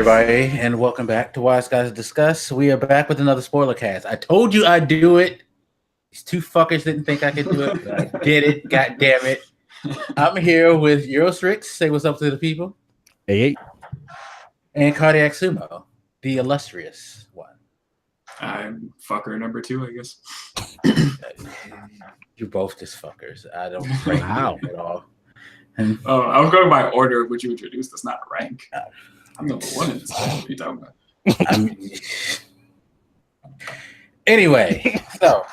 everybody, and welcome back to Wiseguys Discuss. We are back with another Spoilercast. I told you I'd do it. These two fuckers didn't think I could do it, but I did it. God damn it. I'm here with YoruStrix. Say what's up to the people. Hey. And CardiacSumo, the illustrious one. I'm fucker number 2, I guess. You're both just fuckers. I don't rank you at all. And, I was going by order of which you introduced. That's not a rank. I'm number 1 in this. What are you talking about? Anyway, so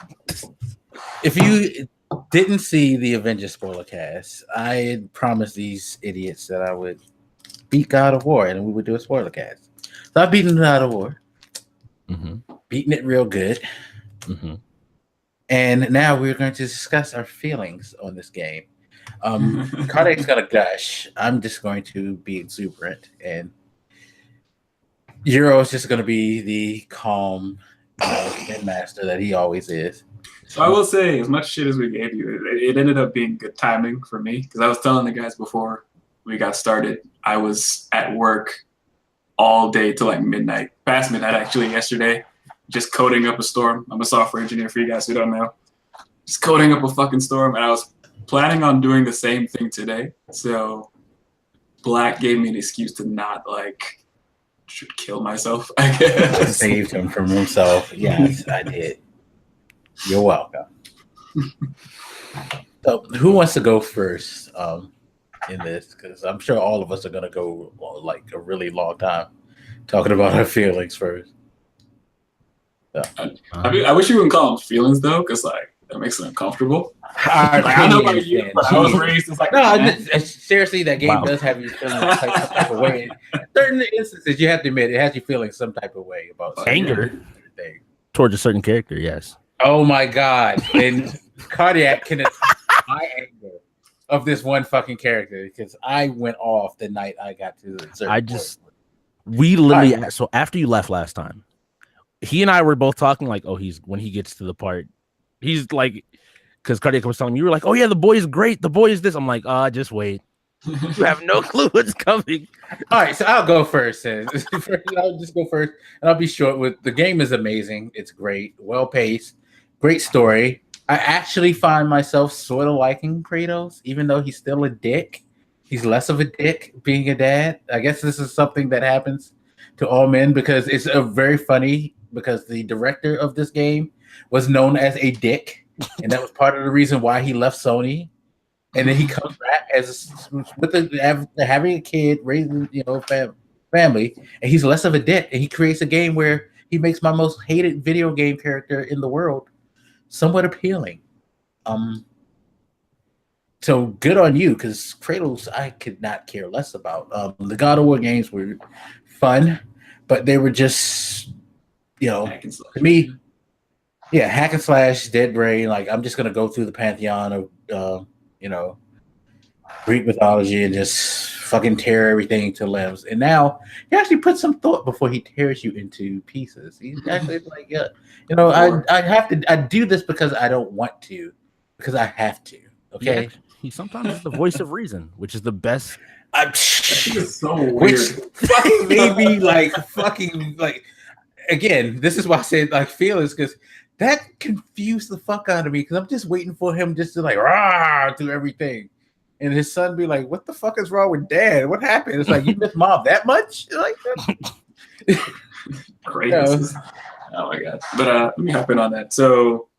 if you didn't see the Avengers spoiler cast, I had promised these idiots that I would beat God of War and we would do a spoiler cast. So I've beaten God of War, beaten it real good, and now we're going to discuss our feelings on this game. Cardiac's gonna gush. I'm just going to be exuberant, and Euro is just going to be the calm master that he always is. So I will say, as much shit as we gave you, it ended up being good timing for me, because I was telling the guys before we got started, I was at work all day till like midnight, past midnight actually yesterday, just coding up a storm. I'm a software engineer for you guys who don't know. Just coding up a fucking storm, and I was planning on doing the same thing today. So Black gave me an excuse to not should kill myself, I guess. I saved him from himself. Yes, I did. You're welcome. So who wants to go first in this? Because I'm sure all of us are going to go like a really long time talking about our feelings first. So. I wish you wouldn't call them feelings, though, because that makes it uncomfortable. I know about you, but I was raised as seriously, that game does have you feeling some type of way. In certain instances, you have to admit, it has you feeling some type of way about anger towards a certain character, yes. Oh my God. And Cardiac can my anger of this one fucking character, because I went off the night I got to the we literally, so after you left last time, he and I were both talking when he gets to the part, he's like, because Cardiac was telling me, you were like, oh yeah, the boy is great. The boy is this. I'm like, just wait. You have no clue what's coming. All right, so I'll go first. I'll just go first, and I'll be short with the game is amazing. It's great, well paced, great story. I actually find myself sort of liking Kratos, even though he's still a dick. He's less of a dick being a dad. I guess this is something that happens to all men, because it's very funny, because the director of this game was known as a dick. And that was part of the reason why he left Sony. And then he comes back having a kid, raising family, and he's less of a dick. And he creates a game where he makes my most hated video game character in the world somewhat appealing. So good on you, because Kratos I could not care less about. The God of War games were fun, but they were just to me. Yeah, hack and slash, dead brain. I'm just gonna go through the pantheon of Greek mythology and just fucking tear everything to limbs. And now he actually put some thought before he tears you into pieces. He's actually I do this because I don't want to, because I have to. Okay. Yeah, he sometimes is the voice of reason, which is the best. It's so weird. Which fucking made me again. This is why I said feelings, because that confused the fuck out of me, because I'm just waiting for him just to rah do everything, and his son be like, "What the fuck is wrong with Dad? What happened?" It's like, you miss Mom that much? Crazy. Oh my God! But let me hop in on that. So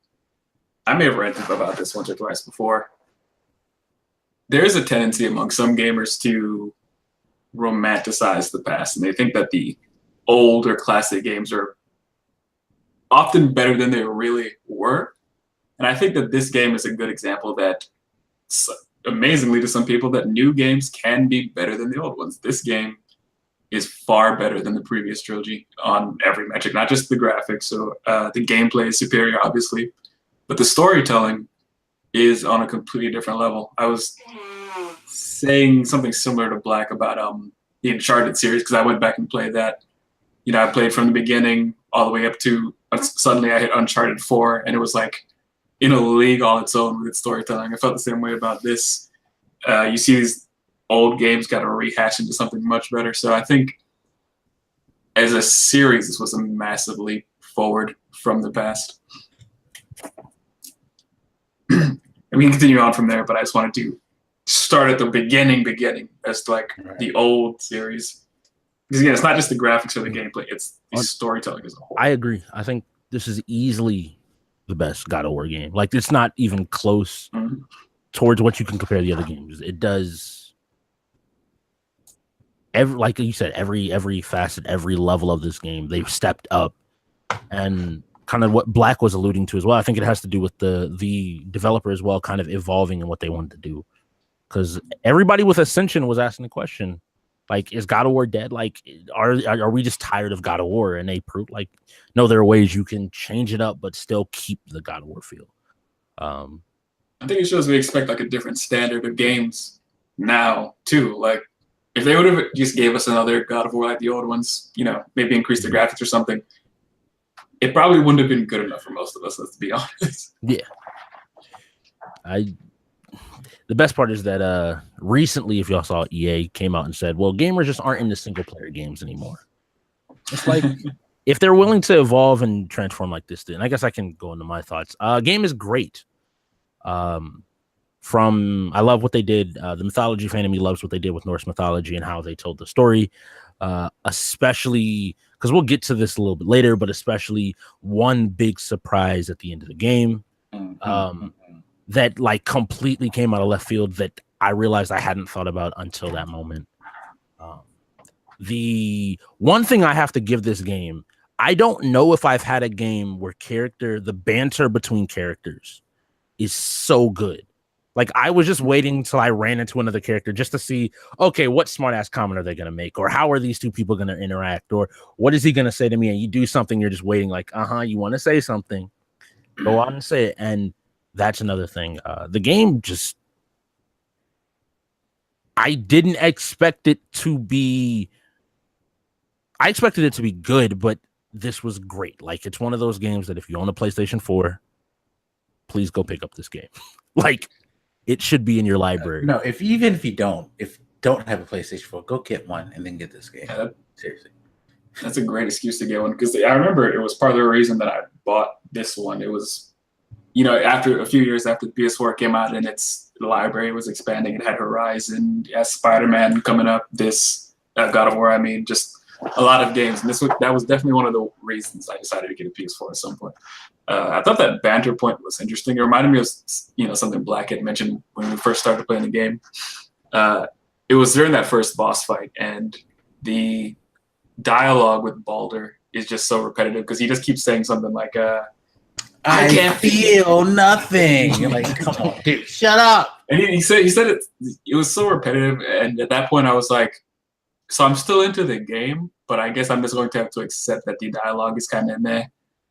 I may have ranted about this once or twice before. There is a tendency among some gamers to romanticize the past, and they think that the old or classic games are often better than they really were. And I think that this game is a good example that, amazingly to some people, that new games can be better than the old ones. This game is far better than the previous trilogy on every metric, not just the graphics. So the gameplay is superior, obviously, but the storytelling is on a completely different level. I was saying something similar to Black about the Uncharted series, because I went back and played that. I played from the beginning all the way up to suddenly I hit Uncharted 4, and it was in a league all its own with its storytelling. I felt the same way about this. You see these old games got to rehash into something much better. So I think as a series, this was a massive leap forward from the past. And we can continue on from there, but I just wanted to start at the beginning as to like the old series. Because again, it's not just the graphics or the gameplay, it's the storytelling as a whole. I agree. I think this is easily the best God of War game. Like, it's not even close towards what you can compare the other games. It does like you said, every facet, every level of this game, they've stepped up. And kind of what Black was alluding to as well, I think it has to do with the developer as well, kind of evolving in what they wanted to do. Because everybody with Ascension was asking the question, like, is God of War dead? Like, are we just tired of God of War? And they proved, like, no, there are ways you can change it up, but still keep the God of War feel. I think it shows we expect like a different standard of games now too. Like, if they would have just gave us another God of War like the old ones, you know, maybe increase the graphics or something, it probably wouldn't have been good enough for most of us, let's be honest. Yeah. The best part is that recently, if y'all saw, EA came out and said, well, gamers just aren't into single player games anymore. It's like, if they're willing to evolve and transform like this, then I guess I can go into my thoughts. Game is great. I love what they did. The Mythology fan of me loves what they did with Norse mythology and how they told the story. Especially because we'll get to this a little bit later, but especially one big surprise at the end of the game. That like completely came out of left field that I realized I hadn't thought about until that moment. The one thing I have to give this game, I don't know if I've had a game where the banter between characters is so good. Like, I was just waiting until I ran into another character just to see, okay, what smart ass comment are they going to make? Or how are these two people going to interact? Or what is he going to say to me? And you do something, you're just waiting like, you want to say something. Go on and say it. And that's another thing. The game just, I didn't expect it to be, I expected it to be good, but this was great. Like, it's one of those games that if you own a PlayStation 4, please go pick up this game. Like, it should be in your library. No, if you don't have a PlayStation 4, go get one and then get this game. Yeah, Seriously. That's a great excuse to get one, because I remember it was part of the reason that I bought this one. It was, you know, after a few years after the PS4 came out and its library was expanding, it had Horizon, Spider-Man coming up, this God of War, I mean, just a lot of games. And that was definitely one of the reasons I decided to get a PS4 at some point. I thought that banter point was interesting. It reminded me of, you know, something Black had mentioned when we first started playing the game. It was during that first boss fight, and the dialogue with Baldur is just so repetitive because he just keeps saying something like, I can't feel nothing. You're like, come on, dude, shut up. And he said it was so repetitive, and at that point I was like, so I'm still into the game, but I guess I'm just going to have to accept that the dialogue is kind of meh.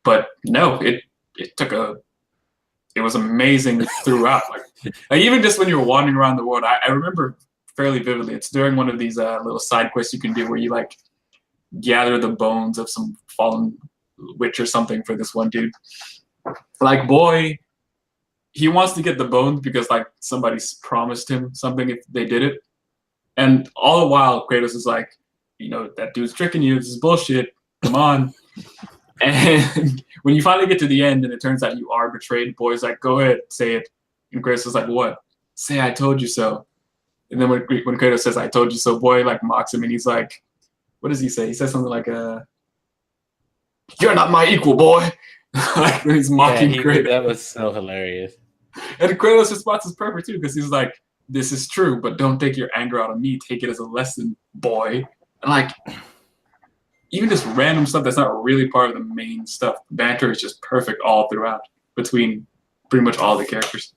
But no, it was amazing throughout. Like even just when you're wandering around the world, I remember fairly vividly. It's during one of these little side quests you can do where you like gather the bones of some fallen witch or something for this one dude. Like, boy, he wants to get the bones because like somebody's promised him something if they did it. And all the while, Kratos is like, you know, that dude's tricking you. This is bullshit. Come on. And when you finally get to the end and it turns out you are betrayed, boy's like, go ahead, say it. And Kratos is like, what? Say I told you so. And then when Kratos says, I told you so, boy, like mocks him and he's like, what does he say? He says something like, you're not my equal, boy. Like he's mocking Kratos. That was so hilarious. And Kratos' response is perfect too, because he's like, this is true, but don't take your anger out on me. Take it as a lesson, boy. And like, even just random stuff that's not really part of the main stuff. Banter is just perfect all throughout between pretty much all the characters.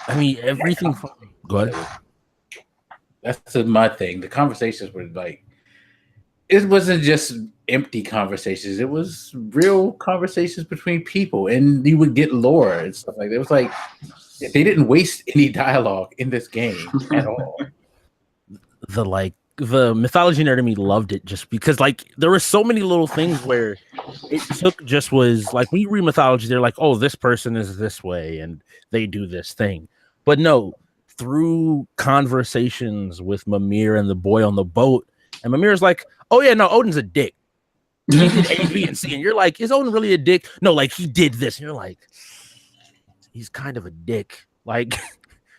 I mean, everything. Go ahead. That's my thing. The conversations were like, it wasn't just empty conversations. It was real conversations between people, and you would get lore and stuff like that. It was like they didn't waste any dialogue in this game at all. The mythology nerd in me loved it just because like there were so many little things where it took just was like when you read mythology, they're like, oh, this person is this way and they do this thing. But no, through conversations with Mimir and the boy on the boat, And Mimir's like, oh yeah, no, Odin's a dick. He did A, B, and C. And you're like, is Odin really a dick? No, like he did this. And you're like, he's kind of a dick. Like,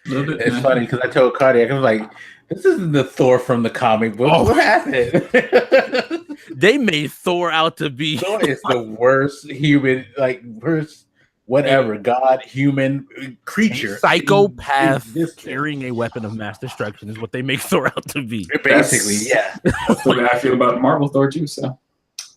it's funny because I told Cardiac, I was like, this isn't the Thor from the comic book. What happened? They made Thor out to be Thor is the worst human, like worst whatever, god, human creature. Psychopath carrying a weapon of mass destruction is what they make Thor out to be. Basically, yeah. That's the way I feel about Marvel Thor too, so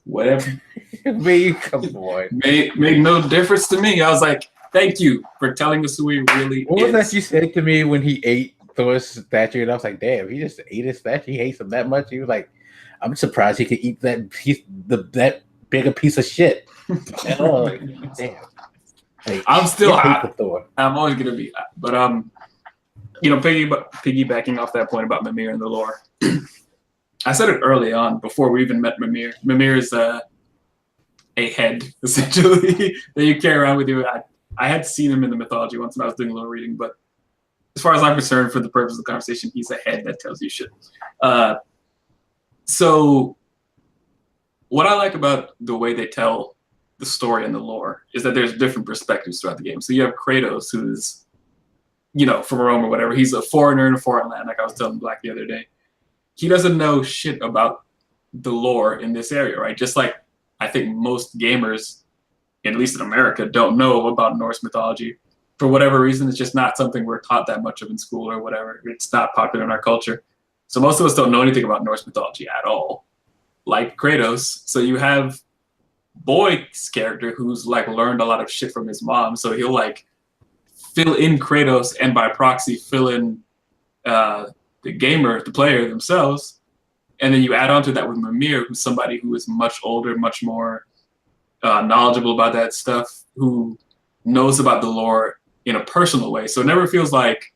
whatever. Come on. Made no difference to me. I was like, thank you for telling us who he really What is. was that you said to me when he ate Thor's statue? And I was like, damn, he just ate his statue. He hates him that much. He was like, I'm surprised he could eat that piece, that big a piece of shit. And I was like, damn. Like, I'm still hot. Thor. I'm always gonna be hot. But piggybacking off that point about Mimir and the lore, I said it early on before we even met Mimir. Mimir is a head essentially that you carry around with you. I had seen him in the mythology once when I was doing a little reading, but as far as I'm concerned, for the purpose of the conversation, he's a head that tells you shit. So what I like about the way they tell the story and the lore is that there's different perspectives throughout the game. So you have Kratos, who's, from Rome or whatever. He's a foreigner in a foreign land, like I was telling Black the other day. He doesn't know shit about the lore in this area, right? Just like I think most gamers, at least in America, don't know about Norse mythology. For whatever reason, it's just not something we're taught that much of in school or whatever. It's not popular in our culture. So most of us don't know anything about Norse mythology at all, like Kratos. So you have Boy's character who's like learned a lot of shit from his mom. So he'll like fill in Kratos and by proxy fill in the player themselves. And then you add on to that with Mimir, who's somebody who is much older, much more knowledgeable about that stuff, who knows about the lore in a personal way. So it never feels like,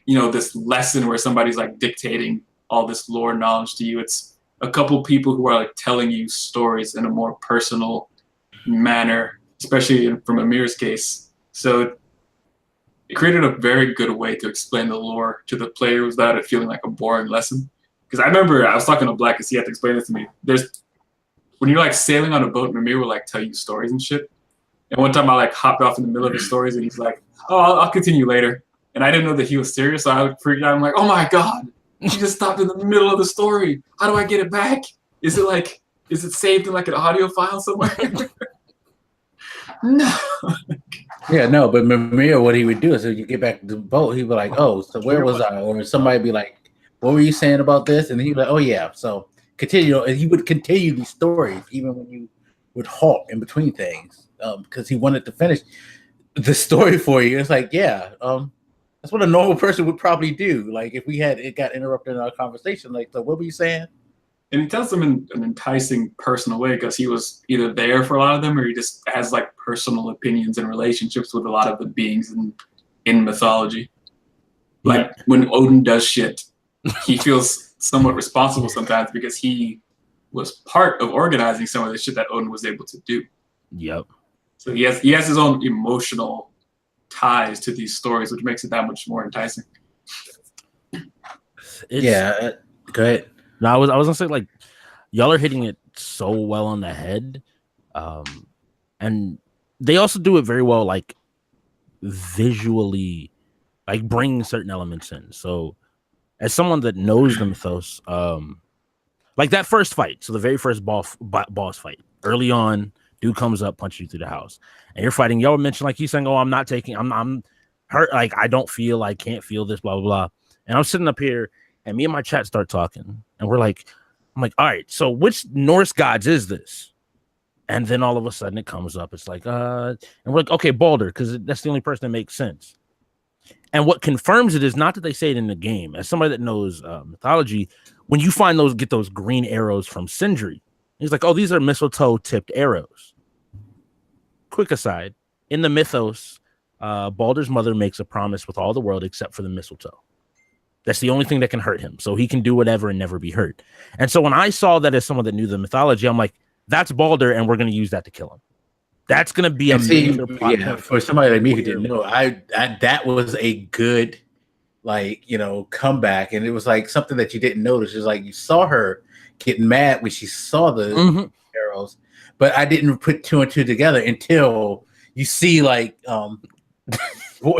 this lesson where somebody's like dictating all this lore knowledge to you. It's a couple people who are like telling you stories in a more personal manner, especially from Amir's case. So it created a very good way to explain the lore to the player without it feeling like a boring lesson. Because I remember I was talking to Black because he had to explain this to me. When you're like sailing on a boat, Mimir will like tell you stories and shit. And one time I like hopped off in the middle of his stories and he's like, oh, I'll continue later. And I didn't know that he was serious. So I freaked out. I'm like, oh my God, he just stopped in the middle of the story. How do I get it back? Is it saved in like an audio file somewhere? No. Yeah, no, but Mimir, what he would do is if you get back to the boat, he'd be like, oh, so where was I? Or somebody be like, what were you saying about this? And he'd be like, oh yeah. So continue. And he would continue these stories even when you would halt in between things. Because he wanted to finish the story for you. It's like, yeah, that's what a normal person would probably do. Like if it got interrupted in our conversation, like, so what were you saying? And he tells them in an enticing personal way because he was either there for a lot of them or he just has like personal opinions and relationships with a lot of the beings in mythology. Like when Odin does shit, he feels somewhat responsible sometimes because he was part of organizing some of the shit that Odin was able to do. Yep. So he has his own emotional ties to these stories, which makes it that much more enticing. Yeah, go ahead. No, I was gonna say, like, y'all are hitting it so well on the head, and they also do it very well, like visually, like bringing certain elements in. So, as someone that knows the mythos, like that first fight, so the very first boss fight early on. Dude comes up, punches you through the house, and you're fighting. Y'all mentioned like he's saying, "Oh, I'm hurt. Like I don't feel, I can't feel this, blah blah blah." And I'm sitting up here, and me and my chat start talking, and I'm like, "All right, so which Norse gods is this?" And then all of a sudden it comes up. It's like, and we're like, "Okay, Baldur, because that's the only person that makes sense." And what confirms it is not that they say it in the game. As somebody that knows mythology, when you get those green arrows from Sindri, he's like, "Oh, these are mistletoe-tipped arrows." Quick aside, in the mythos, Baldur's mother makes a promise with all the world except for the mistletoe. That's the only thing that can hurt him. So he can do whatever and never be hurt. And so when I saw that as someone that knew the mythology, I'm like, that's Baldur, and we're going to use that to kill him. That's going to be a major plot point. For somebody like me who didn't know, I that was a good like, comeback, and it was like something that you didn't notice. It's like you saw her getting mad when she saw the arrows, but I didn't put two and two together until you see like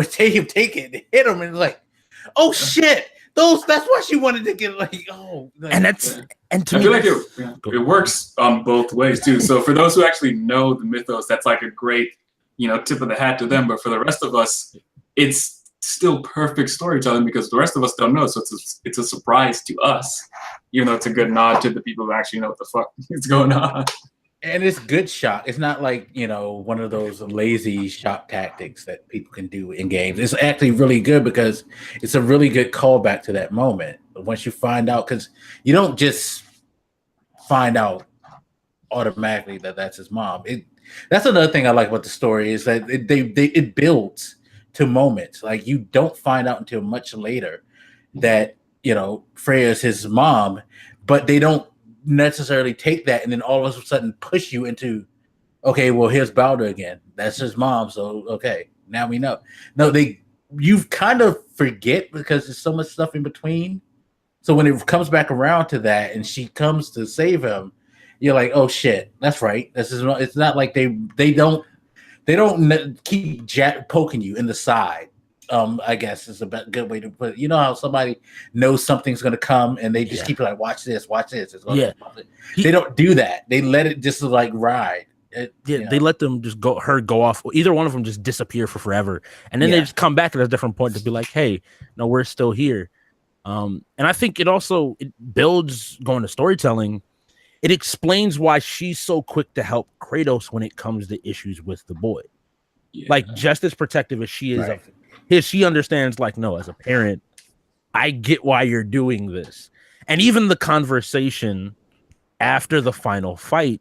take it, hit him, and it's like, oh shit, that's why she wanted to get like, and that's and to I me, feel like it works on both ways too. So for those who actually know the mythos, that's like a great tip of the hat to them. But for the rest of us, it's still perfect storytelling because the rest of us don't know. So it's a surprise to us, even though it's a good nod to the people who actually know what the fuck is going on. And it's good shock. It's not like, one of those lazy shock tactics that people can do in games. It's actually really good because it's a really good callback to that moment. Once you find out, because you don't just find out automatically that that's his mom. That's another thing I like about the story is that it builds to moments. Like you don't find out until much later that, Freya is his mom, but they don't necessarily take that and then all of a sudden push you into, okay, well, here's Baldur again. That's his mom. So, okay, now we know. No, you kind of forget because there's so much stuff in between. So when it comes back around to that and she comes to save him, you're like, oh shit, that's right. It's not like they don't keep poking you in the side. I guess is a good way to put it. You know how somebody knows something's going to come and they just keep like, watch this. They don't do that. They let it just like ride. They let them just go off. Either one of them just disappear for forever, and then they just come back at a different point to be like, "Hey, no, we're still here." And I think it builds going to storytelling. It explains why she's so quick to help Kratos when it comes to issues with the boy. Yeah. Like just as protective as she is of his, she understands like, no, as a parent, I get why you're doing this. And even the conversation after the final fight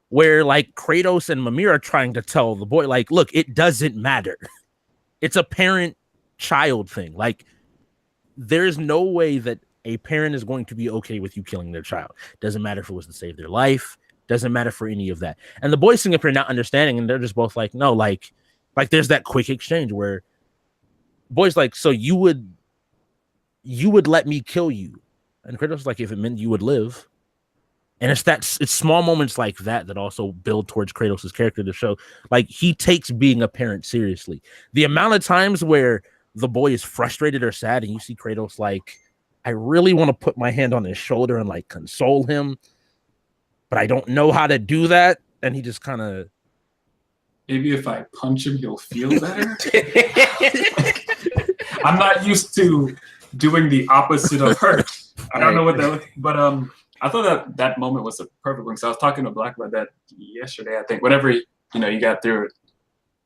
where like Kratos and Mimir are trying to tell the boy, like, look, it doesn't matter. It's a parent-child thing. Like, there's no way that a parent is going to be okay with you killing their child. Doesn't matter if it was to save their life. Doesn't matter for any of that. And the boys sitting up here not understanding, and they're just both like, no, like there's that quick exchange where boys like, so you would let me kill you. And Kratos is like, if it meant you would live. And it's small moments like that also build towards Kratos' character to show like he takes being a parent seriously. The amount of times where the boy is frustrated or sad and you see Kratos like, I really want to put my hand on his shoulder and like console him, but I don't know how to do that. And he just kind of, maybe if I punch him, he'll feel better. I'm not used to doing the opposite of hurt. I don't know what that was, but I thought that moment was a perfect one. So I was talking to Black about that yesterday. I think whenever you got through it,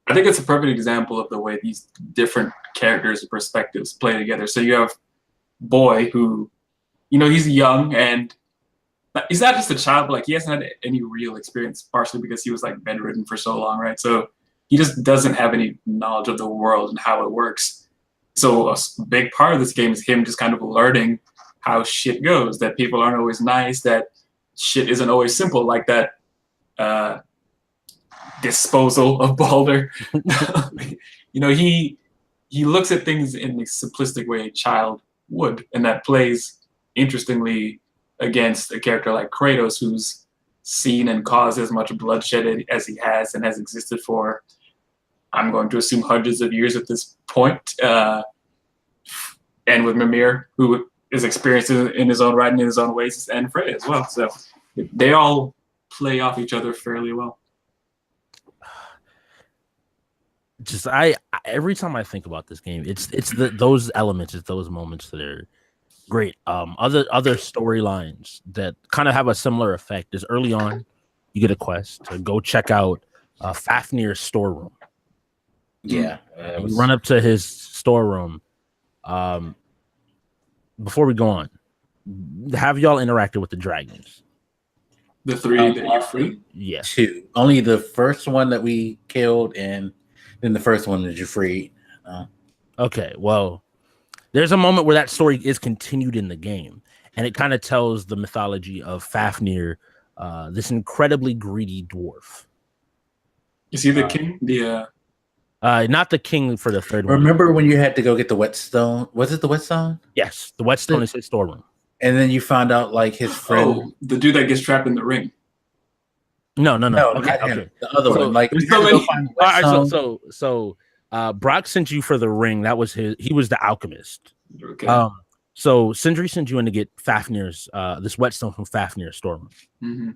I think it's a perfect example of the way these different characters and perspectives play together. So you have boy who, he's young and he's not just a child, but like he hasn't had any real experience, partially because he was like bedridden for so long, right? So he just doesn't have any knowledge of the world and how it works. So a big part of this game is him just kind of learning how shit goes, that people aren't always nice, that shit isn't always simple, like that disposal of Baldur. He looks at things in the simplistic way a child would, and that plays interestingly against a character like Kratos, who's seen and caused as much bloodshed as he has and has existed for, I'm going to assume, hundreds of years at this point. And with Mimir, who is experienced in his own right and in his own ways, and Freya as well. So they all play off each other fairly well. Just every time I think about this game, it's those elements, it's those moments that are great. Other storylines that kind of have a similar effect is early on, you get a quest to go check out Fafnir's storeroom. Yeah, you run up to his storeroom. Before we go on, have y'all interacted with the dragons? The three that you freed? Yeah. Two. Only the first one that we killed, and then the first one that you freed. Okay, well, there's a moment where that story is continued in the game, and it kind of tells the mythology of Fafnir, this incredibly greedy dwarf. Is he the king? Not the king for the third one. Remember when you had to go get the whetstone? Was it the whetstone? Yes, the whetstone is his storeroom. And then you found out like his friend. Oh, the dude that gets trapped in the ring. No. No, Okay, not him. okay. The other So, one. Like there's you had so to go many- find the All whetstone. right, so Brock sent you for the ring. That was he was the alchemist. Okay. So Sindri sent you in to get Fafnir's this whetstone from Fafnir's storeroom. Mhm.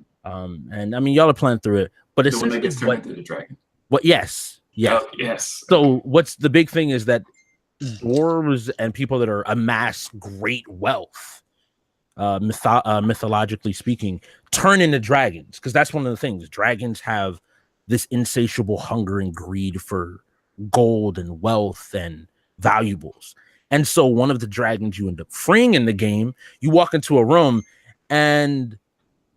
And I mean y'all are playing through it, but The it's one that gets turned into the dragon. yes. Oh, yes. So what's the big thing is that dwarves and people that are amass great wealth, mythologically speaking, turn into dragons, because that's one of the things. Dragons have this insatiable hunger and greed for gold and wealth and valuables. And so one of the dragons you end up freeing in the game, you walk into a room and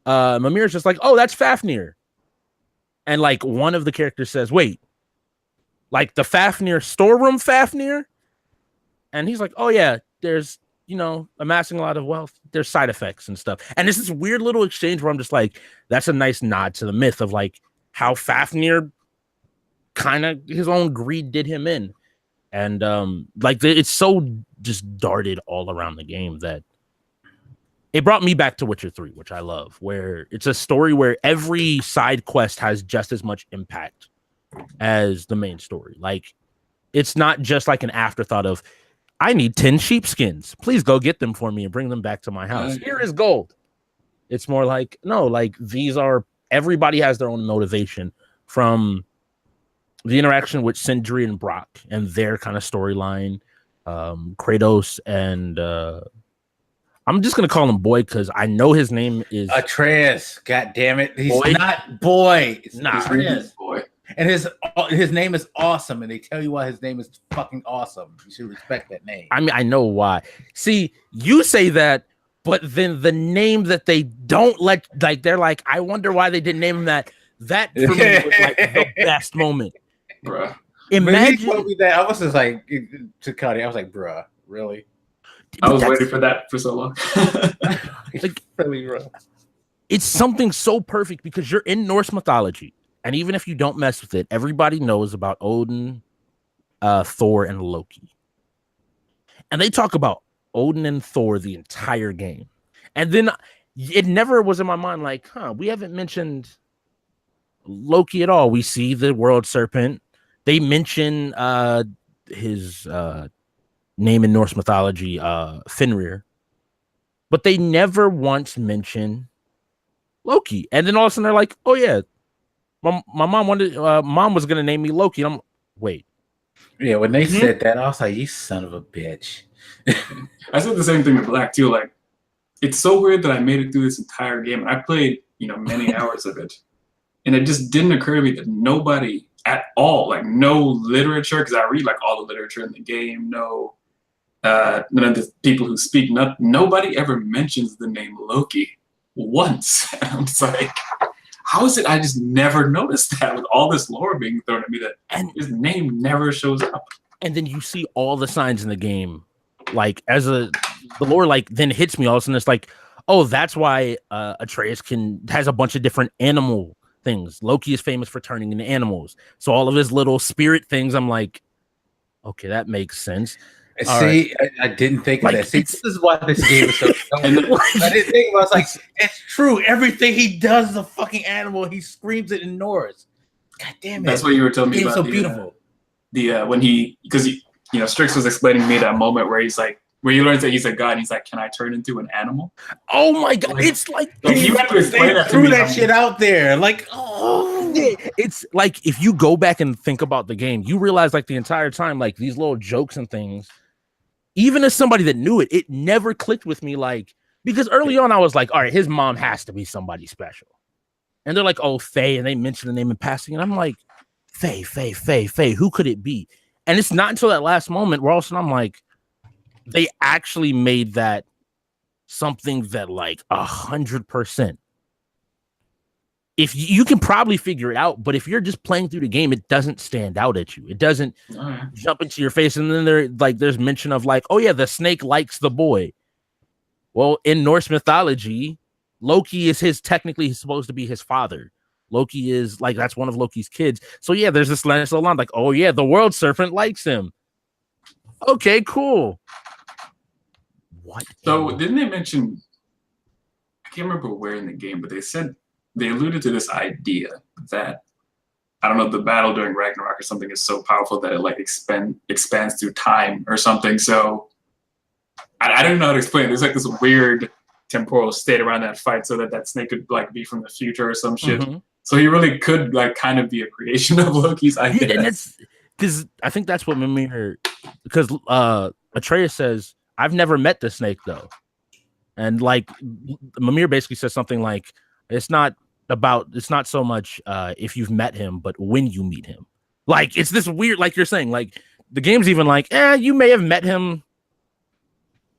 Mimir's just like, oh, that's Fafnir. And like one of the characters says, wait, like the Fafnir storeroom Fafnir? And he's like, oh yeah, there's, amassing a lot of wealth. There's side effects and stuff. And it's this weird little exchange where I'm just like, that's a nice nod to the myth of like how Fafnir kind of his own greed did him in. And it's so just darted all around the game that it brought me back to Witcher 3, which I love, where it's a story where every side quest has just as much impact as the main story. Like, it's not just like an afterthought of, I need 10 sheepskins. Please go get them for me and bring them back to my house. Here is gold. It's more like, no, like everybody has their own motivation, from the interaction with Sindri and Brock and their kind of storyline, Kratos and I'm just gonna call him Boy because I know his name is Atreus. God damn it, he's Boy? not Boy. It's Nah. Atreus. Boy. And his name is awesome, and they tell you why his name is fucking awesome. You should respect that name. I mean, I know why. See, you say that, but then the name that they don't let, like, they're like, I wonder why they didn't name him that. That for me was like the best moment. Bruh. When he Imagine told me that, I was just like, to Cuddy, I was like, bruh, really? I was That's- waiting for that for so long. Like, really, bruh. it's something so perfect because you're in Norse mythology. And even if you don't mess with it, everybody knows about Odin, Thor, and Loki. And they talk about Odin and Thor the entire game. And then it never was in my mind like, we haven't mentioned Loki at all. We see the world serpent. They mention his name in Norse mythology, Fenrir. But they never once mention Loki. And then all of a sudden they're like, oh yeah, my mom wanted mom was gonna name me Loki. And I'm wait. Yeah, when they said that, I was like, you son of a bitch. I said the same thing with Black too. Like, it's so weird that I made it through this entire game, and I played, many hours of it, and it just didn't occur to me that nobody at all, like no literature, because I read like all the literature in the game, none of the people who speak, nobody ever mentions the name Loki once. And I'm just like, how is it I just never noticed that with all this lore being thrown at me that his name never shows up? And then you see all the signs in the game, like the lore like then hits me all of a sudden. It's like, oh, that's why Atreus has a bunch of different animal things. Loki is famous for turning into animals. So all of his little spirit things, I'm like, okay, that makes sense. See, right. I didn't think of that. See, this is why this game is so I didn't think about it. I was like, it's true. Everything he does is a fucking animal. He screams it in Norse. God damn it. That's what you were telling me about. So beautiful. When because Strix was explaining to me that moment where he's like, where he learns that he's a god, and he's like, can I turn into an animal? Oh my god, it's like you have to explain that to threw me. That shit out there. Like, oh, it's like if you go back and think about the game, you realize like the entire time, like these little jokes and things, even as somebody that knew it, it never clicked with me. Like, because early on I was like, all right, his mom has to be somebody special. And they're like, oh, Faye, and they mention the name in passing. And I'm like, Faye, who could it be? And it's not until that last moment where all of a sudden I'm like, they actually made that something that like 100%. If you can probably figure it out, but if you're just playing through the game, it doesn't stand out at you. It doesn't jump into your face. And then there's mention of like, oh yeah, the snake likes the boy. Well, in Norse mythology, Loki is technically supposed to be his father. Loki is like, that's one of Loki's kids. So yeah, there's this nice little line like, oh yeah, the world serpent likes him. Okay, cool. What? So didn't they mention, I can't remember where in the game, but they alluded to this idea that, I don't know, the battle during Ragnarok or something is so powerful that it like expands through time or something. So I don't know how to explain it. There's like this weird temporal state around that fight, so that snake could like be from the future or some shit. Mm-hmm. So he really could like kind of be a creation of Loki's idea. And it's because I think that's what Mimir, because Atreus says, I've never met the snake though. And like Mimir basically says something like, it's not so much if you've met him, but when you meet him. Like it's this weird, like you're saying, like the game's even like, you may have met him,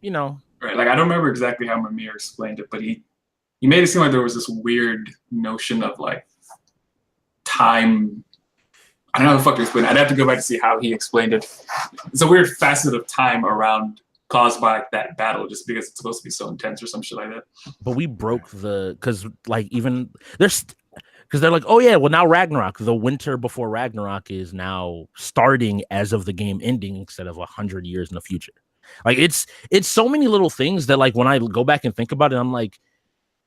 you know. Right. Like I don't remember exactly how Mimir explained it, but he made it seem like there was this weird notion of like time. I don't know how the fuck to explain it. I'd have to go back to see how he explained it. It's a weird facet of time around caused by that battle, just because it's supposed to be so intense or some shit like that. But we broke because like even there's because they're like, oh yeah, well now Ragnarok, the winter before Ragnarok is now starting as of the game ending instead of 100 years in the future. Like it's so many little things that like when I go back and think about it, I'm like,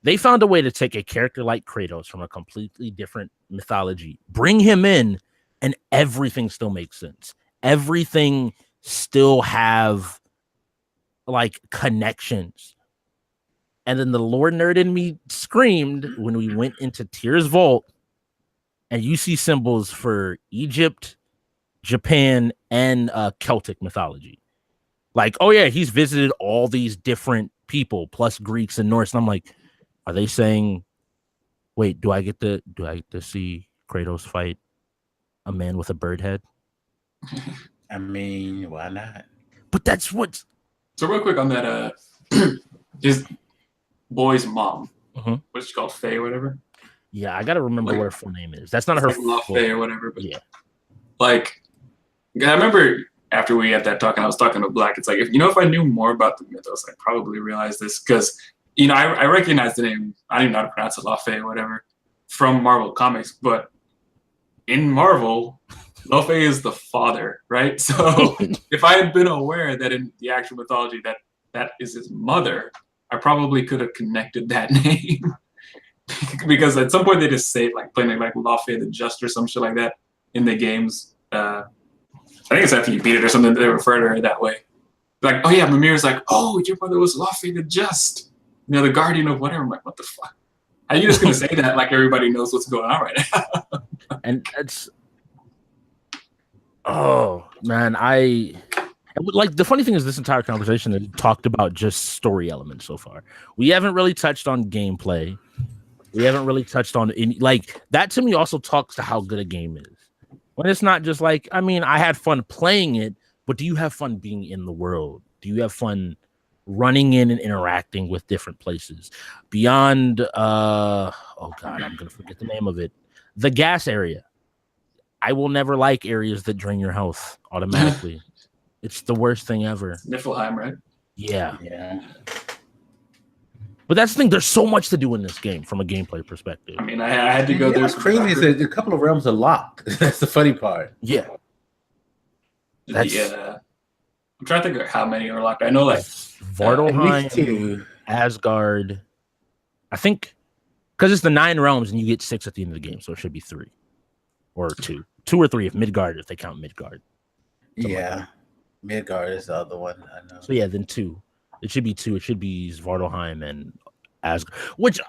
they found a way to take a character like Kratos from a completely different mythology, bring him in, and everything still makes sense. Everything still have like connections. And then the lore nerd in me screamed when we went into Tyr's vault and you see symbols for Egypt, Japan, and Celtic mythology. Like, oh yeah, he's visited all these different people plus Greeks and Norse. And I'm like, are they saying, wait, do I get to see Kratos fight a man with a bird head? I mean, why not? But that's what. So real quick on that, his boy's mom, what's she called, Faye or whatever? Yeah, I gotta remember what her full name is. That's not her like full Faye or whatever. But yeah, like I remember after we had that talk and I was talking to Black, it's like if I knew more about the mythos, I'd probably realize this because I recognize the name. I don't even know how to pronounce it, Laufey or whatever, from Marvel Comics, but in Marvel, Laufey is the father, right? So if I had been aware that in the actual mythology that is his mother, I probably could have connected that name. Because at some point they just say like playing like Laufey the Just or some shit like that in the games. I think it's after you beat it or something, they refer to her that way. Like, oh yeah, Mimir's like, oh, your brother was Laufey the Just. The guardian of whatever. I'm like, what the fuck? How are you just going to say that like everybody knows what's going on right now? And that's... Oh, man, like the funny thing is this entire conversation has talked about just story elements so far. We haven't really touched on gameplay. We haven't really touched on any, like that to me also talks to how good a game is. When it's not just like, I mean, I had fun playing it, but do you have fun being in the world? Do you have fun running in and interacting with different places? Beyond oh god, I'm gonna forget the name of it. The gas area. I will never like areas that drain your health automatically. It's the worst thing ever. Niflheim, right? Yeah. Yeah. But that's the thing. There's so much to do in this game from a gameplay perspective. I mean, I had to go there. What's crazy is that a couple of realms are locked. That's the funny part. Yeah. Yeah. I'm trying to think of how many are locked. I know like Vardelheim, Asgard. I think because it's the 9 realms and you get 6 at the end of the game, so it should be 3 or 2 or 3 if Midgard, if they count Midgard. Yeah, like Midgard is the other one. I know. So yeah, then 2. It should be 2. It should be Svartalheim and Asgard. Which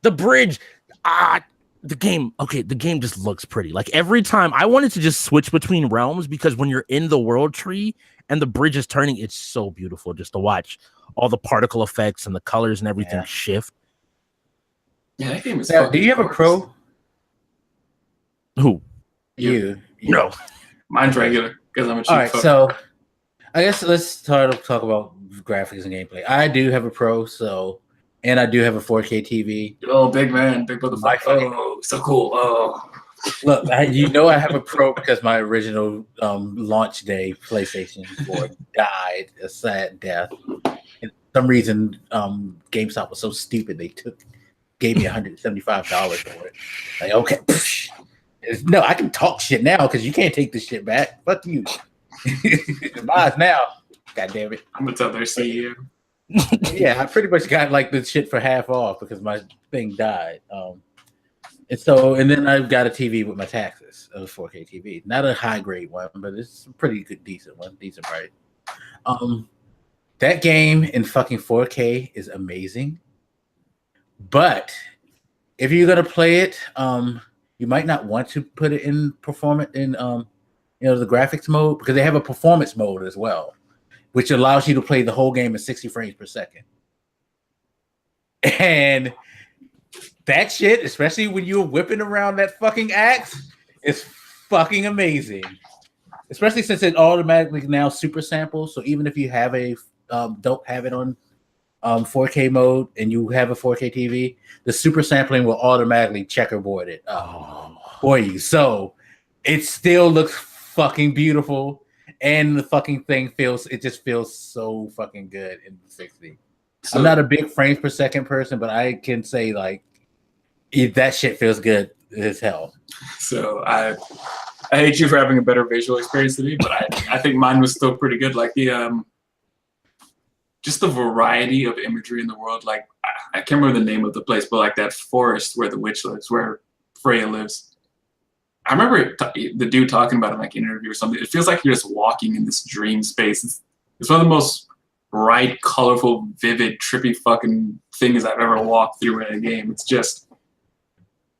the bridge, the game. Okay, the game just looks pretty. Like every time I wanted to just switch between realms because when you're in the world tree and the bridge is turning, it's so beautiful just to watch all the particle effects and the colors and everything shift. Yeah, that game is. Now, do you have a pro? Who? You? No, mine's regular because I'm a cheap. All right, so I guess let's start to talk about graphics and gameplay. I do have a pro, and I do have a 4K TV. Oh, big man, big motherfucker! Oh, so cool! Oh, look, I have a pro because my original launch day PlayStation 4 died a sad death. And for some reason, GameStop was so stupid they took gave me $175 for it. Like, okay, no, I can talk shit now because you can't take this shit back. Fuck you. It's mine now. God damn it. I'm gonna tell their CEO. Yeah, I pretty much got like the shit for half off because my thing died. And then I've got a TV with my taxes, a 4K TV, not a high grade one, but it's a pretty good, decent one, decent price. That game in fucking 4K is amazing, but if you're gonna play it, you might not want to put it in performance in the graphics mode because they have a performance mode as well, which allows you to play the whole game at 60 frames per second. And that shit, especially when you're whipping around that fucking axe, is fucking amazing. Especially since it automatically now super samples. So even if you have don't have it on 4K mode and you have a 4K TV, the super sampling will automatically checkerboard it for you. So it still looks fucking beautiful, and the fucking thing just feels so fucking good in 60. So, I'm not a big frames per second person, but I can say like that shit feels good as hell. So I hate you for having a better visual experience than me, but I think mine was still pretty good. Like the just the variety of imagery in the world. Like I can't remember the name of the place, but like that forest where the witch lives, where Freya lives. I remember the dude talking about it in like an interview or something. It feels like you're just walking in this dream space. It's one of the most bright, colorful, vivid, trippy fucking things I've ever walked through in a game. It's just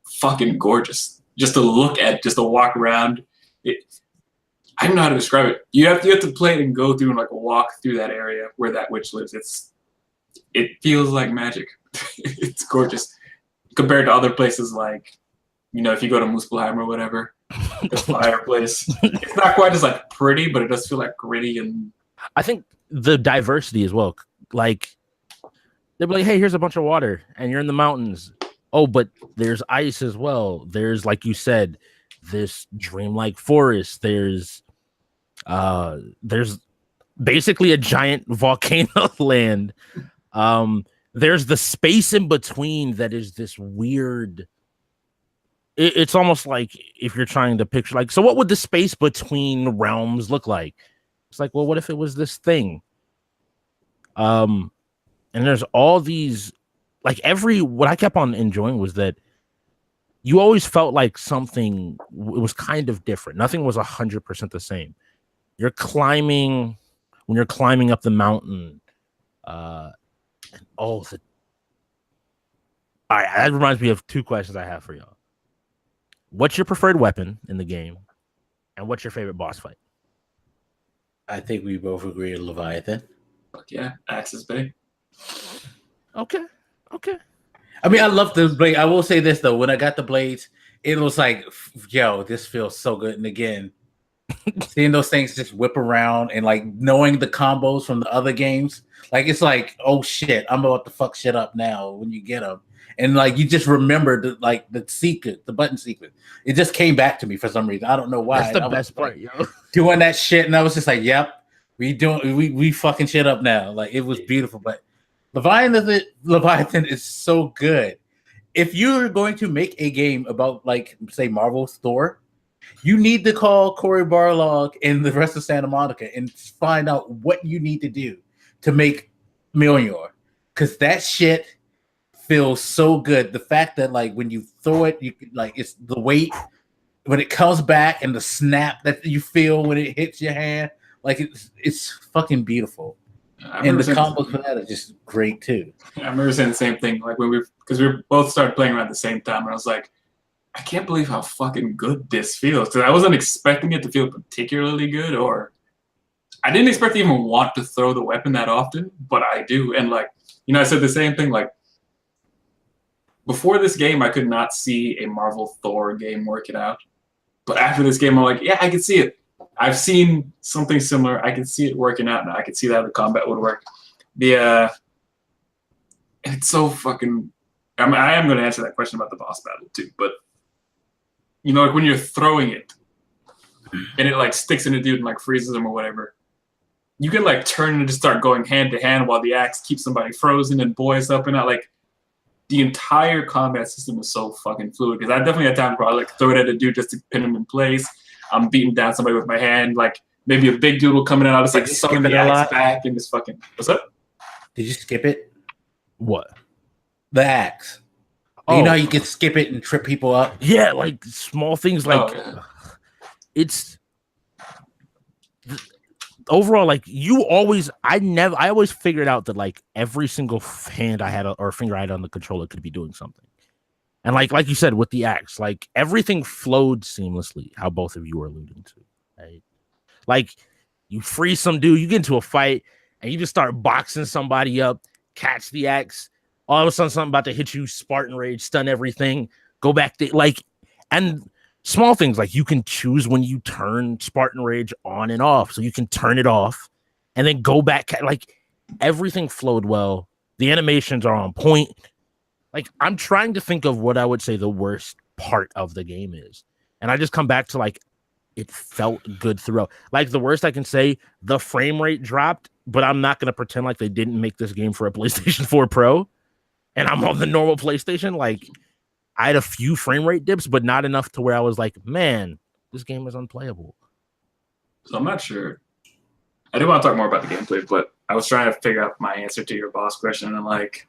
fucking gorgeous. Just to look at, just to walk around. I don't know how to describe it. You have to play it and go through and like walk through that area where that witch lives. It feels like magic. It's gorgeous compared to other places like, if you go to Muspelheim or whatever, the fireplace. It's not quite as like pretty, but it does feel like gritty. And I think the diversity as well. Like they'll be like, "Hey, here's a bunch of water, and you're in the mountains. Oh, but there's ice as well. There's, like you said, this dreamlike forest. There's basically a giant volcano land. There's the space in between that is this weird. It's almost like if you're trying to picture, like, so what would the space between realms look like? It's like, well, what if it was this thing? And there's all these, like, what I kept on enjoying was that you always felt like something it was kind of different. Nothing was 100% the same. When you're climbing up the mountain, all right, that reminds me of two questions I have for y'all. What's your preferred weapon in the game, and what's your favorite boss fight? I think we both agree on Leviathan. Fuck yeah, Axis Bay. Okay. I mean, I love the blade. I will say this though: when I got the blades, it was like, yo, this feels so good. And again, seeing those things just whip around and like knowing the combos from the other games, like it's like, oh shit, I'm about to fuck shit up now when you get them. And like you just remember the button sequence. It just came back to me for some reason. I don't know why. That's the best part, yo. Doing that shit, and I was just like, "Yep, we fucking shit up now." Like it was beautiful, but Leviathan is so good. If you're going to make a game about, like, say, Marvel's Thor, you need to call Cory Barlog and the rest of Santa Monica and find out what you need to do to make Mjolnir, because that shit feels so good. The fact that like when you throw it, you like it's the weight when it comes back and the snap that you feel when it hits your hand, like it's fucking beautiful. And the combos for that are just great too. I remember saying the same thing, like because we both started playing around the same time, and I was like, I can't believe how fucking good this feels. Because I wasn't expecting it to feel particularly good, or I didn't expect to even want to throw the weapon that often, but I do. And like, I said the same thing, like, before this game, I could not see a Marvel Thor game work it out. But after this game, I'm like, yeah, I can see it. I've seen something similar. I can see it working out now. I can see that the combat would work. It's so fucking. I am going to answer that question about the boss battle too. But like when you're throwing it, and it like sticks in a dude and like freezes him or whatever, you can like turn and just start going hand to hand while the axe keeps somebody frozen and boys up and out. Like, the entire combat system was so fucking fluid. Because I definitely had time where I like throw it at a dude just to pin him in place. I'm beating down somebody with my hand, like maybe a big dude will come in and I'll just like summon the axe back and just fucking. What's up? Did you skip it? What? The axe. You know how you can skip it and trip people up? Yeah, like small things like it's overall like I always figured out that like every single hand I had or finger I had on the controller could be doing something. And like you said with the axe, like everything flowed seamlessly, how both of you were alluding to, right? Like you freeze some dude, you get into a fight and you just start boxing somebody up, catch the axe. All of a sudden, something about to hit you, Spartan Rage, stun everything, go back to like, and small things like you can choose when you turn Spartan Rage on and off. So you can turn it off and then go back. Like everything flowed well. The animations are on point. Like I'm trying to think of what I would say the worst part of the game is. And I just come back to like, it felt good throughout. Like the worst I can say, the frame rate dropped, but I'm not going to pretend like they didn't make this game for a PlayStation 4 Pro. And I'm on the normal PlayStation, like I had a few frame rate dips, but not enough to where I was like, man, this game is unplayable. So I'm not sure. I do want to talk more about the gameplay, but I was trying to figure out my answer to your boss question. And I'm like,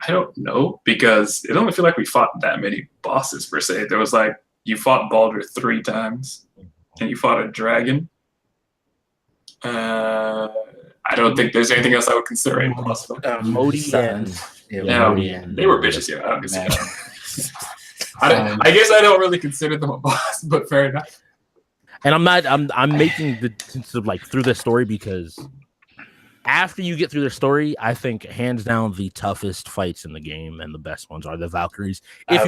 I don't know, because it don't feel like we fought that many bosses per se. There was like, you fought Baldur 3 times and you fought a dragon. I don't think there's anything else I would consider a boss. Modi and they were bitches. Yeah, I don't consider them. I guess I don't really consider them a boss, but fair enough. And I'm making the sense of like through the story because after you get through the story, I think hands down the toughest fights in the game and the best ones are the Valkyries. If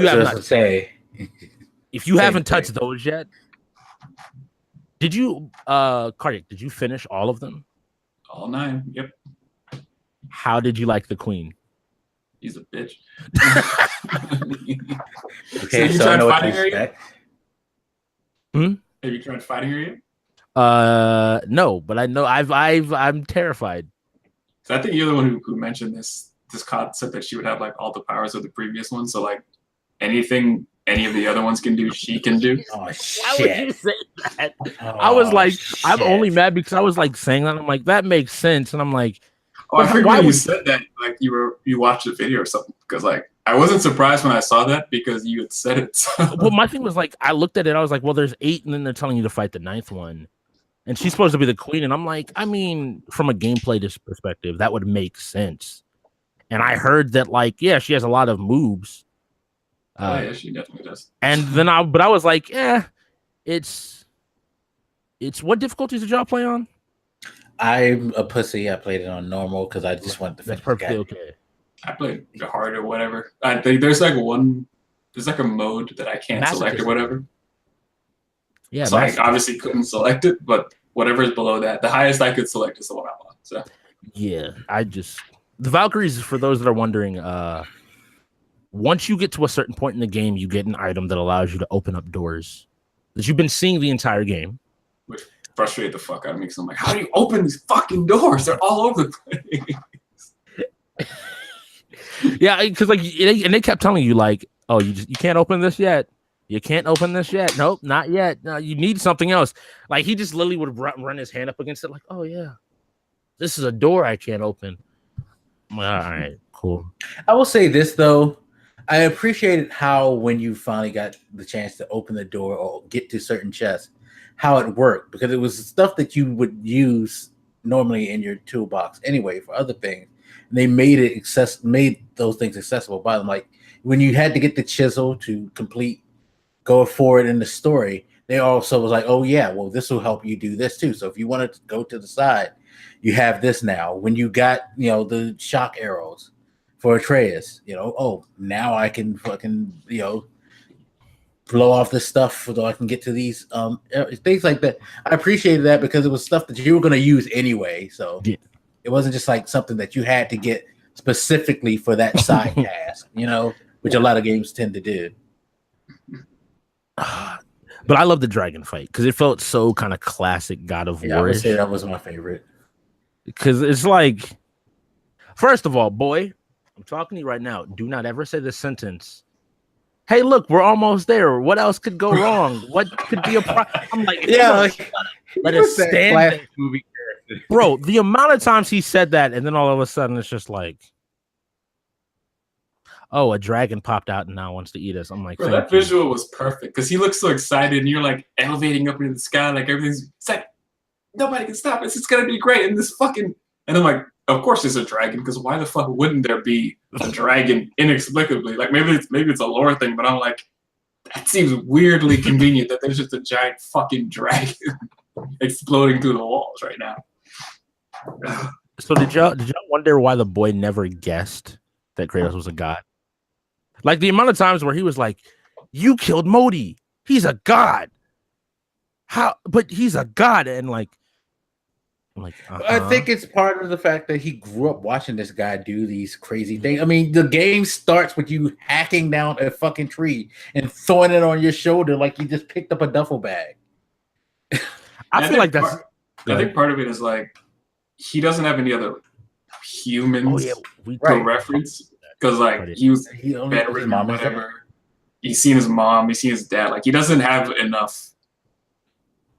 you haven't touched those yet, did you Cardiac, did you finish all of them? All 9, yep. How did you like the queen? He's a bitch. Okay, so you tried fighting her yet? Have you tried fighting her yet? No, but I know I'm terrified. So I think you're the one who mentioned this concept that she would have like all the powers of the previous one. So like anything any of the other ones can do, she can do. Oh shit! Why would you say that? I was like, I'm only mad because I was like saying that. I'm like, that makes sense, and I'm like, oh, I figured when you said that, like you watched a video or something, because like I wasn't surprised when I saw that because you had said it. So. Well, my thing was like, I looked at it, I was like, well, there's 8, and then they're telling you to fight the 9th one, and she's supposed to be the queen, and I'm like, I mean, from a gameplay perspective, that would make sense. And I heard that, like, yeah, she has a lot of moves. Yeah, she definitely does. And then I was like, yeah, it's what difficulties did y'all play on? I'm a pussy. I played it on normal because I just wanted to finish. That's perfectly okay. I played the hard or whatever. I think there's like a mode that I can't select or whatever. Yeah, so I obviously couldn't select it, but whatever is below that, the highest I could select is the one I want. So yeah, the Valkyries, for those that are wondering, once you get to a certain point in the game, you get an item that allows you to open up doors that you've been seeing the entire game. Which frustrated the fuck out of me because I'm like, how do you open these fucking doors? They're all over the place. Yeah, because like, and they kept telling you like, oh, you can't open this yet. You can't open this yet. Nope, not yet. No, you need something else. Like he just literally would run his hand up against it, like, oh yeah, this is a door I can't open. I'm like, all right, cool. I will say this though. I appreciated how when you finally got the chance to open the door or get to certain chests, how it worked, because it was stuff that you would use normally in your toolbox anyway for other things. And they made those things accessible by them. Like when you had to get the chisel to go forward in the story, they also was like, oh yeah, well, this will help you do this too. So if you wanted to go to the side, you have this now. When you got, the shock arrows for Atreus, oh, now I can fucking, blow off this stuff so I can get to these things like that. I appreciated that because it was stuff that you were going to use anyway. So yeah. It wasn't just like something that you had to get specifically for that side task, which a lot of games tend to do. But I love the dragon fight because it felt so kind of classic God of War. I would say that was my favorite. Because it's like, first of all, boy, I'm talking to you right now. Do not ever say this sentence. Hey, look, we're almost there. What else could go wrong? What could be a problem? I'm like, let us stand there. Movie character. Bro, the amount of times he said that, and then all of a sudden it's just like, oh, a dragon popped out and now wants to eat us. I'm like, bro, that visual was perfect because he looks so excited and you're like elevating up into the sky, like everything's it's like nobody can stop us. It's gonna be great. And this fucking and I'm like, of course there's a dragon, because why the fuck wouldn't there be a dragon inexplicably? Like maybe it's a lore thing, but I'm like, that seems weirdly convenient that there's just a giant fucking dragon exploding through the walls right now. So did y'all wonder why the boy never guessed that Kratos was a god? Like the amount of times where he was like, "You killed Modi. He's a god. How? But he's a god." And like, I'm like, I think it's part of the fact that he grew up watching this guy do these crazy things. I mean, the game starts with you hacking down a fucking tree and throwing it on your shoulder like you just picked up a duffel bag. I feel like that's. I think part of it is like he doesn't have any other humans to reference, because like he was bedridden or whatever. He's seen his mom, he's seen his dad. Like he doesn't have enough.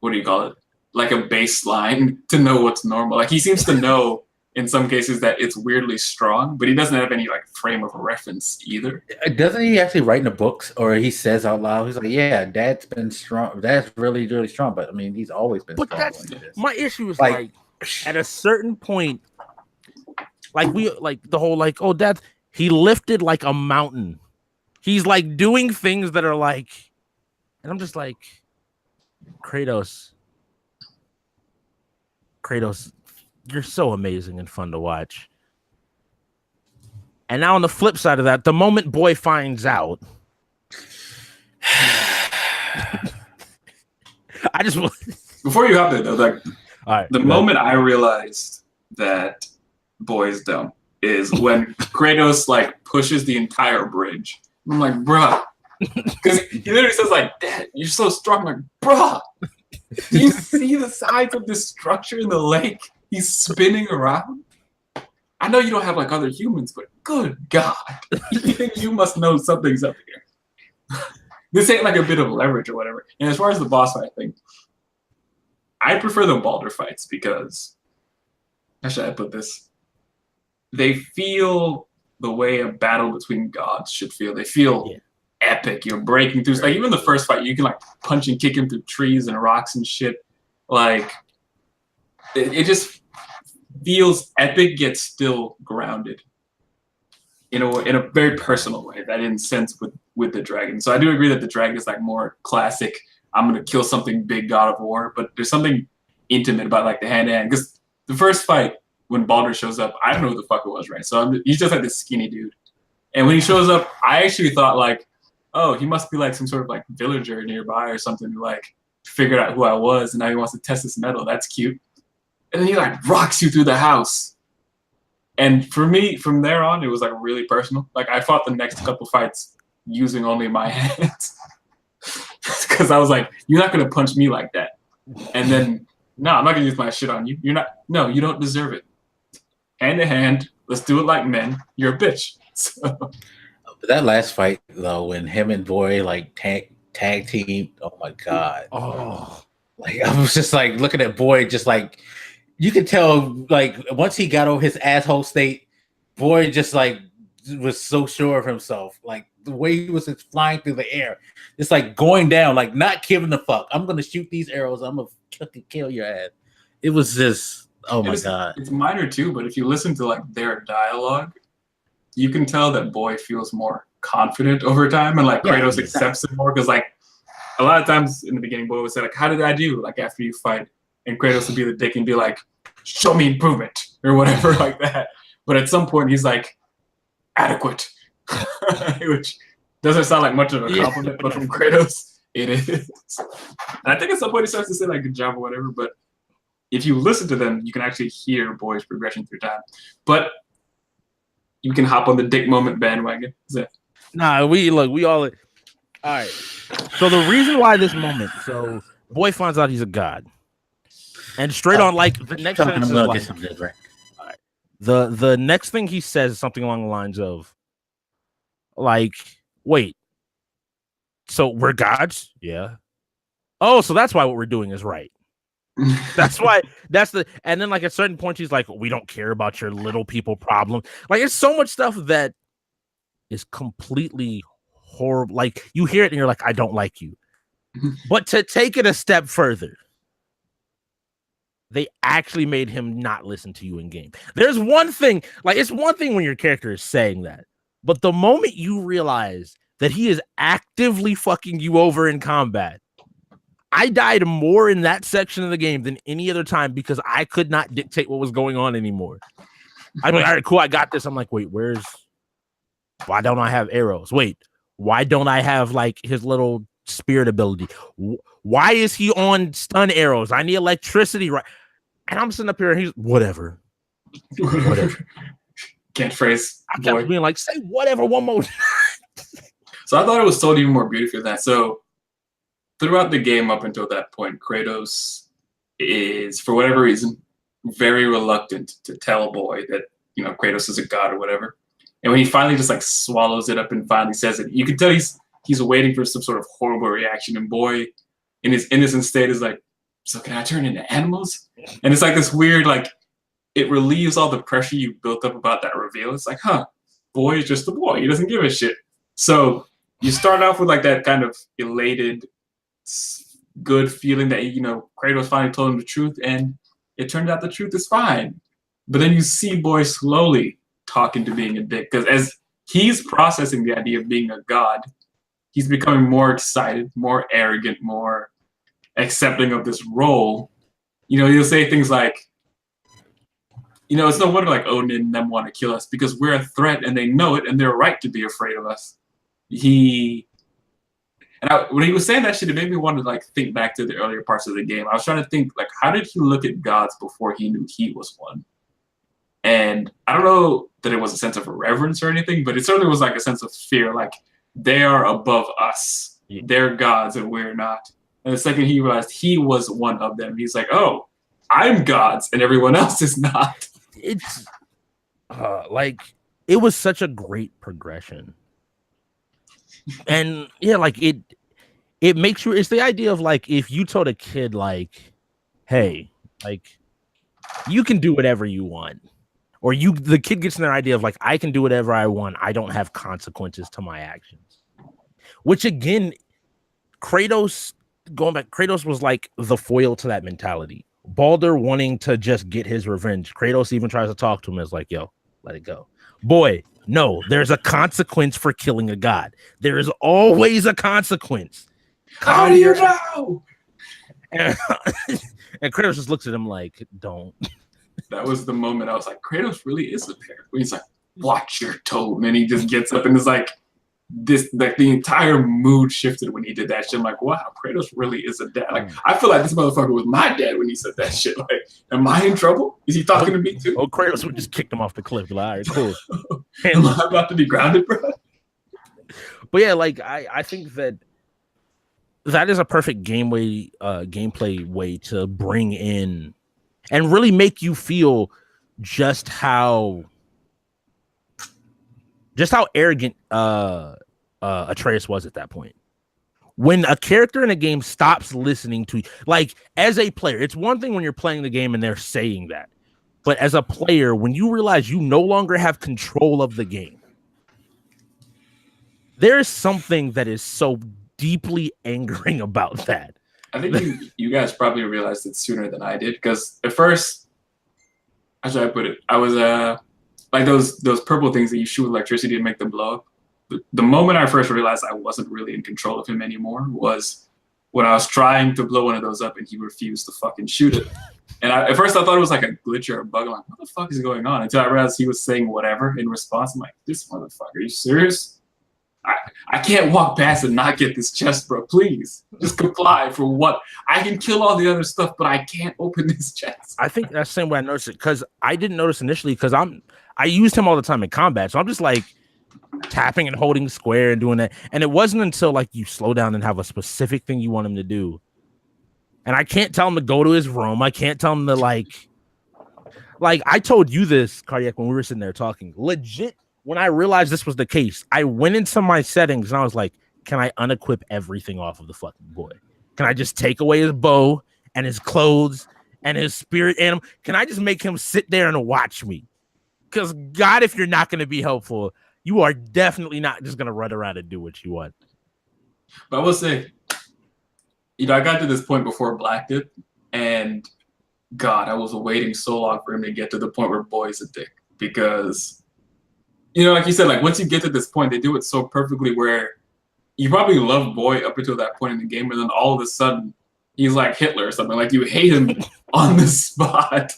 What do you call it? Like a baseline to know what's normal. Like he seems to know in some cases that it's weirdly strong, but he doesn't have any like frame of reference either. Doesn't he actually write in the books, or he says out loud, he's like, "Yeah, Dad's been strong. Dad's really, really strong." But I mean, he's always been strong. But that's my issue. Is like at a certain point, like the whole like, oh, Dad, he lifted like a mountain. He's like doing things that are like, and I'm just like, Kratos, you're so amazing and fun to watch. And now on the flip side of that, the moment boy finds out, I just before you hop there though, like all right, the moment I realized that boy's dumb is when Kratos like pushes the entire bridge. I'm like, bruh, because he literally says like, "Dad, you're so strong." I'm like, bruh, do you see the size of this structure in the lake? He's spinning around. I know you don't have like other humans, but good God, you must know something's up here. This ain't like a bit of leverage or whatever. And as far as the boss fight thing, I prefer the Baldur fights because, how should I put this? They feel the way a battle between gods should feel. They feel epic. You're breaking through. Like even the first fight, you can like punch and kick him through trees and rocks and shit. Like it just feels epic, yet still grounded in a very personal way that in sense with the dragon. So I do agree that the dragon is like more classic. I'm gonna kill something big, God of War, but there's something intimate about like the hand to hand. Because the first fight when Baldur shows up, I don't know who the fuck it was, right? So he's just like this skinny dude, and when he shows up, I actually thought like, oh, he must be like some sort of like villager nearby or something who like figured out who I was and now he wants to test his metal. That's cute. And then he like rocks you through the house. And for me, from there on, it was like really personal. Like I fought the next couple fights using only my hands. Because I was like, you're not gonna punch me like that. And then, no, I'm not gonna use my shit on you. You don't deserve it. Hand to hand, let's do it like men. You're a bitch. So. But that last fight though, when him and Boy like tag team, oh my God. Oh, like I was just like looking at Boy, just like you could tell like once he got over his asshole state, Boy just like was so sure of himself. Like the way he was just flying through the air, just like going down, like not giving a fuck. I'm gonna shoot these arrows, I'm gonna kill your ass. It was just God. It's minor too, but if you listen to like their dialogue, you can tell that Boy feels more confident over time, and like Kratos accepts it more, because like a lot of times in the beginning, Boy would say like, "How did I do?" Like after you fight, and Kratos would be the dick and be like, "Show me improvement" or whatever like that. But at some point, he's like, "Adequate," which doesn't sound like much of a compliment, but from Kratos, it is. And I think at some point he starts to say like, "Good job" or whatever. But if you listen to them, you can actually hear Boy's progression through time. But you can hop on the dick moment bandwagon. Nah, we all right. So the reason why this moment, so Boy finds out he's a god, and straight on like the next sentence is like, all right. The next thing he says is something along the lines of, like, wait, so we're gods? Yeah. Oh, so that's why what we're doing is right. That's why and then like at certain point he's like, we don't care about your little people problem. Like it's so much stuff that is completely horrible. Like you hear it and you're like, I don't like you. But to take it a step further, they actually made him not listen to you in game. There's one thing, like it's one thing when your character is saying that, but the moment you realize that he is actively fucking you over in combat, I died more in that section of the game than any other time because I could not dictate what was going on anymore. I'm like, all right, cool, I got this. I'm like, wait, why don't I have arrows? Wait, why don't I have like his little spirit ability? Why is he on stun arrows? I need electricity, right? And I'm sitting up here and he's whatever. Can't phrase. I kept being like, say whatever one more time. So I thought it was told even more beautifully than that. So throughout the game up until that point, Kratos is, for whatever reason, very reluctant to tell Boy that, you know, Kratos is a god or whatever. And when he finally just like swallows it up and finally says it, you can tell he's waiting for some sort of horrible reaction. And Boy, in his innocent state, is like, so can I turn into animals? And it's like this weird, like, it relieves all the pressure you built up about that reveal. It's like, Boy is just a boy. He doesn't give a shit. So you start off with like that kind of elated, good feeling that, you know, Kratos finally told him the truth, and it turned out the truth is fine. But then you see Boy slowly talking to being a dick, because as he's processing the idea of being a god, he's becoming more excited, more arrogant, more accepting of this role. You know, he'll say things like, you know, it's no wonder like Odin and them want to kill us because we're a threat and they know it and they're right to be afraid of us. When he was saying that shit, it made me want to like think back to the earlier parts of the game. I was trying to think like, how did he look at gods before he knew he was one? And I don't know that it was a sense of reverence or anything, but it certainly was like a sense of fear. Like they are above us. They're gods and we're not. And the second he realized he was one of them, he's like, oh, I'm gods and everyone else is not. It's like it was such a great progression. And yeah, like it makes you, it's the idea of like, if you told a kid like, hey, like you can do whatever you want, or the kid gets in their idea of like, I can do whatever I want, I don't have consequences to my actions, which again, Kratos was like the foil to that mentality. Baldur wanting to just get his revenge, Kratos even tries to talk to him as like, yo, let it go. Boy, no, there's a consequence for killing a god. There is always a consequence. How do you know? And Kratos just looks at him like, don't. That was the moment I was like, Kratos really is a parent. He's like, watch your tone. And he just gets up and is like, this, like the entire mood shifted when he did that shit. I'm like, wow, Kratos really is a dad. Like, I feel like this motherfucker was my dad when he said that shit. Like, am I in trouble? Is he talking to me too? Oh, Kratos would just kicked him off the cliff. Like, all right, cool. Am I about to be grounded, bro? But yeah, like I think that is a perfect gameplay way to bring in and really make you feel just how arrogant Atreus was at that point. When a character in a game stops listening to, like, as a player, it's one thing when you're playing the game and they're saying that, but as a player, when you realize you no longer have control of the game, there is something that is so deeply angering about that. I think you guys probably realized it sooner than I did, because at first, how should I put it? I was like those purple things that you shoot with electricity to make them blow up. The moment I first realized I wasn't really in control of him anymore was when I was trying to blow one of those up and he refused to fucking shoot it. And at first I thought it was like a glitch or a bug. I'm like, what the fuck is going on? Until I realized he was saying whatever in response. I'm like, this motherfucker, are you serious? I can't walk past and not get this chest, bro. Please, just comply for what? I can kill all the other stuff, but I can't open this chest. I think that's the same way I noticed it, because I didn't notice initially because I used him all the time in combat. So I'm just like tapping and holding square and doing that. And it wasn't until like you slow down and have a specific thing you want him to do. And I can't tell him to go to his room. I can't tell him to like, like I told you this, Cardiac, when we were sitting there talking. Legit, when I realized this was the case, I went into my settings and I was like, can I unequip everything off of the fucking boy? Can I just take away his bow and his clothes and his spirit animal? Can I just make him sit there and watch me? Because God, if you're not going to be helpful, you are definitely not just going to run around and do what you want. But I will say, I got to this point before Black did, and God, I was waiting so long for him to get to the point where Boy's a dick. Because, like you said, like once you get to this point, they do it so perfectly where you probably love Boy up until that point in the game, and then all of a sudden, he's like Hitler or something. Like you hate him on the spot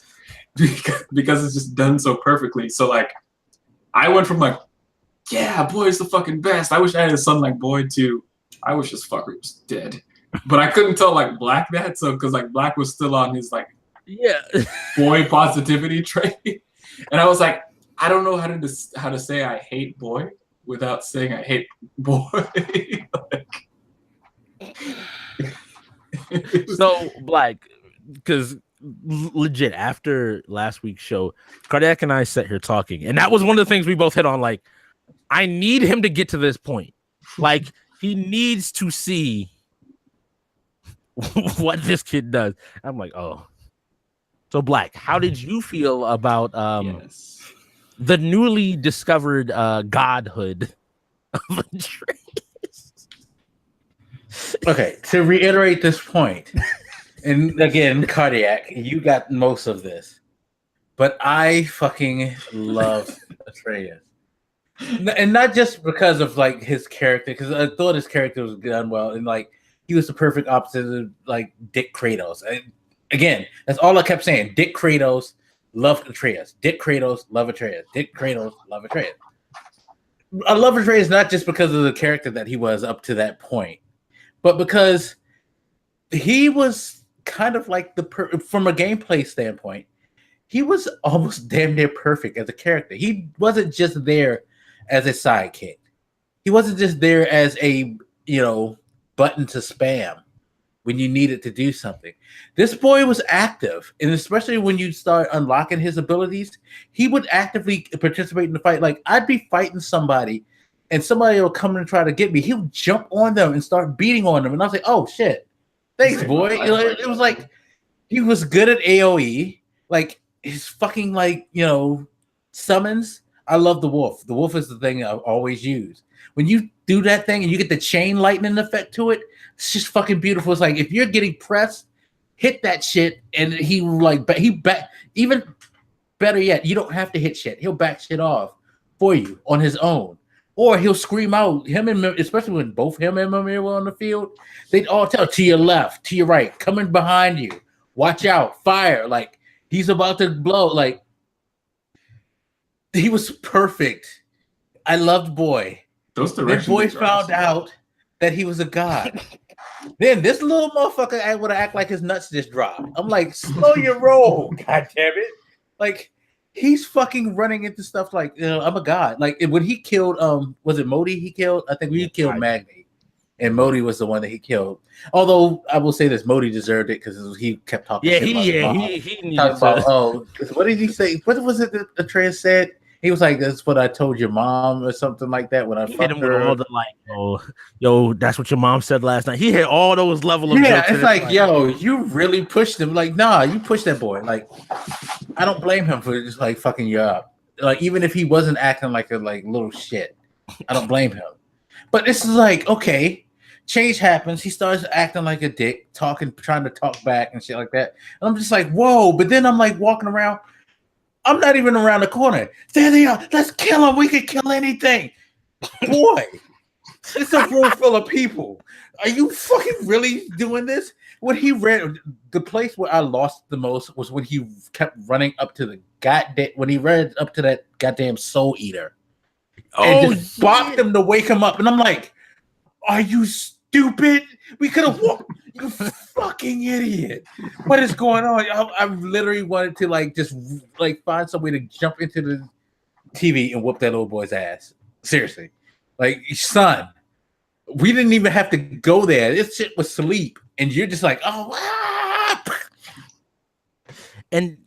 because it's just done so perfectly. So like, I went from like, yeah, Boy's the fucking best. I wish I had a son like Boy too. I wish this fucker was dead. But I couldn't tell like Black that, so because like Black was still on his like Boy positivity trait, and I was like, I don't know how to say I hate Boy without saying I hate Boy. So Black, because legit after last week's show, Cardiac and I sat here talking, and that was one of the things we both hit on. Like, I need him to get to this point. Like, he needs to see what this kid does. I'm like, oh. So Black, how did you feel about the newly discovered godhood of Atreus? Okay, to reiterate this point, and again, Cardiac, you got most of this, but I fucking love Atreus. And not just because of like his character, because I thought his character was done well, and like he was the perfect opposite of like Dick Kratos. Again, that's all I kept saying. Dick Kratos, love Atreus. Dick Kratos, love Atreus. Dick Kratos, love Atreus. I love Atreus not just because of the character that he was up to that point, but because he was kind of like from a gameplay standpoint, he was almost damn near perfect as a character. He wasn't just there as a sidekick. He wasn't just there as a, button to spam when you needed to do something. This boy was active, and especially when you start unlocking his abilities, he would actively participate in the fight. Like, I'd be fighting somebody, and somebody will come and try to get me. He'll jump on them and start beating on them, and I was like, oh, shit. Thanks, boy. It was like, he was good at AoE. Like, his fucking, summons. I love the wolf. The wolf is the thing I always use. When you do that thing and you get the chain lightning effect to it, it's just fucking beautiful. It's like if you're getting pressed, hit that shit, and even better yet, you don't have to hit shit. He'll back shit off for you on his own, or he'll scream out. Especially when both him and Mimir were on the field, they'd all tell to your left, to your right, coming behind you, watch out, fire. Like he's about to blow. Like he was perfect. I loved Boy. Those then Boy found out that he was a god. Then this little motherfucker would act like his nuts just dropped. I'm like, slow your roll, god damn it! Like he's fucking running into stuff like, I'm a god. Like when he killed, was it Modi? He killed. I think he killed Magni, and Modi was the one that he killed. Although I will say this, Modi deserved it because he kept talking. Yeah, he needed about. Oh, what did he say? What was it that Atreus said? He was like, "That's what I told your mom," or something like that. When I fucked him her, with all the yo, that's what your mom said last night. He had all those level of jokes. It's like, yo, you really pushed him. Like, nah, you pushed that boy. Like, I don't blame him for just like fucking you up. Like, even if he wasn't acting like a little shit, I don't blame him. But this is like, okay, change happens. He starts acting like a dick, trying to talk back and shit like that. And I'm just like, whoa. But then I'm like walking around. I'm not even around the corner. There they are. Let's kill him. We can kill anything. Boy, it's a room full of people. Are you fucking really doing this? When he ran, the place where I lost the most was when he kept running up to the that goddamn Soul Eater. And just bopped him to wake him up. And I'm like, are you stupid? We could have walked. You fucking idiot. What is going on? I literally wanted to just find some way to jump into the TV and whoop that little boy's ass. Seriously. Like, son, we didn't even have to go there. This shit was sleep. And you're just like, oh, ah! And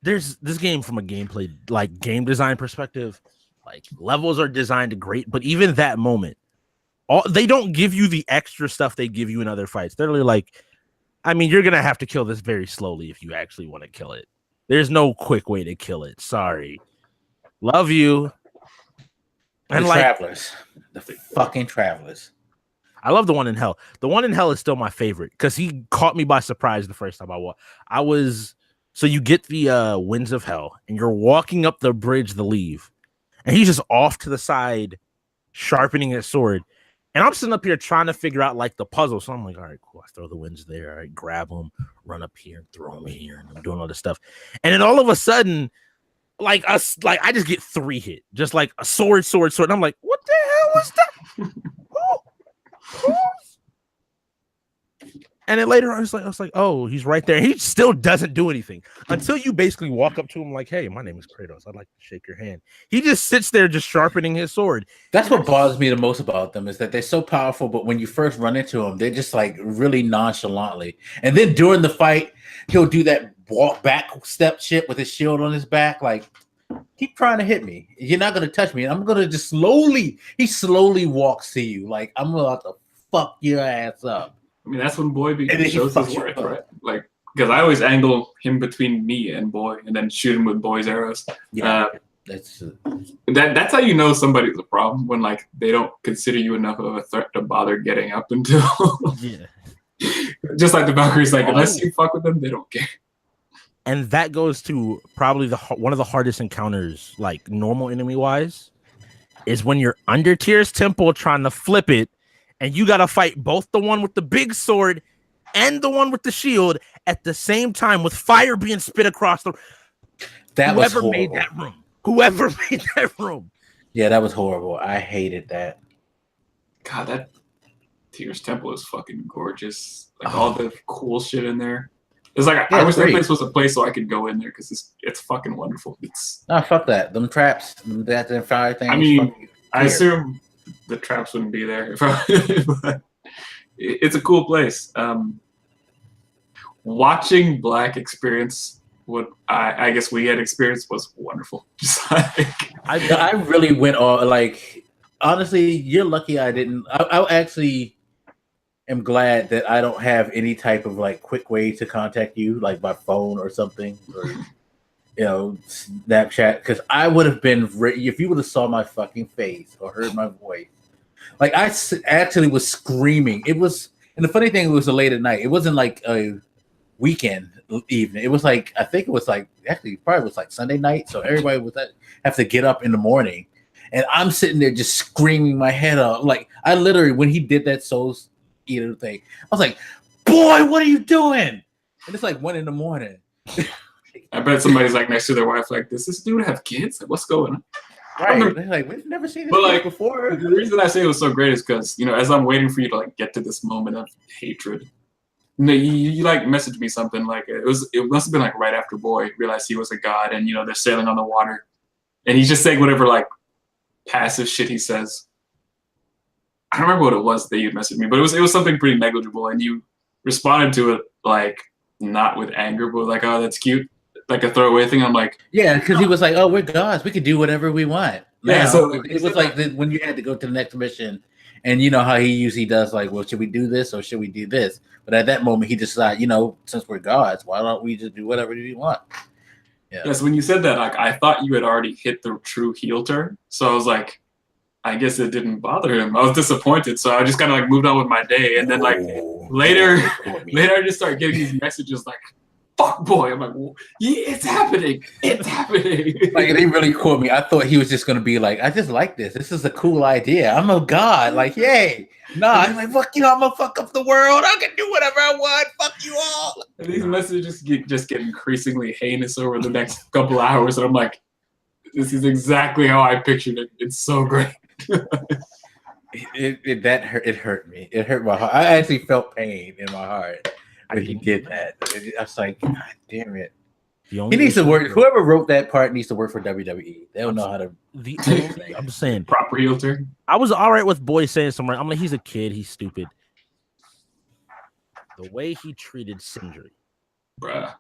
there's this game from a gameplay, like game design perspective, like levels are designed great, but even that moment, they don't give you the extra stuff they give you in other fights. They're really like, I mean, you're gonna have to kill this very slowly if you actually want to kill it. There's no quick way to kill it. Sorry. Love you. And the travelers. The fucking travelers. I love the one in hell. The one in hell is still my favorite because he caught me by surprise the first time I was. So you get the winds of hell and you're walking up the bridge to leave. And he's just off to the side, sharpening his sword. And I'm sitting up here trying to figure out like the puzzle. So I'm like, all right, cool. I throw the winds there. All right, grab them, run up here, throw them here, and I'm doing all this stuff. And then all of a sudden, like I just get 3 hit, just like a sword. And I'm like, what the hell was that? And then later I was like, oh, he's right there. He still doesn't do anything until you basically walk up to him like, hey, my name is Kratos. I'd like to shake your hand. He just sits there just sharpening his sword. That's what bothers me the most about them is that they're so powerful, but when you first run into them, they're just like really nonchalantly. And then during the fight, he'll do that walk back step shit with his shield on his back. Like, keep trying to hit me. You're not going to touch me. I'm going to just he slowly walks to you. Like, I'm about to fuck your ass up. I mean, that's when Boy shows his worth, right? Like, because I always angle him between me and Boy, and then shoot him with Boy's arrows. Yeah, that's how you know somebody's a problem when like they don't consider you enough of a threat to bother getting up until. Yeah. Just like the Valkyries, like unless you fuck with them, they don't care. And that goes to probably one of the hardest encounters, like normal enemy wise, is when you're under Tyr's temple trying to flip it. And you got to fight both the one with the big sword and the one with the shield at the same time with fire being spit across the. Whoever made that room. Yeah, that was horrible. I hated that. God, that Tyr's temple is fucking gorgeous. Like all the cool shit in there. It's like I wish that place was a place so I could go in there because it's fucking wonderful. Fuck that. Them traps, that fire thing. I mean, I assume the traps wouldn't be there but it's a cool place. Watching Black experience what I guess we had experienced was wonderful. Just like I really went all like honestly, you're lucky I didn't. I actually am glad that I don't have any type of like quick way to contact you, like by phone or something, or Snapchat, because I would have been if you would have saw my fucking face or heard my voice. Like I actually was screaming. It was, and the funny thing, it was a late at night. It wasn't like a weekend evening. It was like I think it was like actually probably was like Sunday night. So everybody would have to get up in the morning, and I'm sitting there just screaming my head off. Like I literally, when he did that Soul Eater thing, I was like, "Boy, what are you doing?" And it's like 1 a.m. I bet somebody's like next to their wife, like, does this dude have kids? Like, what's going on? Right. They're like, we've never seen this before. The reason I say it was so great is because, as I'm waiting for you to like get to this moment of hatred, you like messaged me something like it must have been like right after Boy realized he was a god and they're sailing on the water. And he's just saying whatever like passive shit he says. I don't remember what it was that you messaged me, but it was something pretty negligible, and you responded to it like not with anger, but like, oh, that's cute. Like a throwaway thing. I'm like, yeah, because he was like, "Oh, we're gods. We can do whatever we want." Yeah, so it was like when you had to go to the next mission, and you know how he usually does, like, "Well, should we do this or should we do this?" But at that moment, he decided, since we're gods, why don't we just do whatever we want? Yeah. Yes, when you said that, like, I thought you had already hit the true heel turn, so I was like, I guess it didn't bother him. I was disappointed, so I just kind of like moved on with my day, and then like later, I just started getting these messages like, fuck Boy. I'm like, well, yeah, it's happening. It's happening. Like, they really caught me. I thought he was just going to be like, I just like this. This is a cool idea. I'm a god. Like, yay. Nah, I'm like, fuck you. I'm going to fuck up the world. I can do whatever I want. Fuck you all. And these messages just get increasingly heinous over the next couple hours. And I'm like, this is exactly how I pictured it. It's so great. It hurt me. It hurt my heart. I actually felt pain in my heart when he did that. I was like, God damn it. He needs to work. Whoever wrote that part needs to work for WWE. They don't know how to. I'm just saying, proper heel turn. I was all right with Boy saying somewhere. I'm like, he's a kid. He's stupid. The way he treated Sindri, bruh.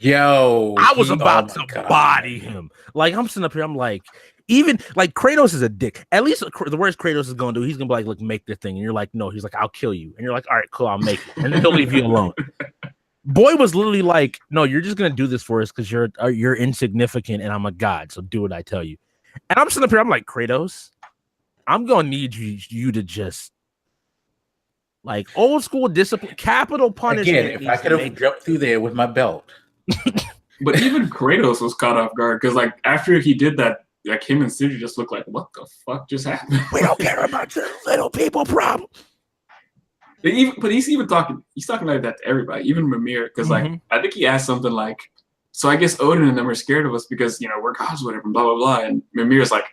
Yo, I was about oh my to God. body him. Like, I'm sitting up here, I'm like, even like Kratos is a dick. At least the worst Kratos is gonna do, he's gonna be like, look, make the thing. And you're like, no, he's like, I'll kill you. And you're like, all right, cool, I'll make it. And then he'll leave you alone. Boy was literally like, no, you're just gonna do this for us because you're insignificant and I'm a god, so do what I tell you. And I'm sitting up here, I'm like, Kratos, I'm gonna need you to just like old school discipline, capital punishment. Again, if I could have jumped through there with my belt. But even Kratos was caught off guard because, like, after he did that, like, him and Sindri just looked like, what the fuck just happened? We don't care about your little people problem. But he's talking like that to everybody, even Mimir, because like I think he asked something like, "So I guess Odin and them are scared of us because we're gods, whatever, blah blah blah." And Mimir's like,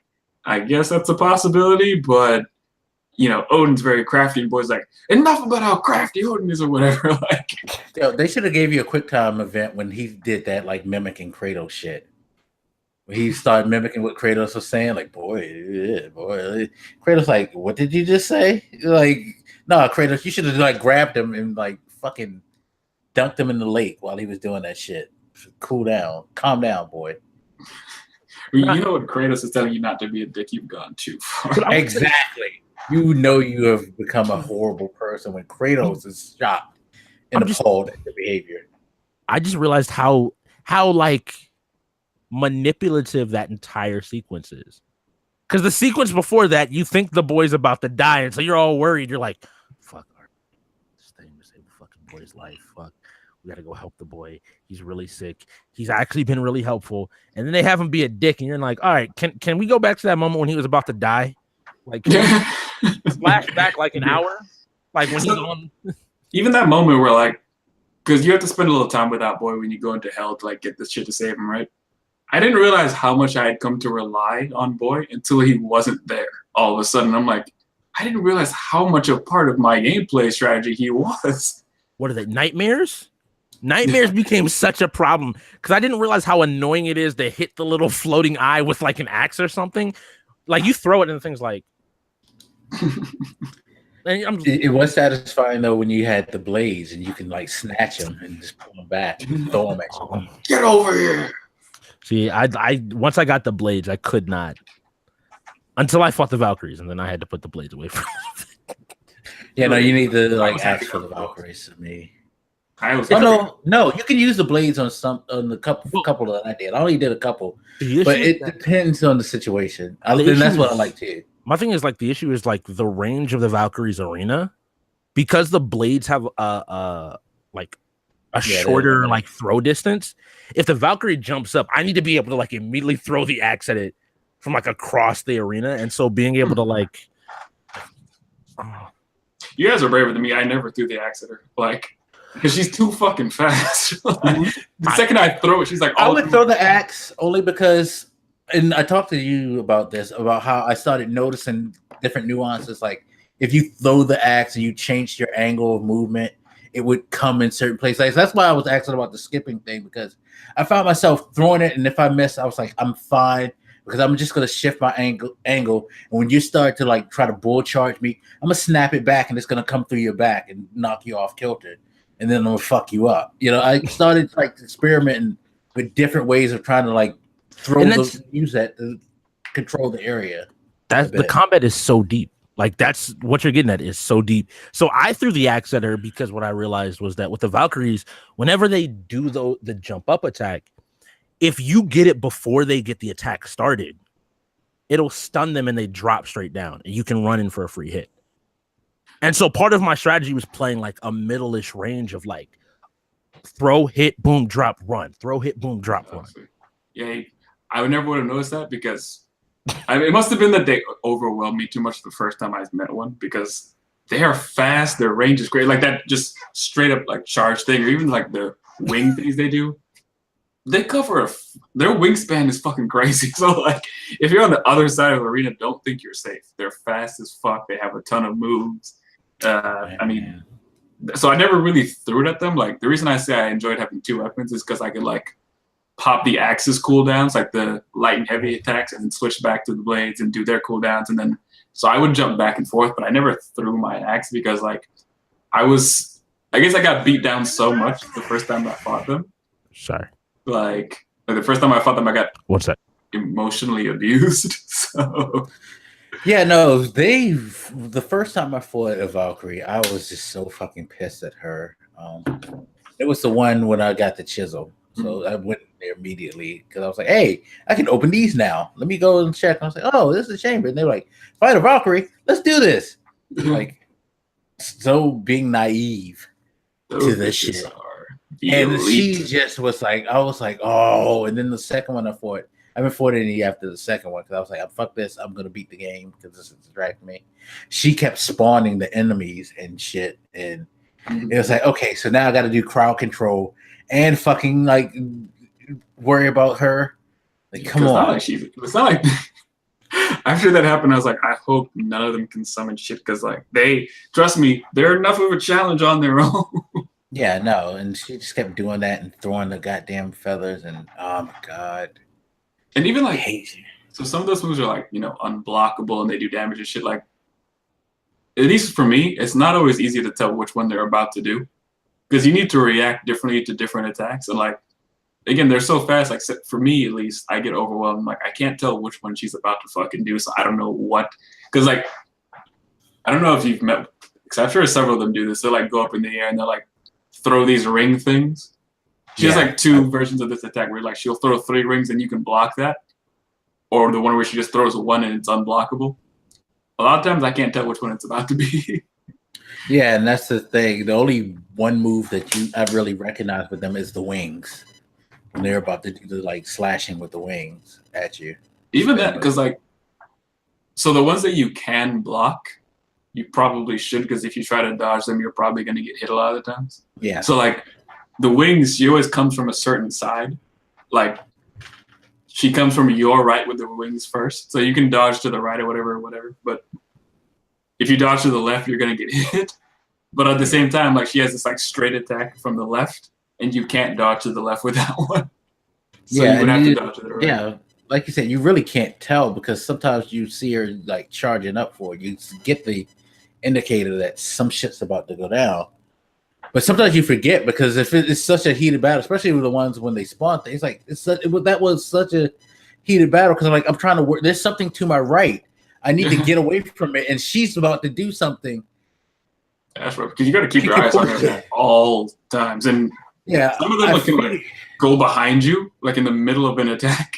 "I guess that's a possibility, but Odin's very crafty." And Boy's like, "Enough about how crafty Odin is or whatever." Like, they should have gave you a quick time event when he did that, like mimicking Kratos shit. When he started mimicking what Kratos was saying, like, boy. Kratos, like, what did you just say? Like, no, Kratos, you should have like grabbed him and like fucking dunked him in the lake while he was doing that shit. Cool down, calm down, boy. You know what Kratos is telling you not to be a dick, you've gone too far. Exactly. You know you have become a horrible person when Kratos is shocked and appalled at the behavior. I just realized how like manipulative that entire sequence is. Because the sequence before that, you think the boy's about to die, and so you're all worried. You're like, fuck, this thing to save the fucking boy's life. Fuck, we gotta go help the boy. He's really sick. He's actually been really helpful. And then they have him be a dick, and you're like, all right, can we go back to that moment when he was about to die? Like, flash back like an hour? Like when he's on. Even that moment where, like, because you have to spend a little time with that boy when you go into hell to like get this shit to save him, right? I didn't realize how much I had come to rely on Boy until he wasn't there. All of a sudden, I'm like, I didn't realize how much a part of my gameplay strategy he was. What are they, nightmares? Nightmares became such a problem because I didn't realize how annoying it is to hit the little floating eye with like an axe or something. Like you throw it and the thing's like. It was satisfying though when you had the blades and you can like snatch them and just pull them back, throw them at you. Get over here. See, I once I got the blades, I could not until I fought the Valkyries, and then I had to put the blades away from them. Yeah, no, you need to like ask for the Valkyries to me. No, you can use the blades on the couple that I did. I only did a couple, but it depends on the situation. And that's what I like too. My thing is like the issue is like the range of the Valkyries arena because the blades have like a shorter like throw distance. If the Valkyrie jumps up, I need to be able to like immediately throw the axe at it from like across the arena. And so being able to like you guys are braver than me. I never threw the axe at her. Like, because she's too fucking fast. The second I throw it, she's like, I would throw the axe only because, and I talked to you about this, about how I started noticing different nuances. Like if you throw the axe and you change your angle of movement, it would come in certain places. That's why I was asking about the skipping thing, because I found myself throwing it, and if I miss, I was like, I'm fine, because I'm just gonna shift my angle. And when you start to like try to bull charge me, I'm gonna snap it back, and it's gonna come through your back and knock you off kilter, and then I'm gonna fuck you up. I started like experimenting with different ways of trying to like use that to control the area. The combat is so deep. Like that's what you're getting at is so deep. So I threw the axe at her because what I realized was that with the Valkyries, whenever they do the jump up attack, if you get it before they get the attack started, it'll stun them and they drop straight down and you can run in for a free hit. And so part of my strategy was playing like a middle-ish range of like throw, hit, boom, drop, run. Throw, hit, boom, drop, run. Yeah, I never would have noticed that because it must have been that they overwhelmed me too much the first time I met one, because they are fast, their range is great. Like that just straight up like charge thing, or even like the wing things they do. They cover their wingspan is fucking crazy. So like if you're on the other side of the arena, don't think you're safe. They're fast as fuck. They have a ton of moves. I mean, so I never really threw it at them. Like the reason I say I enjoyed having two weapons is because I could like pop the axes cooldowns, like the light and heavy attacks, and then switch back to the blades and do their cooldowns. And then, so I would jump back and forth, but I never threw my axe because like I guess I got beat down so much the first time I fought them. Sorry. Like the first time I fought them, I got What's that? emotionally abused. So Yeah, no, the first time I fought a Valkyrie, I was just so fucking pissed at her. It was the one when I got the chisel. So I went there immediately because I was like, hey, I can open these now. Let me go and check. And I was like, oh, this is a chamber. And they were like, fight a Valkyrie. Let's do this. Like, so being naive to this shit. And she just was like, I was like, oh. And then the second one I haven't fought any after the second one because I was like, fuck this. I'm going to beat the game because this is distracting me. She kept spawning the enemies and shit. And it was like, okay, so now I got to do crowd control and fucking like worry about her. Like, come on. It's not like after that happened, I was like, I hope none of them can summon shit because like trust me, they're enough of a challenge on their own. Yeah, no, and she just kept doing that and throwing the goddamn feathers and oh my god. And even like so some of those moves are like, unblockable and they do damage and shit. Like at least for me, it's not always easy to tell which one they're about to do. Because you need to react differently to different attacks. And like, again, they're so fast. Like for me, at least, I get overwhelmed. Like I can't tell which one she's about to fucking do. So I don't know what. Because like, I don't know if you've met. Because I'm sure several of them do this. They like go up in the air and they're like throw these ring things. She has like two versions of this attack where like she'll throw 3 rings and you can block that, or the one where she just throws 1 and it's unblockable. A lot of times I can't tell which one it's about to be. Yeah, and that's the thing. The only one move that I've really recognized with them is the wings. When they're about to do the like slashing with the wings at you. Even that, because like, so the ones that you can block, you probably should, because if you try to dodge them, you're probably going to get hit a lot of the times. Yeah. So like, the wings, she always comes from a certain side. Like, she comes from your right with the wings first, so you can dodge to the right or whatever. But if you dodge to the left, you're gonna get hit. But at the same time, like she has this like straight attack from the left, and you can't dodge to the left with that one. So you would have to dodge to the right. Yeah, like you said, you really can't tell because sometimes you see her like charging up for it. You get the indicator that some shit's about to go down. But sometimes you forget because if it's such a heated battle, especially with the ones when they spawn things, like that was such a heated battle because I'm trying to work. There's something to my right. I need to get away from it, and she's about to do something. That's right, because you got to keep your eyes on her at all times. And some of them can like go behind you, like in the middle of an attack.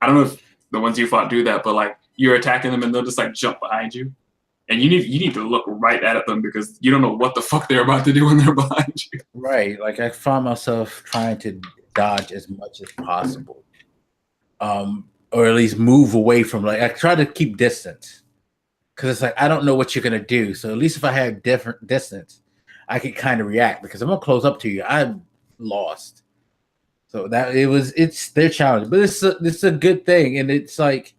I don't know if the ones you fought do that, but like you're attacking them and they'll just like jump behind you, and you need to look right at them because you don't know what the fuck they're about to do when they're behind you. Right, like I found myself trying to dodge as much as possible. Or at least move away from, like, I try to keep distance because it's like I don't know what you're gonna do. So at least if I had different distance, I could kind of react because I'm gonna close up to you. I'm lost. So it's their challenge, but it's a good thing, and it's like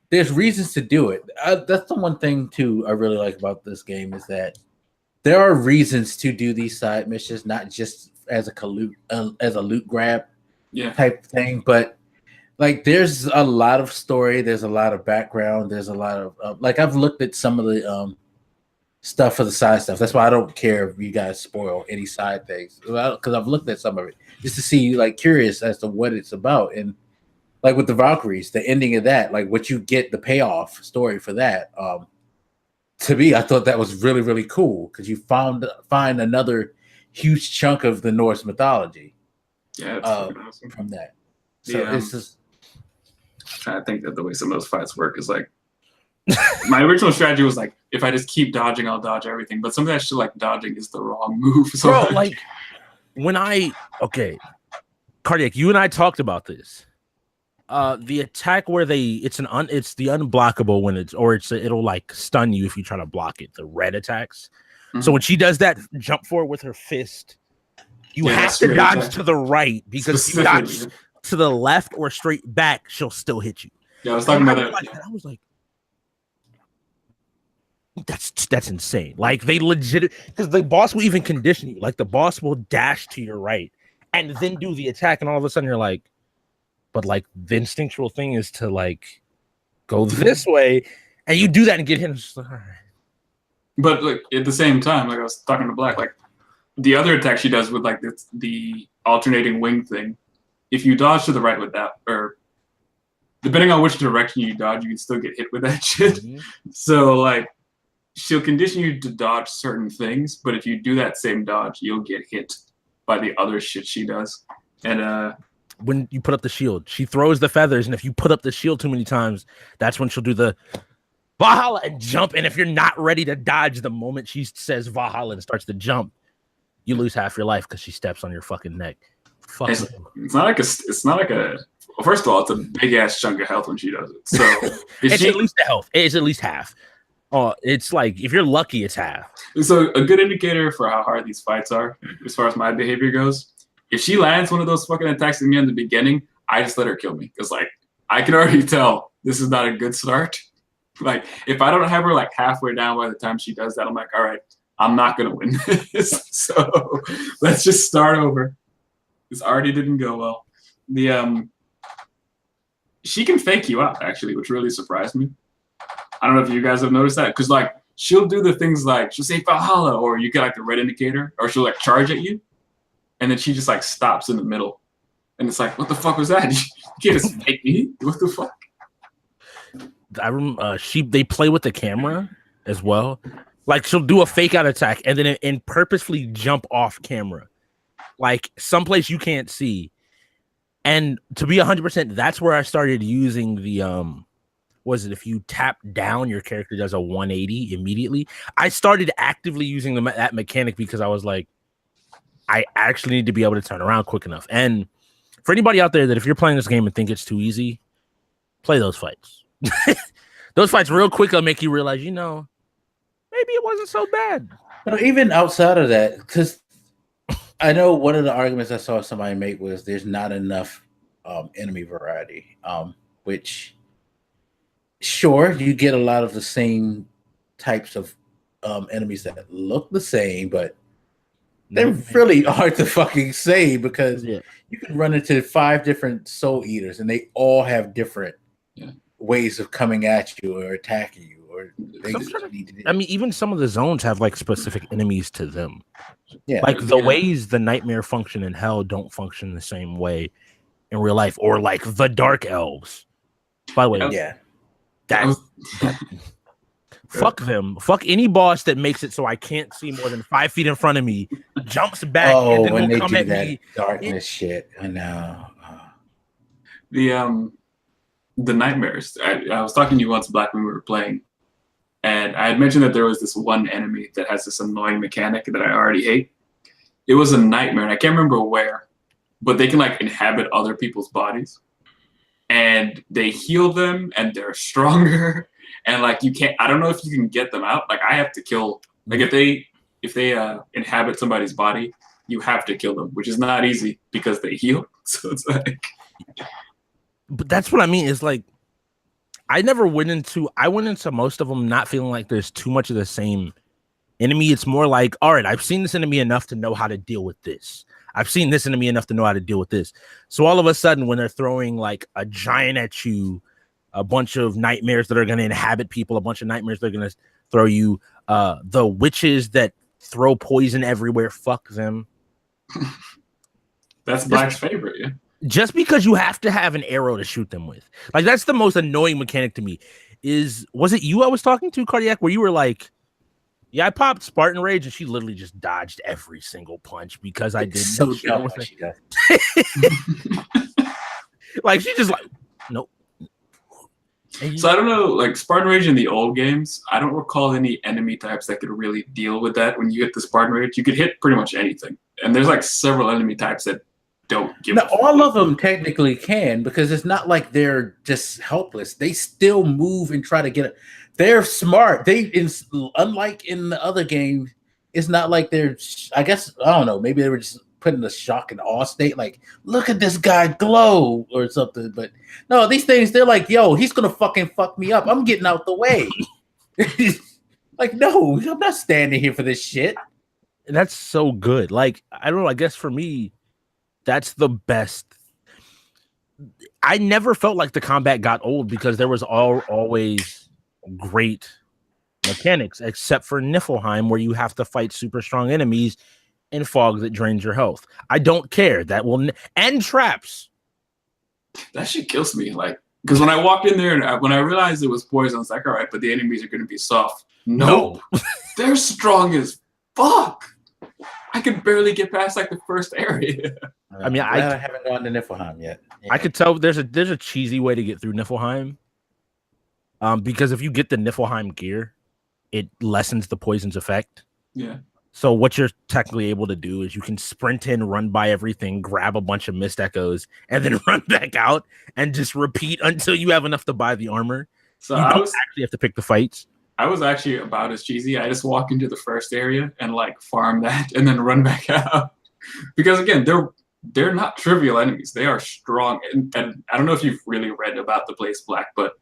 there's reasons to do it. That's the one thing too I really like about this game is that there are reasons to do these side missions, not just as a loot grab type thing, but like there's a lot of story, there's a lot of background, there's a lot of like I've looked at some of the stuff for the side stuff. That's why I don't care if you guys spoil any side things because I've looked at some of it just to see, like, curious as to what it's about. And like with the Valkyries, the ending of that, like what you get, the payoff story for that. To me, I thought that was really, really cool because you find another huge chunk of the Norse mythology. Yeah, it's awesome. From that. So it's just. I think that the way some of those fights work is like my original strategy was like if I just keep dodging, I'll dodge everything. But some of that shit like dodging is the wrong move. So bro, like when Cardiac, you and I talked about this. The attack where it's the unblockable when it'll like stun you if you try to block it. The red attacks. Mm-hmm. So when she does that jump forward with her fist, you have to dodge to the right because if you dodge to the left or straight back, she'll still hit you. Yeah, I was talking about that. I was like, that's insane. Like they legit, because the boss will even condition you. Like the boss will dash to your right and then do the attack, and all of a sudden you're like, but like the instinctual thing is to like go this way, and you do that and get hit. And it's just like, all right. But like at the same time, like I was talking to Black, like the other attack she does with like the alternating wing thing, if you dodge to the right with that, or depending on which direction you dodge, you can still get hit with that shit. Mhm. So like, she'll condition you to dodge certain things, but if you do that same dodge, you'll get hit by the other shit she does. And when you put up the shield, she throws the feathers, and if you put up the shield too many times, that's when she'll do the Valhalla and jump. And if you're not ready to dodge the moment she says Valhalla and starts to jump, you lose half your life because she steps on your fucking neck. Fuck. it's not like a. Well, first of all, it's a big ass chunk of health when she does it. So It's at least the health. It's at least half. Oh, it's like if you're lucky, it's half. So a good indicator for how hard these fights are, as far as my behavior goes, if she lands one of those fucking attacks at me in the beginning, I just let her kill me because like I can already tell this is not a good start. Like if I don't have her like halfway down by the time she does that, I'm like, all right, I'm not gonna win this. So let's just start over. This already didn't go well. She can fake you out actually, which really surprised me. I don't know if you guys have noticed that, because like she'll do the things like she'll say Valhalla, or you get like the red indicator, or she'll like charge at you, and then she just like stops in the middle, and it's like, what the fuck was that? You can't just fake me. What the fuck? I remember they play with the camera as well. Like she'll do a fake out attack and then and purposefully jump off camera, like someplace you can't see. And to be 100%, that's where I started using the was it if you tap down, your character does a 180 immediately. I started actively using that mechanic because I was like, I actually need to be able to turn around quick enough. And for anybody out there that if you're playing this game and think it's too easy, play those fights. Those fights real quick will make you realize, maybe it wasn't so bad. But even outside of that, because I know one of the arguments I saw somebody make was there's not enough enemy variety, which sure, you get a lot of the same types of enemies that look the same, but they're really hard to fucking say because you can run into 5 different soul eaters and they all have different ways of coming at you or attacking you. Or even some of the zones have like specific enemies to them. Yeah, like the ways the nightmare function in hell don't function the same way in real life, or like the dark elves. By the way, fuck them. Fuck any boss that makes it so I can't see more than 5 feet in front of me, jumps back, and then when will they come do at that me. darkness shit. I know. The nightmares. I was talking to you once, Black, when we were playing, and I had mentioned that there was this one enemy that has this annoying mechanic that I already hate. It was a nightmare, and I can't remember where, but they can like inhabit other people's bodies, and they heal them, and they're stronger, and like you can't. I don't know if you can get them out. Like I have to kill. Like if they inhabit somebody's body, you have to kill them, which is not easy because they heal. So it's like. But that's what I mean. Is like I went into most of them not feeling like there's too much of the same enemy. It's more like, all right, I've seen this enemy enough to know how to deal with this. I've seen this enemy enough to know how to deal with this. So all of a sudden, when they're throwing like a giant at you, a bunch of nightmares that are going to inhabit people, a bunch of nightmares that are going to throw you, the witches that throw poison everywhere, fuck them. That's Black's favorite, yeah. Just because you have to have an arrow to shoot them with. Like, that's the most annoying mechanic to me. Was it you I was talking to, Cardiac, where you were like, yeah, I popped Spartan Rage, and she literally just dodged every single punch because I didn't so dumb what she does. Like, she just like, nope. So I don't know, like Spartan Rage in the old games, I don't recall any enemy types that could really deal with that. When you hit the Spartan Rage, you could hit pretty much anything. And there's like several enemy types that don't give a fuck. All of them technically can, because it's not like they're just helpless. They still move and try to get it. They're smart. Unlike in the other game, it's not like they're, I guess, I don't know, maybe they were just put in a shock and awe state, like, look at this guy glow or something. But no, these things, they're like, yo, he's gonna fucking fuck me up. I'm getting out the way. Like, no, I'm not standing here for this shit. And that's so good. Like, I don't know, I guess for me, that's the best. I never felt like the combat got old because there was always great mechanics, except for Niflheim, where you have to fight super strong enemies in fog that drains your health. I don't care. That will and traps. that shit kills me. Like, because when I walked in there and when I realized it was poison, I was like, all right, but the enemies are going to be soft. Nope. They're strong as fuck. I could barely get past like the first area. I mean, I haven't gone to Niflheim yet. Yeah. I could tell there's a cheesy way to get through Niflheim. Because if you get the Niflheim gear, it lessens the poison's effect. Yeah. So what you're technically able to do is you can sprint in, run by everything, grab a bunch of mist echoes, and then run back out and just repeat until you have enough to buy the armor. So you don't actually have to pick the fights. I was actually about as cheesy. I just walk into the first area and like farm that and then run back out. Because again, they're not trivial enemies. They are strong. And I don't know if you've really read about the Blaze Black, but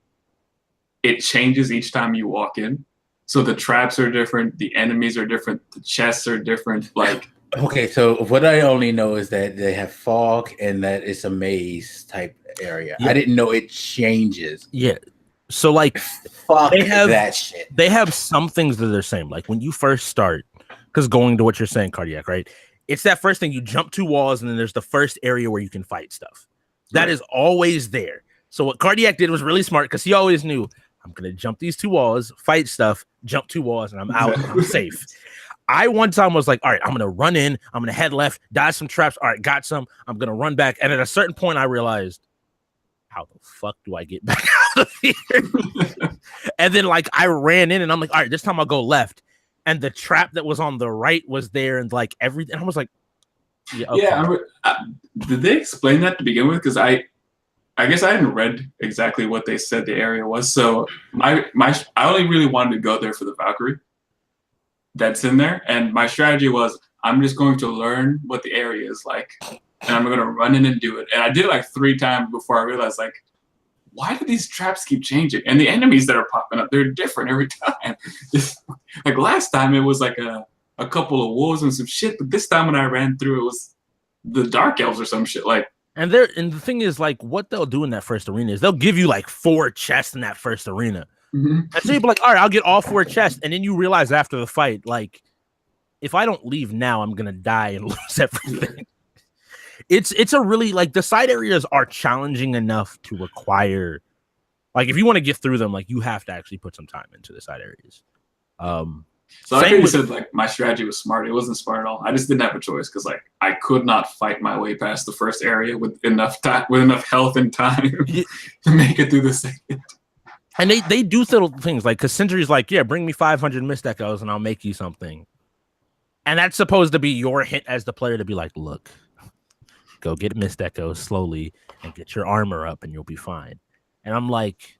it changes each time you walk in. So the traps are different, the enemies are different, the chests are different. Like, okay, so what I only know is that they have fog and that it's a maze type area. Yeah. I didn't know it changes. Yeah. So like fuck they have that shit. They have some things that are the same. Like when you first start, because going to what you're saying, Cardiac, right? It's that first thing, you jump 2 walls and then there's the first area where you can fight stuff. That is always there. So what Cardiac did was really smart because he always knew, I'm going to jump these 2 walls, fight stuff, jump 2 walls, and I'm out. I'm safe. I one time was like, all right, I'm going to run in. I'm going to head left, dodge some traps. All right, got some. I'm going to run back. And at a certain point, I realized, how the fuck do I get back out of here? And then, like, I ran in, and I'm like, all right, this time I'll go left. And the trap that was on the right was there, and, like, everything. And I was like, yeah, okay. Yeah. Did they explain that to begin with? Because I guess I hadn't read exactly what they said the area was. So I only really wanted to go there for the Valkyrie that's in there. And my strategy was, I'm just going to learn what the area is like. And I'm going to run in and do it. And I did it like 3 times before I realized, like, why do these traps keep changing? And the enemies that are popping up, they're different every time. Like last time it was like a couple of wolves and some shit. But this time when I ran through, it was the Dark Elves or some shit. Like, And the thing is, like, what they'll do in that first arena is they'll give you like 4 chests in that first arena. Mm-hmm. And so you'll be like, all right, I'll get all 4 chests. And then you realize after the fight, like, if I don't leave now, I'm gonna die and lose everything. It's a really, like, the side areas are challenging enough to require, like, if you want to get through them, like, you have to actually put some time into the side areas. So I you said, like, my strategy was smart. It wasn't smart at all. I just didn't have a choice because, like, I could not fight my way past the first area with enough time, with enough health and time to make it through the second. And they do little things, like, because Sindri's like, yeah, bring me 500 Mist Echoes and I'll make you something. And that's supposed to be your hint as the player to be like, look, go get Mist Echoes slowly and get your armor up and you'll be fine. And I'm like,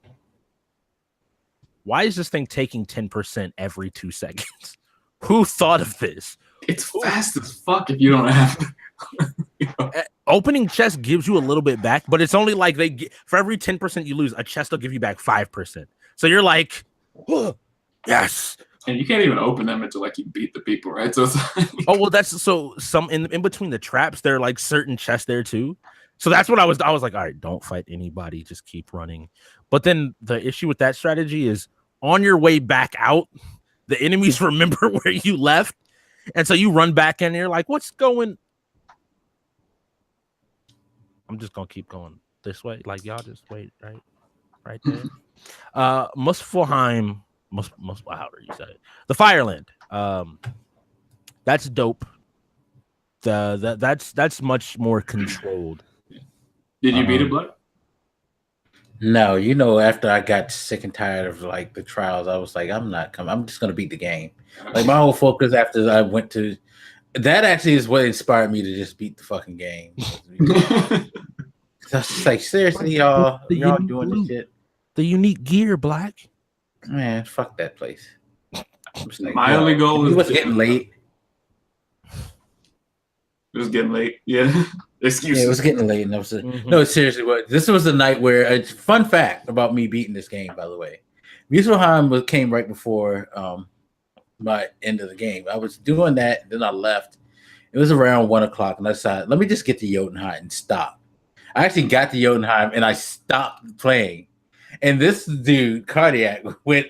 why is this thing taking 10% every 2 seconds? Who thought of this? It's fast as fuck if you don't have Opening chest gives you a little bit back, but it's only like for every 10% you lose, a chest will give you back 5%. So you're like, oh, yes. And you can't even open them until, like, you beat the people, right? So it's like... Oh, well, that's so some in between the traps, there are like certain chests there too. So that's what I was like, all right, don't fight anybody, just keep running. But then the issue with that strategy is on your way back out, the enemies remember where you left. And so you run back in there like, what's going? I'm just gonna keep going this way. Like, y'all just wait right there. Muspelheim. However you say it, the Fireland. That's dope. That's much more controlled. Did you beat it, Blood? No, after I got sick and tired of, like, the trials, I was like, I'm not coming. I'm just gonna beat the game. Like, my whole focus after I went to that actually is what inspired me to just beat the fucking game. I was just like, seriously, y'all doing this shit. The unique gear, Black. Man, fuck that place. Like, my only goal was... It was getting late. It was getting late. Yeah. Excuses. Yeah, it was getting late. And I was no, seriously, this was the night where... fun fact about me beating this game, by the way. Muspelheim came right before my end of the game. I was doing that, then I left. It was around 1 o'clock, and I decided, let me just get to Jotunheim and stop. I actually got to Jotunheim, and I stopped playing. And this dude, Cardiac, went,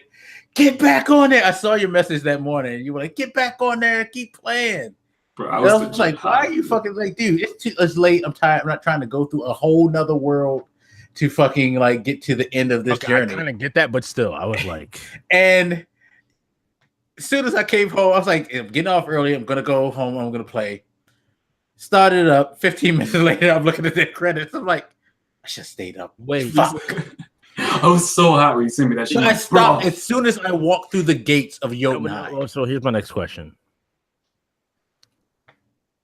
get back on there. I saw your message that morning. And you were like, get back on there and keep playing. Bro, I was like, why are you fucking like, dude? It's late. I'm tired. I'm not trying to go through a whole nother world to fucking like get to the end of this journey. I kind of get that, but still, I was like, and as soon as I came home, I was like, I'm getting off early. I'm gonna go home. I'm gonna play. Started up. 15 minutes later, I'm looking at the credits. I'm like, I should have stayed up. Wait, fuck. I was so hot when you sent me that shit. So I stopped as soon as I walked through the gates of Jotunheim. So here's my next question.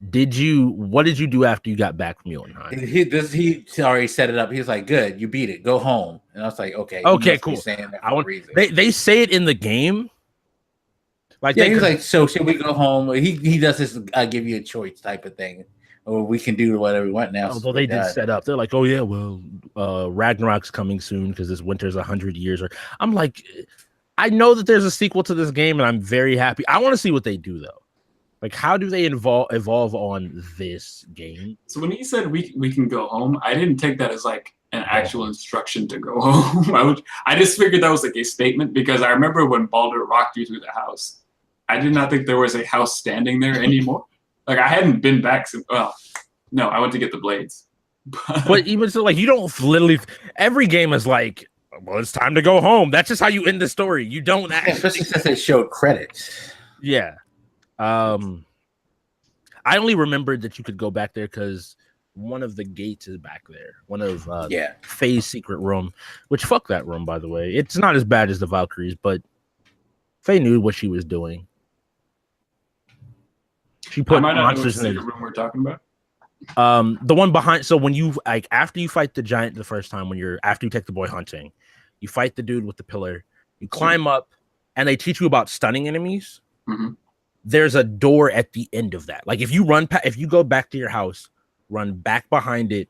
What did you do after you got back from Jotunheim? He already set it up. He was like, good, you beat it. Go home. And I was like, okay. Cool. Reason. They say it in the game. Like yeah, he was like, so should we go home? He does this I give you a choice type of thing. Or we can do whatever we want now. Although they did set up. They're like, oh yeah, well, Ragnarok's coming soon because this winter's 100 years. I'm like, I know that there's a sequel to this game, and I'm very happy. I want to see what they do though. Like, how do they evolve on this game? So when he said we can go home, I didn't take that as like an actual instruction to go home. I just figured that was like a statement because I remember when Baldur rocked you through the house. I did not think there was a house standing there anymore. Like I hadn't been back since. Well, no, I went to get the blades. But even so, like you don't literally. Every game is like, well, it's time to go home. That's just how you end the story. You don't actually, especially since it showed credits. Yeah. I only remembered that you could go back there because one of the gates is back there. One of Faye's secret room, which fuck that room, by the way. It's not as bad as the Valkyries, but Faye knew what she was doing. She put monsters in the room we're talking about. The one behind. So when you like after you fight the giant the first time, after you take the boy hunting, you fight the dude with the pillar. You climb up, and they teach you about stunning enemies. Mm-hmm. There's a door at the end of that. Like if you go back to your house, run back behind it.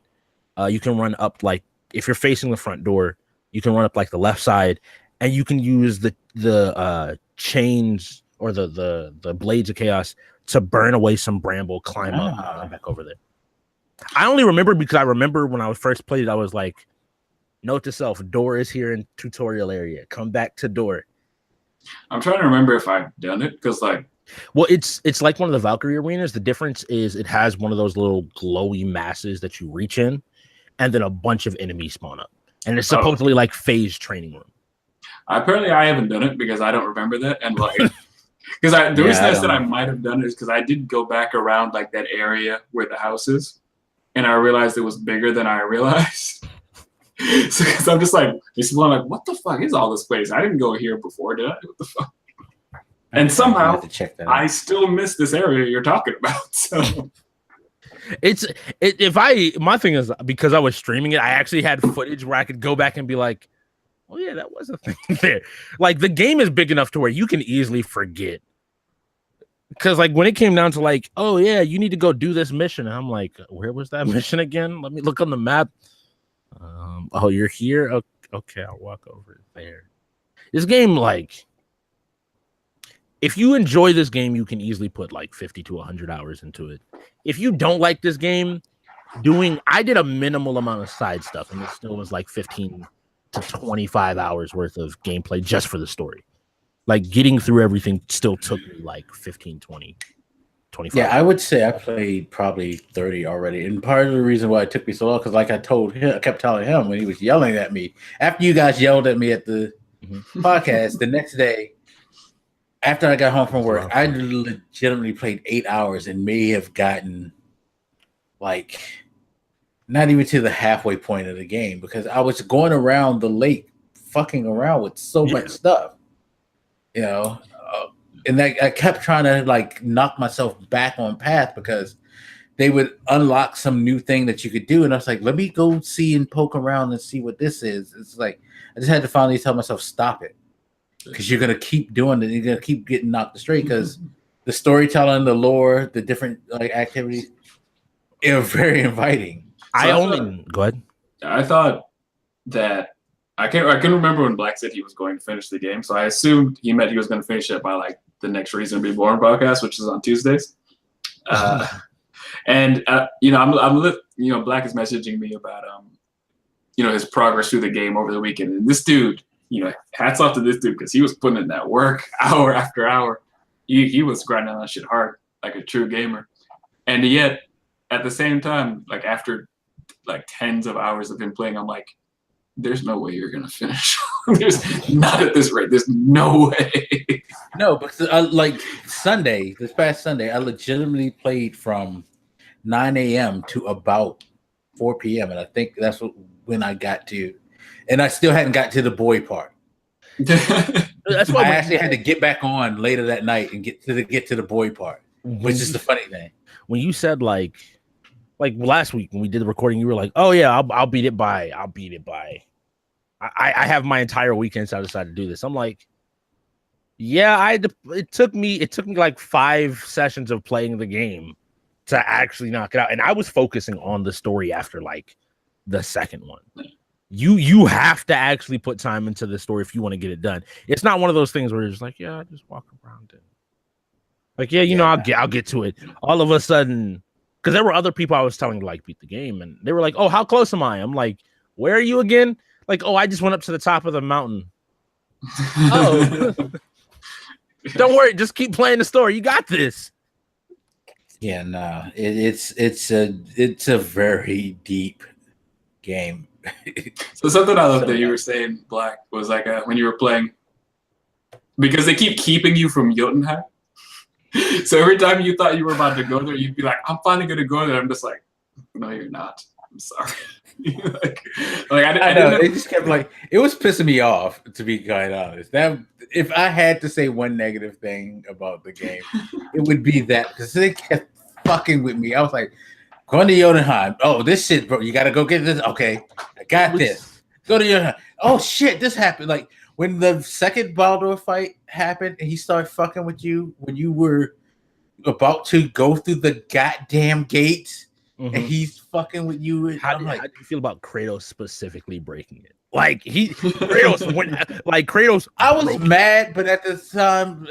You can run up like if you're facing the front door, you can run up like the left side, and you can use the chains or the blades of chaos to burn away some bramble, climb up, and run back over there. I only remember because I remember when I first played it, I was like, note to self, door is here in tutorial area. Come back to door. I'm trying to remember if I've done it because like, well, it's like one of the Valkyrie arenas. The difference is it has one of those little glowy masses that you reach in, and then a bunch of enemies spawn up. And it's supposedly like Faye's training room. Apparently, I haven't done it because I don't remember that. And like, because the reason I said I might have done it is because I did go back around like that area where the house is, and I realized it was bigger than I realized. So because I'm just like, what the fuck is all this place? I didn't go here before, did I? What the fuck? And somehow I still miss this area you're talking about. So my thing is because I was streaming it, I actually had footage where I could go back and be like, oh yeah, that was a thing there. Like the game is big enough to where you can easily forget. Because like when it came down to like, oh yeah, you need to go do this mission, and I'm like, where was that mission again? Let me look on the map. Oh, you're here. Okay, I'll walk over there. This game, like, if you enjoy this game, you can easily put like 50 to 100 hours into it. If you don't like this game, I did a minimal amount of side stuff, and it still was like 15 to 25 hours worth of gameplay just for the story. Like getting through everything still took me like 15, 20, 25. Yeah, I would say I played probably 30 already. And part of the reason why it took me so long, because like I kept telling him when he was yelling at me, after you guys yelled at me at the podcast, the next day, after I got home from work, I legitimately played 8 hours and may have gotten like not even to the halfway point of the game because I was going around the lake fucking around with so much stuff, you know, and I kept trying to like knock myself back on path because they would unlock some new thing that you could do. And I was like, let me go see and poke around and see what this is. It's like, I just had to finally tell myself, stop it. Because you're gonna keep doing it, you're gonna keep getting knocked straight. Because the storytelling, the lore, the different like activities, are very inviting. Go ahead. I thought that I couldn't remember when Black said he was going to finish the game, so I assumed he meant he was going to finish it by like the next Reason to Be Born podcast, which is on Tuesdays. And you know, I'm you know, Black is messaging me about you know, his progress through the game over the weekend, and this dude. You know, hats off to this dude because he was putting in that work hour after hour. He was grinding on that shit hard like a true gamer. And yet, at the same time, like after like tens of hours of him playing, I'm like, there's no way you're gonna finish. There's not at this rate. There's no way. No, because like this past Sunday, I legitimately played from 9 a.m. to about 4 p.m. And I think that's when I got to, and I still hadn't got to the boy part. That's why I actually had to get back on later that night and get to the boy part, which is the funny thing. When you said like last week when we did the recording, you were like, "Oh yeah, I'll beat it by. I have my entire weekend, so I decided to do this." I'm like, yeah, it took me like 5 sessions of playing the game to actually knock it out, and I was focusing on the story after like the second one. You have to actually put time into the story if you want to get it done. It's not one of those things where you're just like, yeah, I just walk around it. Like, yeah, you know, I'll get to it. All of a sudden, because there were other people I was telling to like beat the game, and they were like, "Oh, how close am I?" I'm like, "Where are you again?" Like, "Oh, I just went up to the top of the mountain." Oh, don't worry, just keep playing the story. You got this. Yeah, no, it's a very deep game. So something I love that you were saying, Black, was like when you were playing, because they keep keeping you from Jotunheim. So every time you thought you were about to go there, you'd be like, "I'm finally gonna go there." I'm just like, "No, you're not. I'm sorry." I know they just kept like, it was pissing me off, to be quite honest. That if I had to say one negative thing about the game, it would be that, because they kept fucking with me. I was like, going to Jotunheim. Oh, this shit, bro. You gotta go get this. Okay, I got this. Go to Jotunheim. Oh shit, this happened. Like when the second Baldur fight happened and he started fucking with you when you were about to go through the goddamn gates, and he's fucking with you. How do you feel about Kratos specifically breaking it? Like Kratos. I was mad, but at the time,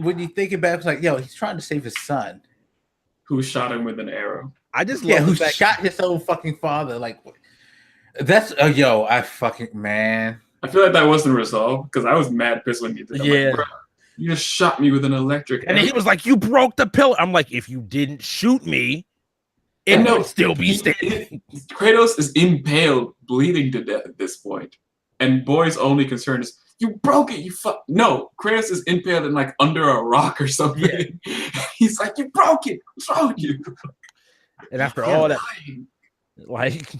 when you think about it, it's like, yo, he's trying to save his son, who shot him with an arrow. I just love who shot his own fucking father. Like, that's I fucking, man. I feel like that wasn't resolved because I was mad pissed when you did. Like, bro, you just shot me with an electric arrow. And he was like, "You broke the pillar." I'm like, "If you didn't shoot me, it would still be standing." Kratos is impaled, bleeding to death at this point, and Boy's only concern is, "You broke it, you fuck." No, Kratos is impaled in like under a rock or something. Yeah. He's like, "You broke it. What's wrong with you?" And after all that, like,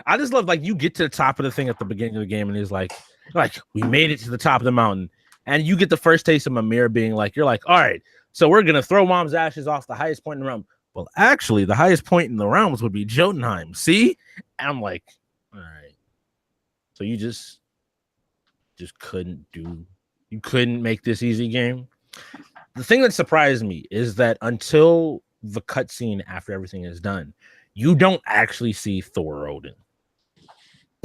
I just love, like, you get to the top of the thing at the beginning of the game, and he's like, "We made it to the top of the mountain," and you get the first taste of Mimir being like, "You're like, all right, so we're gonna throw Mom's ashes off the highest point in the realm." Well, actually, the highest point in the realms would be Jotunheim. See? And I'm like, all right. So you just couldn't make this easy game. The thing that surprised me is that until the cutscene after everything is done, you don't actually see Thor or Odin.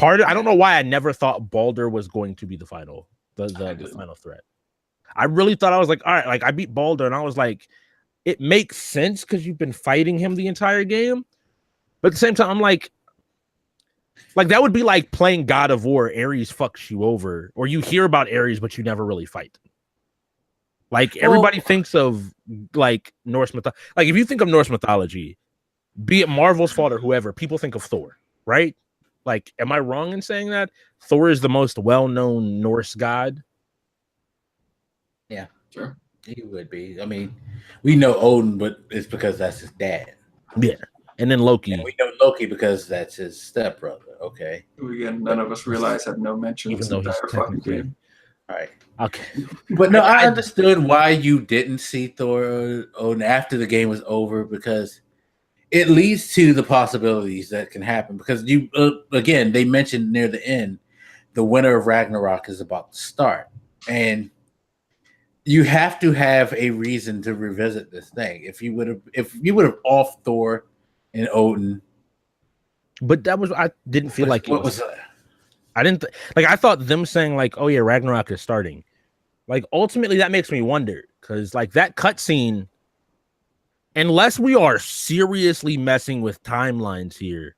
I don't know why I never thought Baldur was going to be the final threat. I really thought, I was like, all right, like I beat Baldur, and I was like, it makes sense because you've been fighting him the entire game. But at the same time, I'm like that would be like playing God of War. Ares fucks you over, or you hear about Ares, but you never really fight. Like, everybody thinks of like Norse mythology. Like, if you think of Norse mythology, be it Marvel's fault or whoever, people think of Thor, right? Like, am I wrong in saying that? Thor is the most well-known Norse god. Yeah, sure. He would be. I mean, we know Odin, but it's because that's his dad. Yeah. And then Loki. And we know Loki because that's his stepbrother. Okay. Again, none of us realize have no mention even though he's technically. All right. Okay. But no, I understood why you didn't see Thor or Odin after the game was over, because it leads to the possibilities that can happen. Because you, again, they mentioned near the end, the winter of Ragnarok is about to start. And you have to have a reason to revisit this thing. If you would have off Thor and Odin, but I didn't feel like it was. I didn't I thought them saying like, "Oh yeah, Ragnarok is starting." Like, ultimately, that makes me wonder, because like that cutscene, unless we are seriously messing with timelines here,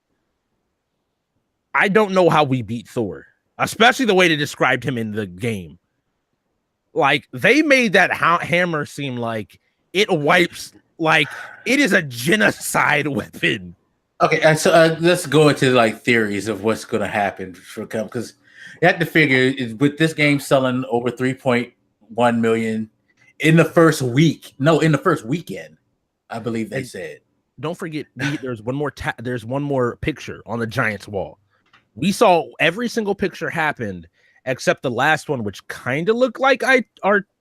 I don't know how we beat Thor, especially the way they described him in the game. Like, they made that hammer seem like it wipes Like, it is a genocide weapon. Okay, so let's go into like theories of what's going to happen for because you have to figure with this game selling over 3.1 million in the first week. No, in the first weekend, I believe they said. Don't forget, there's one more picture on the Giants wall. We saw every single picture happened except the last one, which kind of looked like the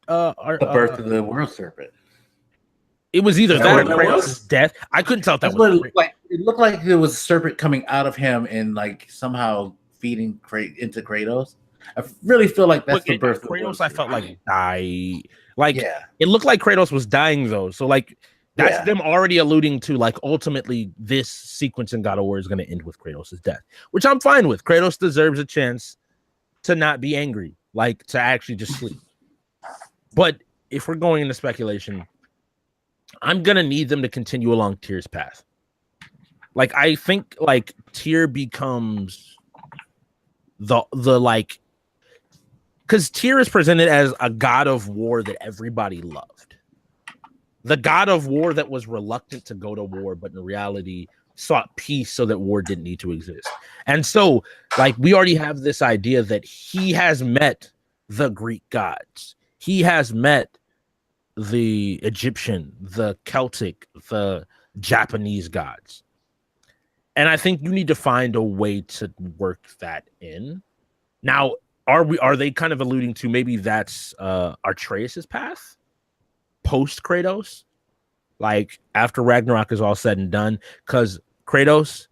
birth of the world serpent. It was either that or Kratos' death. I couldn't tell if that That's what was it looked like. It looked like there was a serpent coming out of him and like somehow feeding into Kratos. I really feel like that's the birth of Kratos. the I felt like die. Like yeah. It looked like Kratos was dying though. So like that's them already alluding to like ultimately this sequence in God of War is going to end with Kratos' death, which I'm fine with. Kratos deserves a chance to not be angry, like to actually just sleep. But if we're going into speculation, I'm gonna need them to continue along Tyr's path. Like I think like Tyr becomes the like because Tyr is presented as a god of war that everybody loved. The god of war that was reluctant to go to war, but in reality sought peace so that war didn't need to exist. And so, like, we already have this idea that he has met the Greek gods. He has met the Egyptian, the Celtic, the Japanese gods. And I think you need to find a way to work that in. Now, are they kind of alluding to maybe that's Atreus' path post Kratos? Like after Ragnarok is all said and done, because Kratos,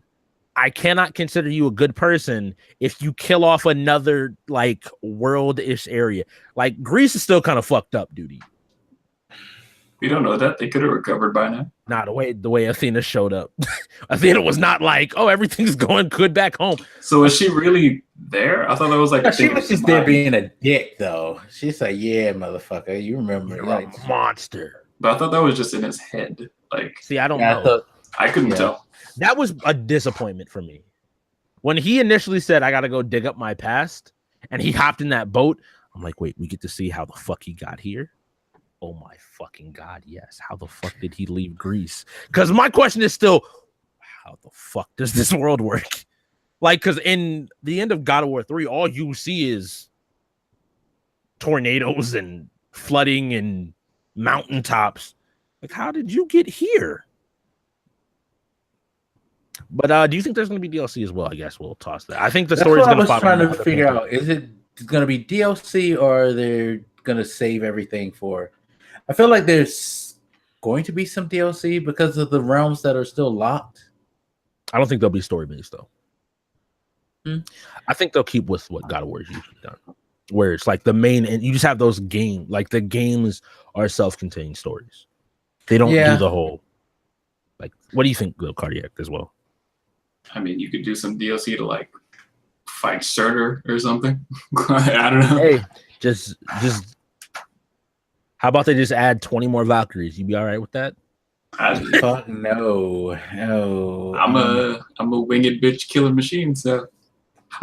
I cannot consider you a good person if you kill off another like world-ish area. Like Greece is still kind of fucked up, dude. We don't know that. They could have recovered by now. Nah, the way Athena showed up. Athena was not like, oh, everything's going good back home. So is she really there? I thought that was like she was just there being a dick, though. She's like, yeah, motherfucker, you remember. You're a monster. But I thought that was just in his head. Like, see, I don't know. I couldn't tell. That was a disappointment for me. When he initially said, I got to go dig up my past, and he hopped in that boat, I'm like, wait, we get to see how the fuck he got here? Oh my fucking God, yes. How the fuck did he leave Greece? Because my question is still, how the fuck does this world work? Like, because in the end of God of War 3, all you see is tornadoes and flooding and mountaintops. Like, how did you get here? But do you think there's going to be DLC as well? I guess we'll toss that. I think the story is going to follow. I was trying to figure out, is it going to be DLC or they're going to save everything for... I feel like there's going to be some DLC because of the realms that are still locked. I don't think they'll be story-based, though. I think they'll keep with what God of War is usually done, where it's like the main, and you just have those games, like the games are self-contained stories. They don't do the whole, like, what do you think, though, Cardiac, as well? I mean, you could do some DLC to, like, fight Surtur or something. I don't know. Hey, just how about they just add 20 more Valkyries? You be all right with that? No. I'm a winged bitch killing machine. So,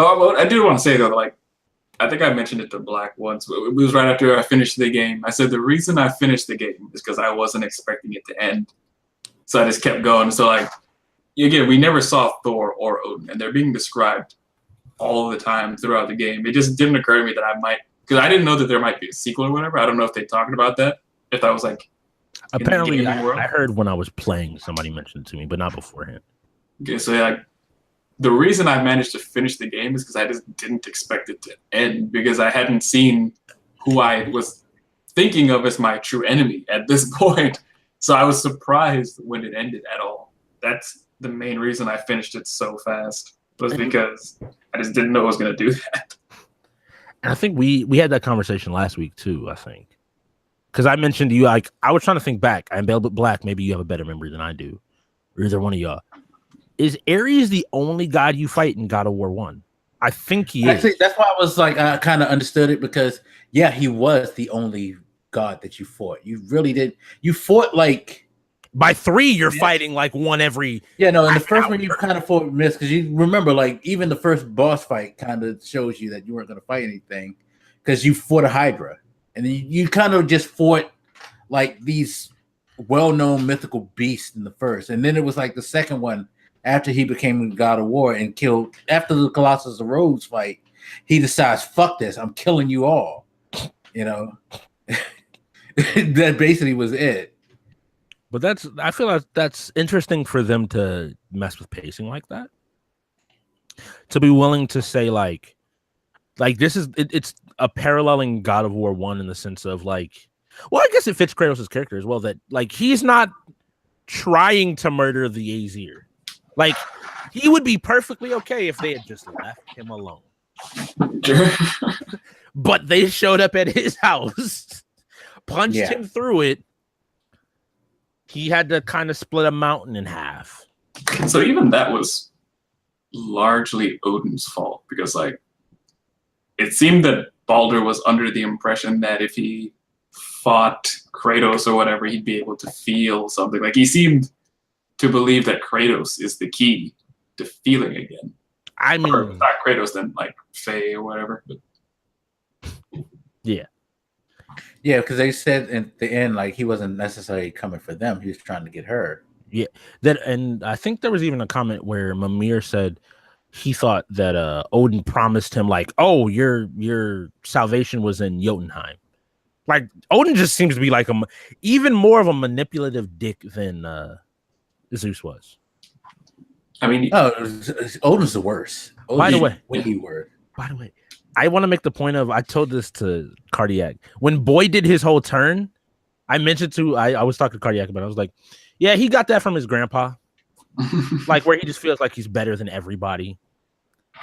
I do want to say though, like, I think I mentioned it to Black once. It was right after I finished the game. I said the reason I finished the game is because I wasn't expecting it to end, so I just kept going. So like, again, we never saw Thor or Odin, and they're being described all the time throughout the game. It just didn't occur to me that I might. Because I didn't know that there might be a sequel or whatever. I don't know if they talked about that. If that was like... Apparently, I heard when I was playing, somebody mentioned it to me, but not beforehand. Okay, so like, the reason I managed to finish the game is because I just didn't expect it to end. Because I hadn't seen who I was thinking of as my true enemy at this point. So I was surprised when it ended at all. That's the main reason I finished it so fast. Was because I just didn't know I was going to do that. And I think we had that conversation last week too, I think. Because I mentioned to you, like, I was trying to think back. I'm Black, maybe you have a better memory than I do. Or either one of y'all. Is Ares the only god you fight in God of War 1? I think he is. Actually, that's why I was like, I kind of understood it because, yeah, he was the only god that you fought. You really did. You fought like... By 3, you're fighting like one every... Yeah, no, in the first one, you kind of fought miss because you remember, like, even the first boss fight kind of shows you that you weren't going to fight anything because you fought a Hydra. And then you kind of just fought, like, these well-known mythical beast in the first, and then it was like the second one after he became God of War and killed after the Colossus of Rhodes fight. He decides, "Fuck this! I'm killing you all." You know, that basically was it. But I feel like that's interesting for them to mess with pacing like that. To be willing to say like this is it's a paralleling God of War 1 in the sense of like, well, I guess it fits Kratos' character as well, that like he's not trying to murder the Aesir. Like he would be perfectly okay if they had just left him alone. But they showed up at his house, punched him through it. He had to kind of split a mountain in half. So even that was largely Odin's fault, because like it seemed that Baldur was under the impression that if he fought Kratos or whatever, he'd be able to feel something. Like he seemed to believe that Kratos is the key to feeling again. I mean, or not Kratos, then like Faye or whatever. But yeah, because they said at the end like he wasn't necessarily coming for them; he was trying to get her. Yeah, and I think there was even a comment where Mimir said he thought that Odin promised him like, "Oh, your salvation was in Jotunheim." Like Odin just seems to be like even more of a manipulative dick than Zeus was. I mean, Odin's the worst. By the way, I want to make the point of, I told this to Cardiac when Boy did his whole turn. I mentioned I was talking to Cardiac about it. I was like, yeah, he got that from his grandpa. Like where he just feels like he's better than everybody.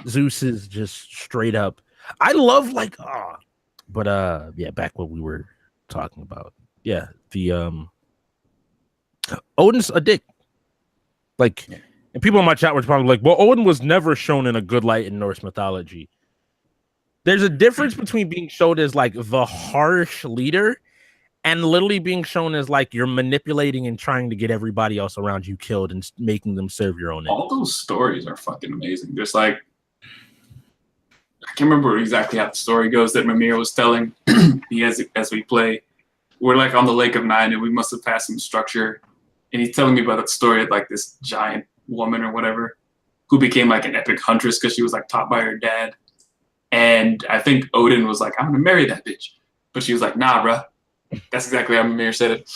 Zeus is just straight up. I love like but yeah, back what we were talking about. Yeah, the Odin's a dick. Like, and people in my chat were probably like, well, Odin was never shown in a good light in Norse mythology. There's a difference between being shown as like the harsh leader and literally being shown as like you're manipulating and trying to get everybody else around you killed and making them serve your own end. All those stories are fucking amazing. There's like, I can't remember exactly how the story goes that Mimir was telling as we play. We're like on the Lake of Nine and we must have passed some structure. And he's telling me about that story of like this giant woman or whatever who became like an epic huntress because she was like taught by her dad. And I think Odin was like, I'm going to marry that bitch. But she was like, nah, bruh. That's exactly how Mimir said it.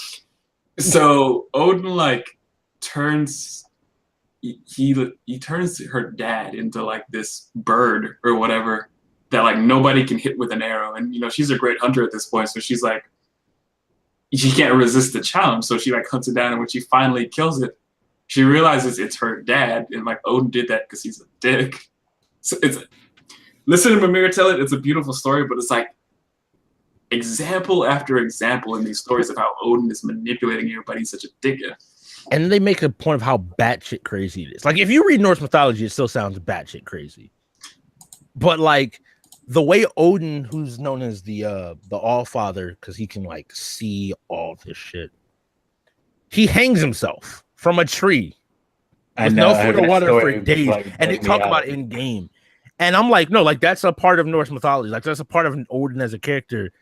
So Odin like turns, he turns her dad into like this bird or whatever that like nobody can hit with an arrow. And, you know, she's a great hunter at this point. So she's like, she can't resist the challenge. So she like hunts it down. And when she finally kills it, she realizes it's her dad. And like Odin did that because he's a dick. So it's, listen to Mimir tell it. It's a beautiful story, but it's like example after example in these stories of how Odin is manipulating everybody. He's such a dick. And they make a point of how batshit crazy it is. Like if you read Norse mythology, it still sounds batshit crazy. But like the way Odin, who's known as the All-Father, because he can like see all this shit, he hangs himself from a tree with no food or water for days, like, and they talk about it in game. And I'm like, no, like that's a part of Norse mythology. Like that's a part of Odin as a character.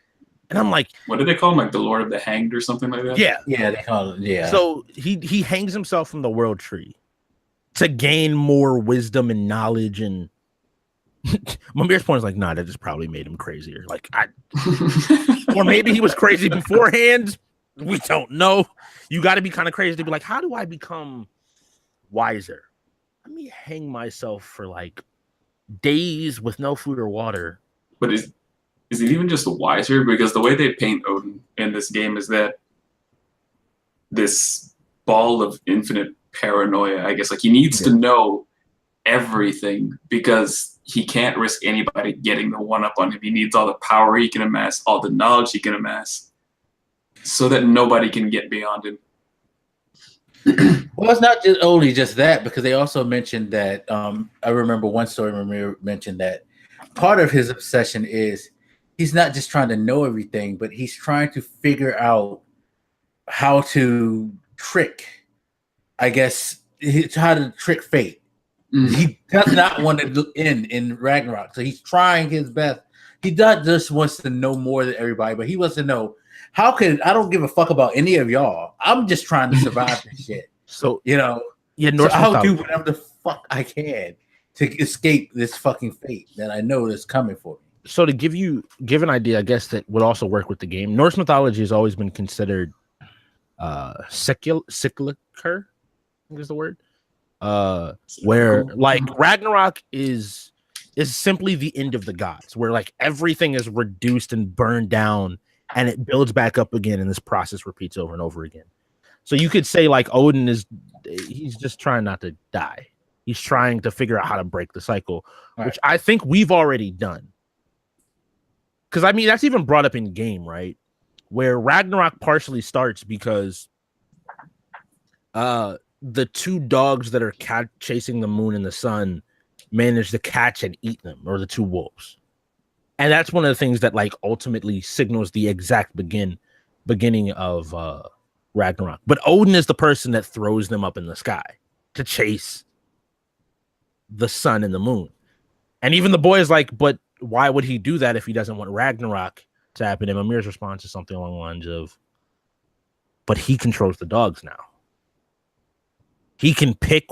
And I'm like, what did they call him? Like the Lord of the Hanged or something like that? Yeah. Yeah, they call it, yeah. So he hangs himself from the world tree to gain more wisdom and knowledge. And Mimir's point is like, nah, that just probably made him crazier. Like or maybe he was crazy beforehand. We don't know. You got to be kind of crazy to be like, how do I become wiser? Let me hang myself for like days with no food or water. But is it even just wiser? Because the way they paint Odin in this game is that this ball of infinite paranoia, I guess. Like he needs to know everything because he can't risk anybody getting the one up on him. He needs all the power he can amass, all the knowledge he can amass, so that nobody can get beyond him. Well, it's not just only just that, because they also mentioned that I remember one story Mimir mentioned that part of his obsession is he's not just trying to know everything, but he's trying to figure out how to trick, I guess, how to trick fate. Mm-hmm. He does not want to end in Ragnarok, so he's trying his best. He not just wants to know more than everybody, but he wants to know How could I don't give a fuck about any of y'all? I'm just trying to survive this shit. So Yeah, Norse I'll mythology. do whatever the fuck I can to escape this fucking fate that I know is coming for me. So to give an idea, I guess that would also work with the game. Norse mythology has always been considered cyclical, I think is the word. Where like Ragnarok is simply the end of the gods, where like everything is reduced and burned down and it builds back up again, and this process repeats over and over again. So you could say like Odin he's just trying not to die. He's trying to figure out how to break the cycle, which I think we've already done. Because I mean, that's even brought up in game, right? Where Ragnarok partially starts because the two dogs that are chasing the moon and the sun manage to catch and eat them, or the two wolves. And that's one of the things that like ultimately signals the exact beginning of Ragnarok. But Odin is the person that throws them up in the sky to chase the sun and the moon. And even the boy is like, but why would he do that if he doesn't want Ragnarok to happen? And Mimir's response is something along the lines of, but he controls the dogs now. He can pick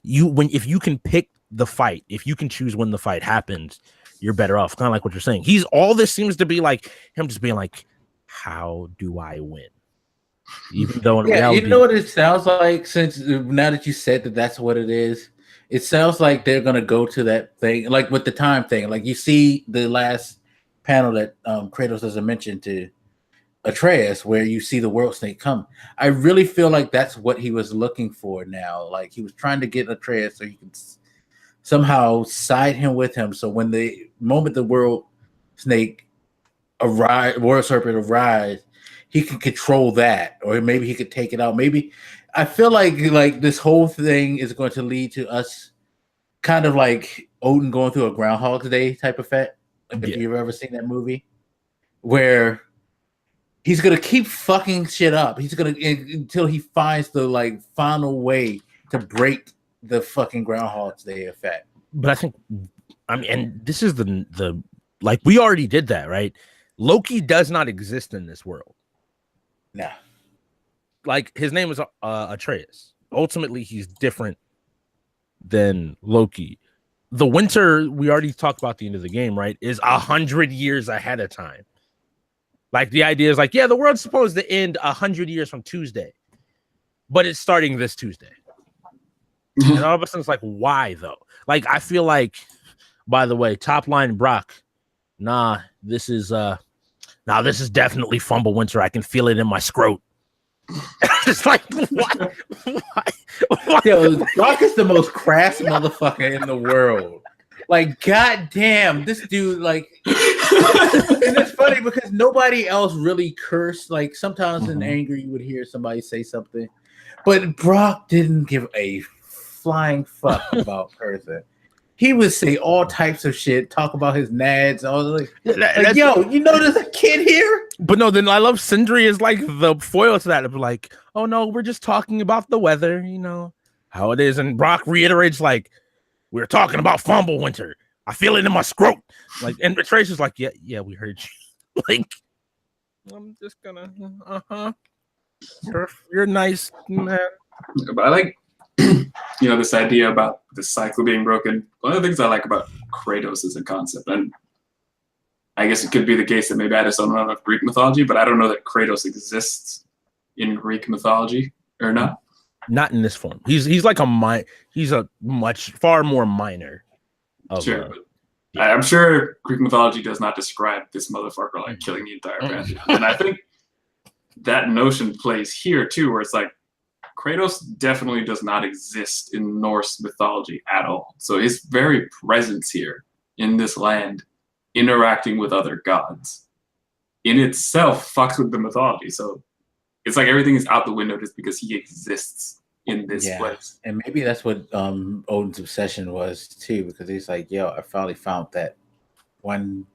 if you can pick the fight, if you can choose when the fight happens, you're better off. Kind of like what you're saying. All this seems to be like him just being like, how do I win? Even though in reality, you know what it sounds like, since now that you said that's what it is, it sounds like they're gonna go to that thing, like with the time thing. Like you see the last panel that Kratos doesn't mention to Atreus, where you see the world snake come. I really feel like that's what he was looking for now. Like he was trying to get Atreus so he can somehow side him with him. So when the moment the world snake world serpent arrives, he can control that, or maybe he could take it out. Maybe I feel like this whole thing is going to lead to us kind of like Odin going through a Groundhog's Day type effect. Like if you've ever seen that movie, where he's gonna keep fucking shit up. He's gonna until he finds the like final way to break the fucking Groundhog's Day effect. But I think, I mean, and this is the like we already did that, right? Loki does not exist in this world. Nah. Like his name is Atreus. Ultimately, he's different than Loki. The winter, we already talked about the end of the game, right? Is 100 years ahead of time. Like the idea is like, yeah, the world's supposed to end 100 years from Tuesday, but it's starting this Tuesday. And all of a sudden, it's like, why though? Like I feel like, by the way, top line Brock, this is definitely Fumble Winter. I can feel it in my scrot. It's like, why? Yo, Brock is the most crass motherfucker in the world. Like, goddamn, this dude, like, and it's funny because nobody else really cursed. Like, sometimes in anger, you would hear somebody say something, but Brock didn't give a flying fuck about cursing. He would say all types of shit, talk about his nads, all like yo, you know there's a kid here? But no, then I love Sindri is like the foil to that. Of like, oh no, we're just talking about the weather, you know how it is. And Brock reiterates like, we're talking about Fumble Winter. I feel it in my scrot. Like, and Tracer's like, yeah, we heard you. Like, I'm just gonna, you're nice, man. But I like, this idea about the cycle being broken. One of the things I like about Kratos as a concept, and I guess it could be the case that maybe I just don't know enough Greek mythology, but I don't know that Kratos exists in Greek mythology or not. Not in this form. He's like he's a much far more minor. Sure, but I'm sure Greek mythology does not describe this motherfucker like killing the entire band. And I think that notion plays here too, where it's like Kratos definitely does not exist in Norse mythology at all. So his very presence here in this land, interacting with other gods, in itself fucks with the mythology. So it's like everything is out the window just because he exists in this place. And maybe that's what Odin's obsession was too, because he's like, yo, I finally found that one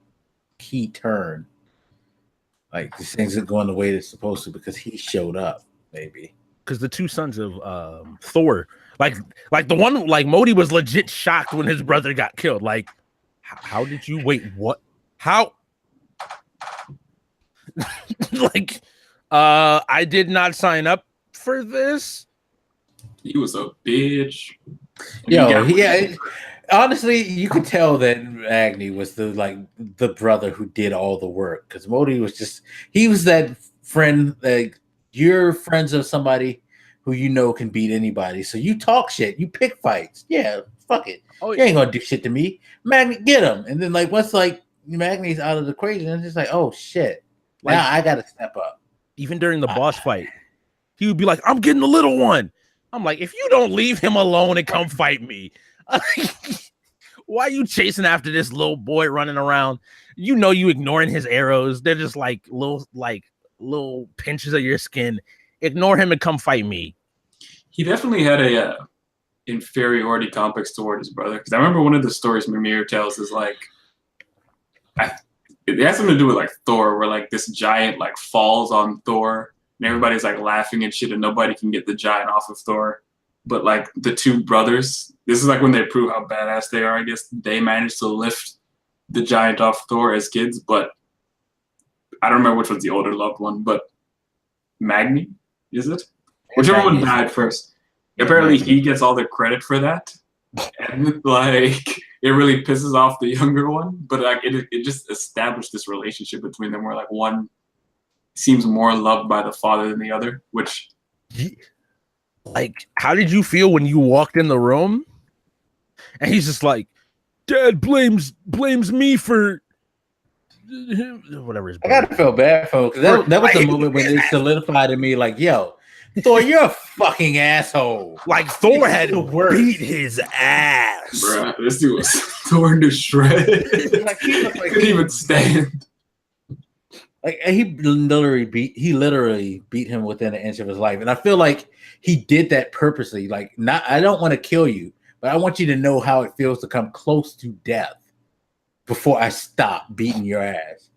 key turn. Like these things are going the way they're supposed to because he showed up, maybe. Because the two sons of Thor, like the one, like Modi was legit shocked when his brother got killed. Like, how did you wait? What? How? Like, I did not sign up for this. He was a bitch. Honestly, you could tell that Magni was the brother who did all the work, because Modi was that friend, like you're friends of somebody who you know can beat anybody. So you talk shit, you pick fights. Yeah, fuck it. Oh, you ain't gonna do shit to me. Magni, get him. And then once Magni's out of the equation, it's just like, oh shit. Now I gotta step up. Even during the boss fight, he would be like, I'm getting the little one. I'm like, if you don't leave him alone and come fight me, why are you chasing after this little boy running around? You know you ignoring his arrows. They're just like little pinches of your skin. Ignore him and come fight me. He definitely had a inferiority complex toward his brother. Because I remember one of the stories Mimir tells is like, it has something to do with like Thor, where like this giant like falls on Thor and everybody's like laughing and shit and nobody can get the giant off of Thor. But like the two brothers, this is like when they prove how badass they are, I guess. They managed to lift the giant off Thor as kids, but I don't remember which was the older loved one, but Magni, is it? Whichever one died first. Apparently he gets all the credit for that. And like it really pisses off the younger one. But like it just established this relationship between them where like one seems more loved by the father than the other, which like, how did you feel when you walked in the room and he's just like, Dad blames me for whatever. I gotta feel bad for him, because that was the moment when it solidified in me, like, yo, Thor, you're a fucking asshole. Like Thor had beat his ass. Bruh, this dude was torn to shreds. Like, he couldn't even stand. Like he literally beat him within an inch of his life, and I feel like he did that purposely. Like, I don't want to kill you, but I want you to know how it feels to come close to death before I stop beating your ass.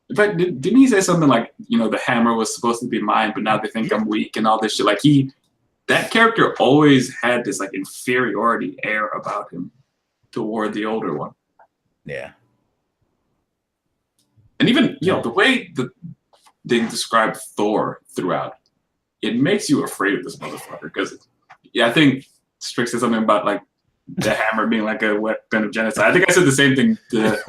In fact, didn't he say something like, you know, the hammer was supposed to be mine, but now they think I'm weak and all this shit? Like that character always had this like inferiority air about him toward the older one. Yeah. And even, you know, the way that they describe Thor throughout, it makes you afraid of this motherfucker. Because, I think Strix said something about, like, the hammer being like a weapon of genocide. I think I said the same thing to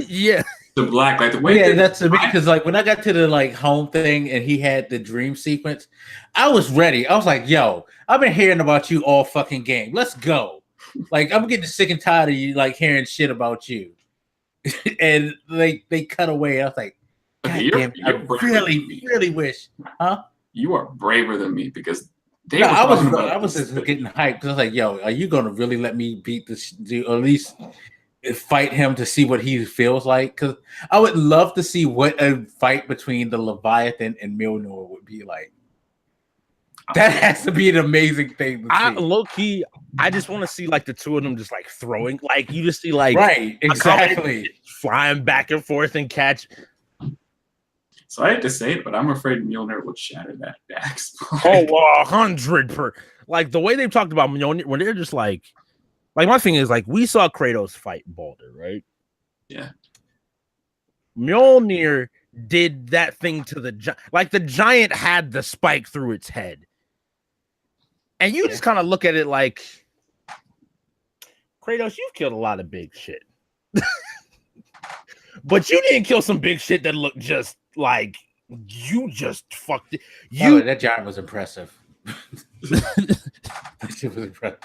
Black. Like, the way that's to me, because, like, when I got to the, like, home thing and he had the dream sequence, I was ready. I was like, yo, I've been hearing about you all fucking game. Let's go. Like, I'm getting sick and tired of you, like, hearing shit about you. And they cut away. I was like, God damn, I really wish, huh? You are braver than me, because I was just getting hyped, because I was like, yo, are you gonna really let me beat this dude, or at least fight him to see what he feels like? Because I would love to see what a fight between the Leviathan and Mjolnir would be like. That has to be an amazing thing to see. Low-key, I just want to see like the two of them just like throwing, like you just see like right, exactly, flying back and forth and catch. So I hate to say it, but I'm afraid Mjolnir would shatter that axe. Oh, 100%. Like the way they've talked about Mjolnir, when they're just like my thing is like, we saw Kratos fight Baldur, right? Yeah. Mjolnir did that thing to the giant. Like the giant had the spike through its head. And you just kind of look at it like, Kratos, you've killed a lot of big shit. But you didn't kill some big shit that looked just like you just fucked it. That giant was impressive. That shit was impressive.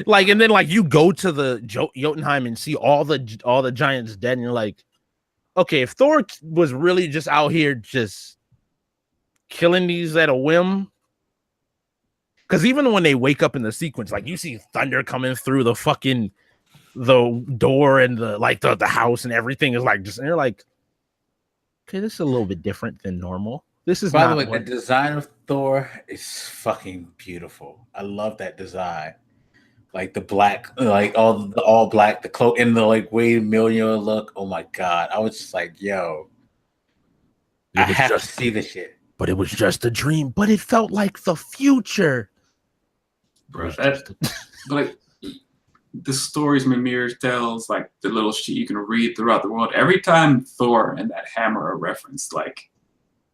Like, and then like you go to the Jotunheim and see all the giants dead, and you're like, okay, if Thor was really just out here just killing these at a whim. Because even when they wake up in the sequence, like you see thunder coming through the door and the house and everything is like just, and you're like, okay, this is a little bit different than normal. This is, by the way, the design of Thor is fucking beautiful. I love that design. Like the black, like all black, the cloak and the like way Mjolnir look. Oh my god. I was just like, yo, I have to see this shit. But it was just a dream, but it felt like the future. Bro, but like, the stories Mimir tells, like the little shit you can read throughout the world, every time Thor and that hammer are referenced, like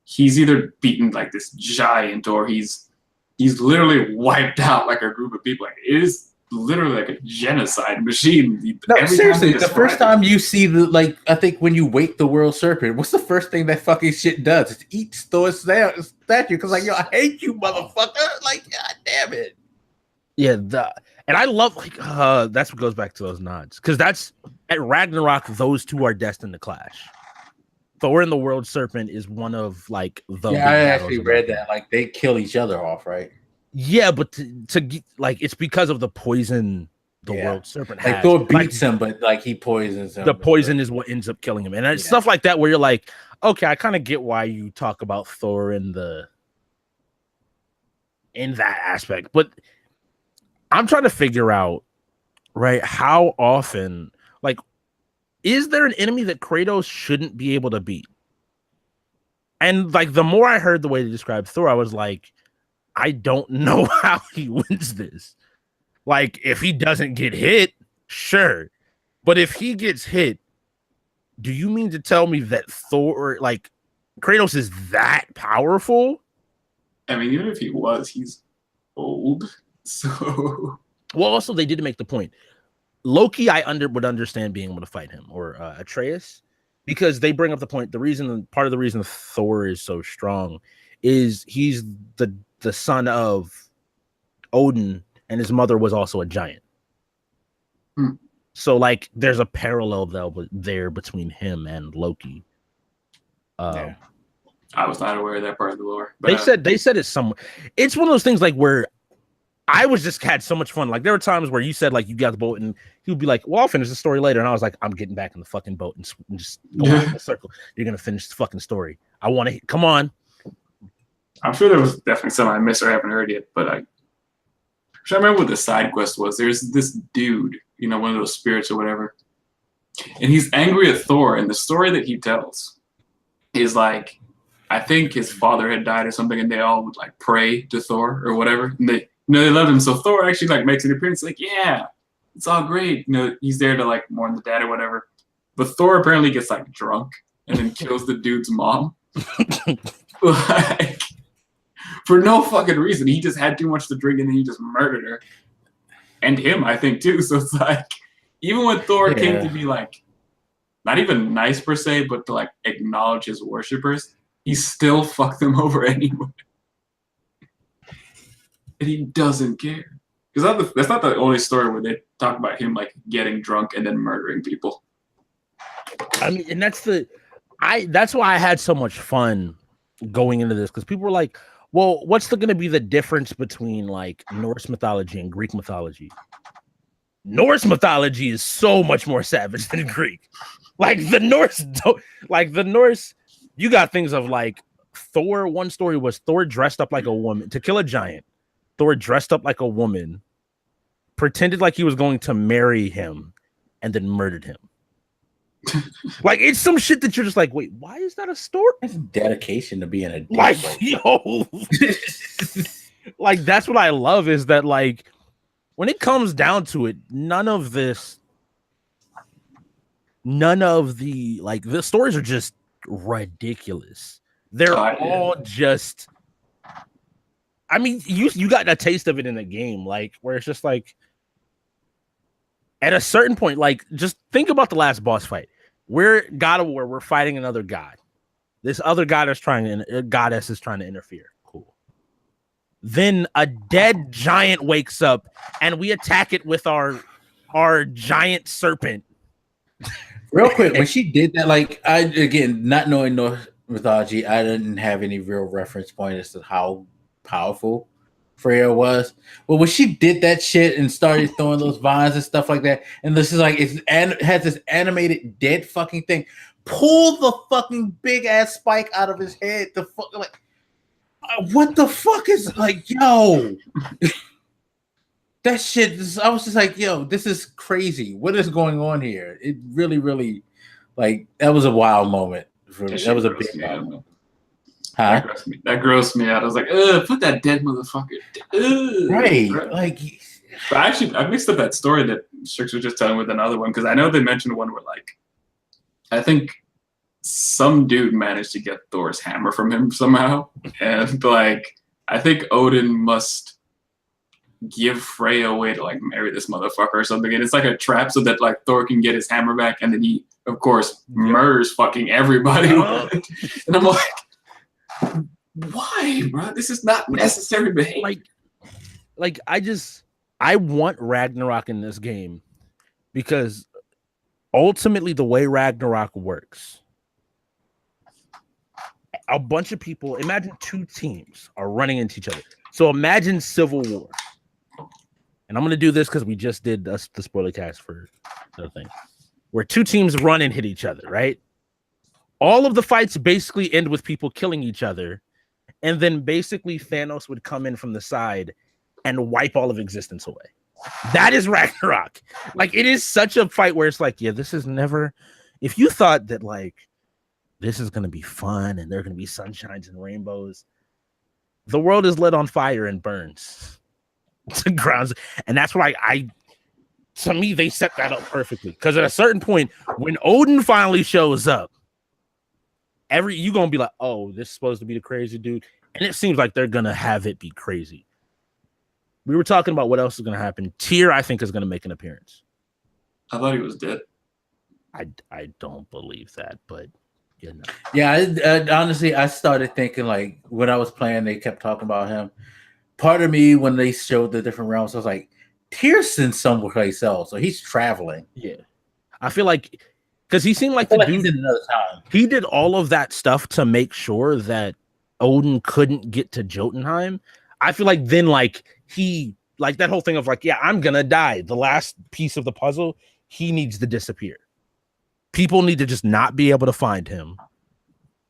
he's either beaten like this giant or he's literally wiped out like a group of people. Like it is literally like a genocide machine. No, seriously, the first time you see I think when you wake the world serpent, what's the first thing that fucking shit does? It eats Thor's statue because like, yo, I hate you, motherfucker. Like, god damn it. Yeah, and I love that's what goes back to those nods because that's at Ragnarok. Those two are destined to clash. Thor and the World Serpent is one of like the. Yeah, I actually read that. Like they kill each other off, right? Yeah, but to like it's because of the poison the World Serpent has. Like Thor beats him, but like he poisons him. The poison is what ends up killing him, and it's stuff like that where you're like, okay, I kind of get why you talk about Thor in that aspect, but. I'm trying to figure out, right, how often, like, is there an enemy that Kratos shouldn't be able to beat? And, like, the more I heard the way they described Thor, I was like, I don't know how he wins this. Like, if he doesn't get hit, sure. But if he gets hit, do you mean to tell me that Thor, like, Kratos is that powerful? I mean, even if he was, he's old. So, well, also they did make the point. Loki, would understand being able to fight him, or Atreus, because they bring up the point. Part of the reason Thor is so strong is he's the son of Odin, and his mother was also a giant. So, like, there's a parallel there between him and Loki. I was not aware of that part of the lore. But they said it's somewhere. It's one of those things like where. I had so much fun. Like there were times where you said like you got the boat and he would be like, well, I'll finish the story later. And I was like, I'm getting back in the fucking boat and just go out in a circle. You're going to finish the fucking story. I want to come on. I'm sure there was definitely some I missed or haven't heard yet, but I remember what the side quest was. There's this dude, one of those spirits or whatever. And he's angry at Thor. And the story that he tells is like, I think his father had died or something. And they all would like pray to Thor or whatever. And they loved him. So Thor actually like makes an appearance like, yeah, it's all great. He's there to like mourn the dad or whatever. But Thor apparently gets like drunk and then kills the dude's mom. Like, for no fucking reason. He just had too much to drink and then he just murdered her. And him, I think, too. So it's like, even when Thor came to be like, not even nice per se, but to like acknowledge his worshippers, he still fucked them over anyway. And he doesn't care. Because that's not the only story where they talk about him like getting drunk and then murdering people. I mean, and that's why I had so much fun going into this, because people were like, well, what's going to be the difference between like Norse mythology and Greek mythology? Norse mythology is so much more savage than Greek. Like the Norse, you got things of like Thor. One story was Thor dressed up like a woman to kill a giant. Thor dressed up like a woman, pretended like he was going to marry him, and then murdered him. Like, it's some shit that you're just like, wait, why is that a story? That's dedication to being a dick. Like, yo. Like, that's what I love is that, like, when it comes down to it, none of the stories are just ridiculous. They're all just... I mean, you got a taste of it in the game, like where it's just like at a certain point, like just think about the last boss fight. We're God of War, we're fighting another god. This other goddess is trying to interfere. Cool. Then a dead giant wakes up and we attack it with our giant serpent. Real quick, when she did that, like again, not knowing Norse mythology, I didn't have any real reference point as to how powerful Freya was, but when she did that shit and started throwing those vines and stuff like that, and this is like has this animated dead fucking thing, pull the fucking big ass spike out of his head. The fuck, like, what the fuck is like, yo, that shit. I was just like, yo, this is crazy. What is going on here? It really, really, like, that was a wild moment. That was a big moment. Huh? That grossed me out. I was like, put that dead motherfucker. Right. Like, But actually, I mixed up that story that Strix was just telling with another one because I know they mentioned one where like I think some dude managed to get Thor's hammer from him somehow, and like I think Odin must give Freya away to like marry this motherfucker or something, and it's like a trap so that like Thor can get his hammer back, and then he of course murders fucking everybody. And I'm like, why, bro? This is not necessary behavior. Like I want Ragnarok in this game because ultimately the way Ragnarok works, a bunch of people, imagine two teams are running into each other. So imagine Civil War. And I'm going to do this because we just did the Spoilercast for the thing, where two teams run and hit each other, right? All of the fights basically end with people killing each other. And then basically Thanos would come in from the side and wipe all of existence away. That is Ragnarok. Like, it is such a fight where it's like, yeah, this is never... If you thought that, like, this is going to be fun and there are going to be sunshines and rainbows, the world is lit on fire and burns to grounds. And that's why to me, they set that up perfectly. Because at a certain point, when Odin finally shows up, you're going to be like, oh, this is supposed to be the crazy dude. And it seems like they're going to have it be crazy. We were talking about what else is going to happen. Tyr, I think, is going to make an appearance. I thought he was dead. I don't believe that, but you know. Yeah, honestly, I started thinking, like, when I was playing, they kept talking about him. Part of me, when they showed the different realms, I was like, Tyr's in someplace else, so he's traveling. Yeah. I feel like, because he seemed like the dude, did another time. He did all of that stuff to make sure that Odin couldn't get to Jotunheim. I feel like then, like, he, like, that whole thing of, like, yeah, I'm gonna die. The last piece of the puzzle, he needs to disappear. People need to just not be able to find him.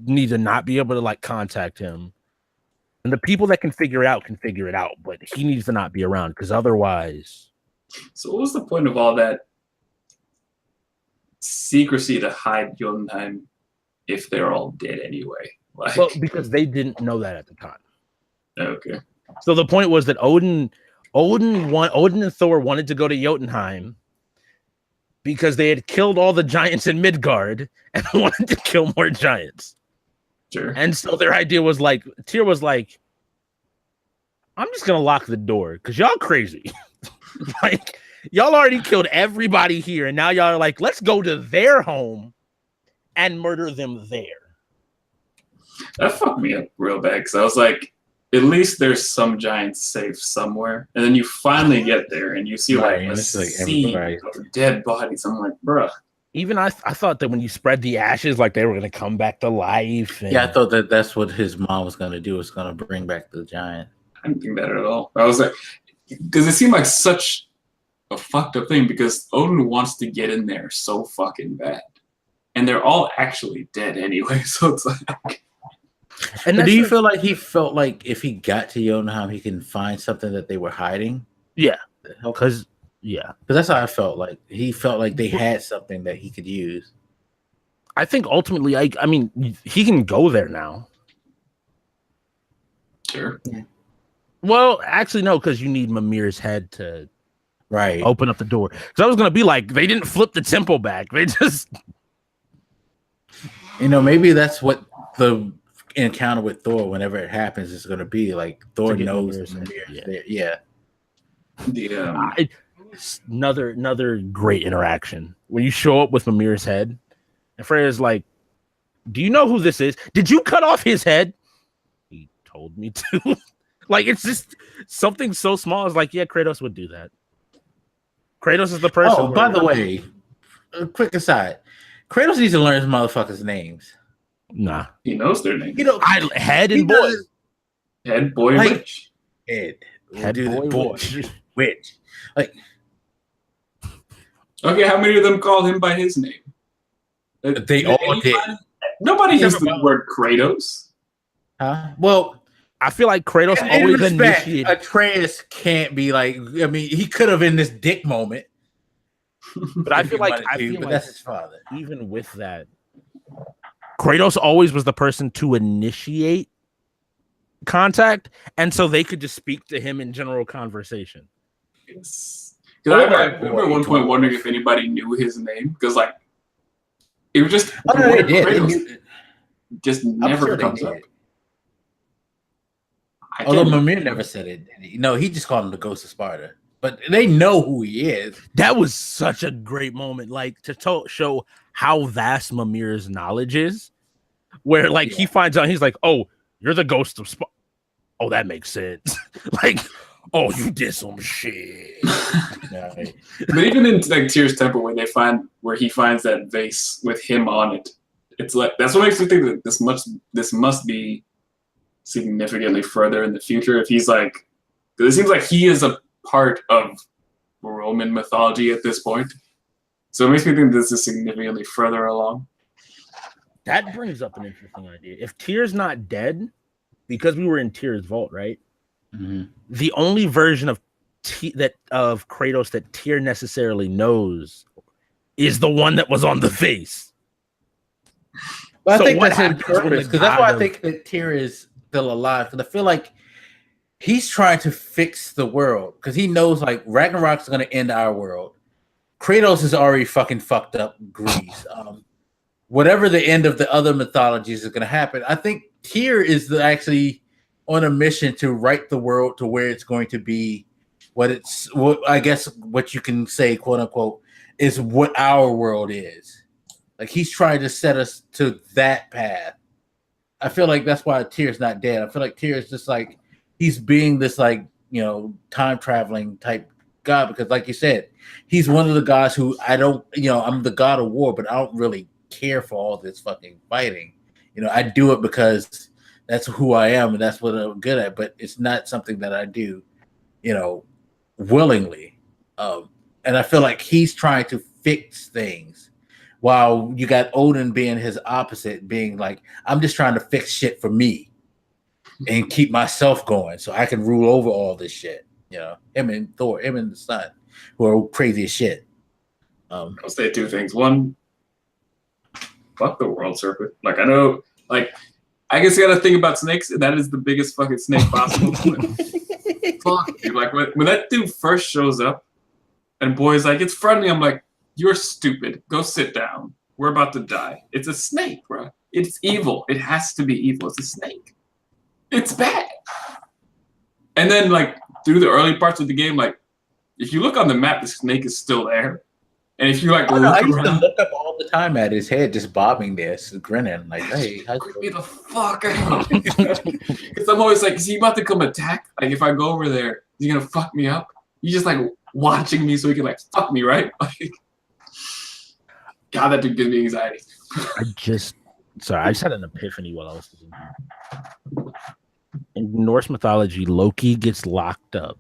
Need to not be able to, like, contact him. And the people that can figure it out, but he needs to not be around, because otherwise... So what was the point of all that secrecy to hide Jotunheim if they're all dead anyway? Like... Well, because they didn't know that at the time. Okay. So the point was that Odin and Thor wanted to go to Jotunheim because they had killed all the giants in Midgard and wanted to kill more giants. Sure. And so their idea was like, Tyr was like, I'm just gonna lock the door because y'all crazy. Like, y'all already killed everybody here, and now y'all are like, let's go to their home and murder them there. That fucked me up real bad because I was like, at least there's some giants safe somewhere. And then you finally get there and you see like a sea of dead bodies. I'm like, bruh. Even I thought that when you spread the ashes, like they were going to come back to life. And... Yeah, I thought that's what his mom was going to do, was going to bring back the giant. I didn't think that at all. I was like, because it seemed like such a fucked up thing because Odin wants to get in there so fucking bad. And they're all actually dead anyway. So it's like... And do you feel like he felt like if he got to Jotunheim, he can find something that they were hiding? Yeah, because that's how I felt. Like he felt like they had something that he could use. I think ultimately, I mean, he can go there now. Sure. Yeah. Well, actually, no, because you need Mimir's head to open up the door. Because I was gonna be like, they didn't flip the temple back. They just, maybe that's what the encounter with Thor, whenever it happens, is going to be like Thor knows Mimir. Yeah. Another great interaction when you show up with Mimir's head, and Freya's like, "Do you know who this is? Did you cut off his head?" He told me to. Like, it's just something so small. It's like, yeah, Kratos would do that. Kratos is the person. Oh, by the way, a quick aside, Kratos needs to learn his motherfuckers' names. Nah, he knows their names. Head and boy, head boy, like, witch, head boy, witch. Like, okay, how many of them call him by his name? They all did. Nobody uses the word Kratos. Huh? Well, I feel like Kratos always initiated. Atreus can't be like. I mean, he could have in this dick moment. But I feel like that's his father. Even with that, Kratos always was the person to initiate contact, and so they could just speak to him in general conversation. Yes. Because I remember at one point wondering if dwarf. anybody knew his name. Because, like, it was just. Oh, no, they did. They Kratos knew- just I'm never sure they comes did. up. Although Mimir never said it. No, he just called him the Ghost of Sparta. But they know who he is. That was such a great moment, like to show how vast Mimir's knowledge is. Where like he finds out, he's like, "Oh, you're the Ghost of Sparta." Oh, that makes sense. Like, oh, you did some shit. But even in like Tyr's Temple, where he finds that vase with him on it, it's like that's what makes me think that this must be significantly further in the future. If he's like, because it seems like he is a part of Roman mythology at this point, so it makes me think this is significantly further along. That brings up an interesting idea. If Tyr's not dead, because we were in Tyr's vault, right? Mm-hmm. The only version of of Kratos that Tyr necessarily knows is the one that was on the face. But So I think what that's in happens when purpose, the because that's why god I think that Tyr is still alive. Because I feel like he's trying to fix the world. Because he knows like Ragnarok's going to end our world. Kratos is already fucking fucked up Greece. Whatever the end of the other mythologies is going to happen, I think Tyr is actually on a mission to right the world to where it's going to be what I guess what you can say, quote unquote, is what our world is. Like he's trying to set us to that path. I feel like that's why Tyr's not dead. I feel like Tyr is just like he's being this like, you know, time traveling type god because like you said, he's one of the gods who I don't, you know, I'm the god of war, but I don't really care for all this fucking fighting. You know, I do it because that's who I am and that's what I'm good at, but it's not something that I do, you know, willingly. And I feel like he's trying to fix things while you got Odin being his opposite, being like, I'm just trying to fix shit for me and keep myself going so I can rule over all this shit. You know, him and Thor, him and the sun, who are crazy as shit. I'll say two things. One, fuck the world serpent. Like I know, like I guess you gotta think about snakes, and that is the biggest fucking snake possible. Fuck, dude. Like when that dude first shows up, and boy's like, it's friendly. I'm like, you're stupid. Go sit down. We're about to die. It's a snake, bro. It's evil. It has to be evil. It's a snake. It's bad. And then like through the early parts of the game, like if you look on the map, the snake is still there. And if you like, I used to look up all the time at his head, just bobbing there, grinning, like, "Hey, creep me the fuck out!" Because I'm always like, "Is he about to come attack? Like, if I go over there, is he gonna fuck me up? He's just like watching me so he can like fuck me, right?" Like, God, that dude gives me anxiety. I just had an epiphany while I was listening. In Norse mythology, Loki gets locked up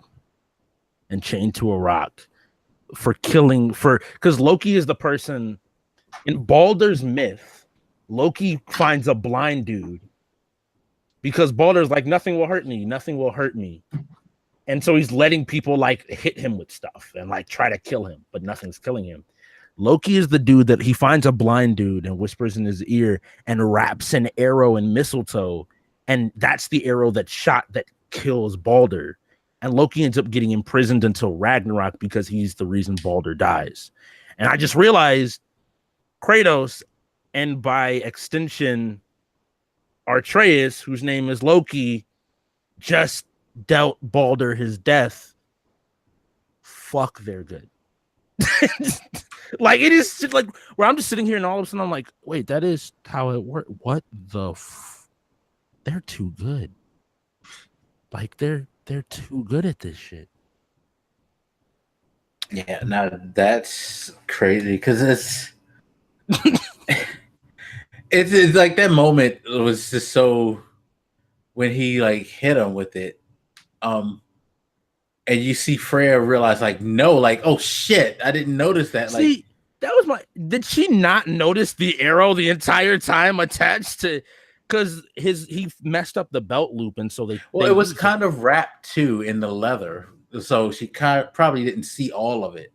and chained to a rock because Loki is the person in Baldur's myth. Loki finds a blind dude because Baldur's like, nothing will hurt me, and so he's letting people like hit him with stuff and like try to kill him, but nothing's killing him. Loki is the dude that he finds a blind dude and whispers in his ear and wraps an arrow in mistletoe, and that's the arrow that kills Baldur. And Loki ends up getting imprisoned until Ragnarok because he's the reason Baldur dies. And I just realized Kratos, and by extension, Atreus, whose name is Loki, just dealt Baldur his death. Fuck, they're good. Like, it is like where I'm just sitting here and all of a sudden I'm like, wait, that is how it worked. What the they're too good. Like, they're too good at this shit. Yeah, now that's crazy because it's like that moment was just so when he like hit him with it, and you see Freya realize like no, like oh shit, I didn't notice that. See, like that was did she not notice the arrow the entire time attached to? Because he messed up the belt loop, and so it was kind of wrapped too in the leather, so she probably didn't see all of it.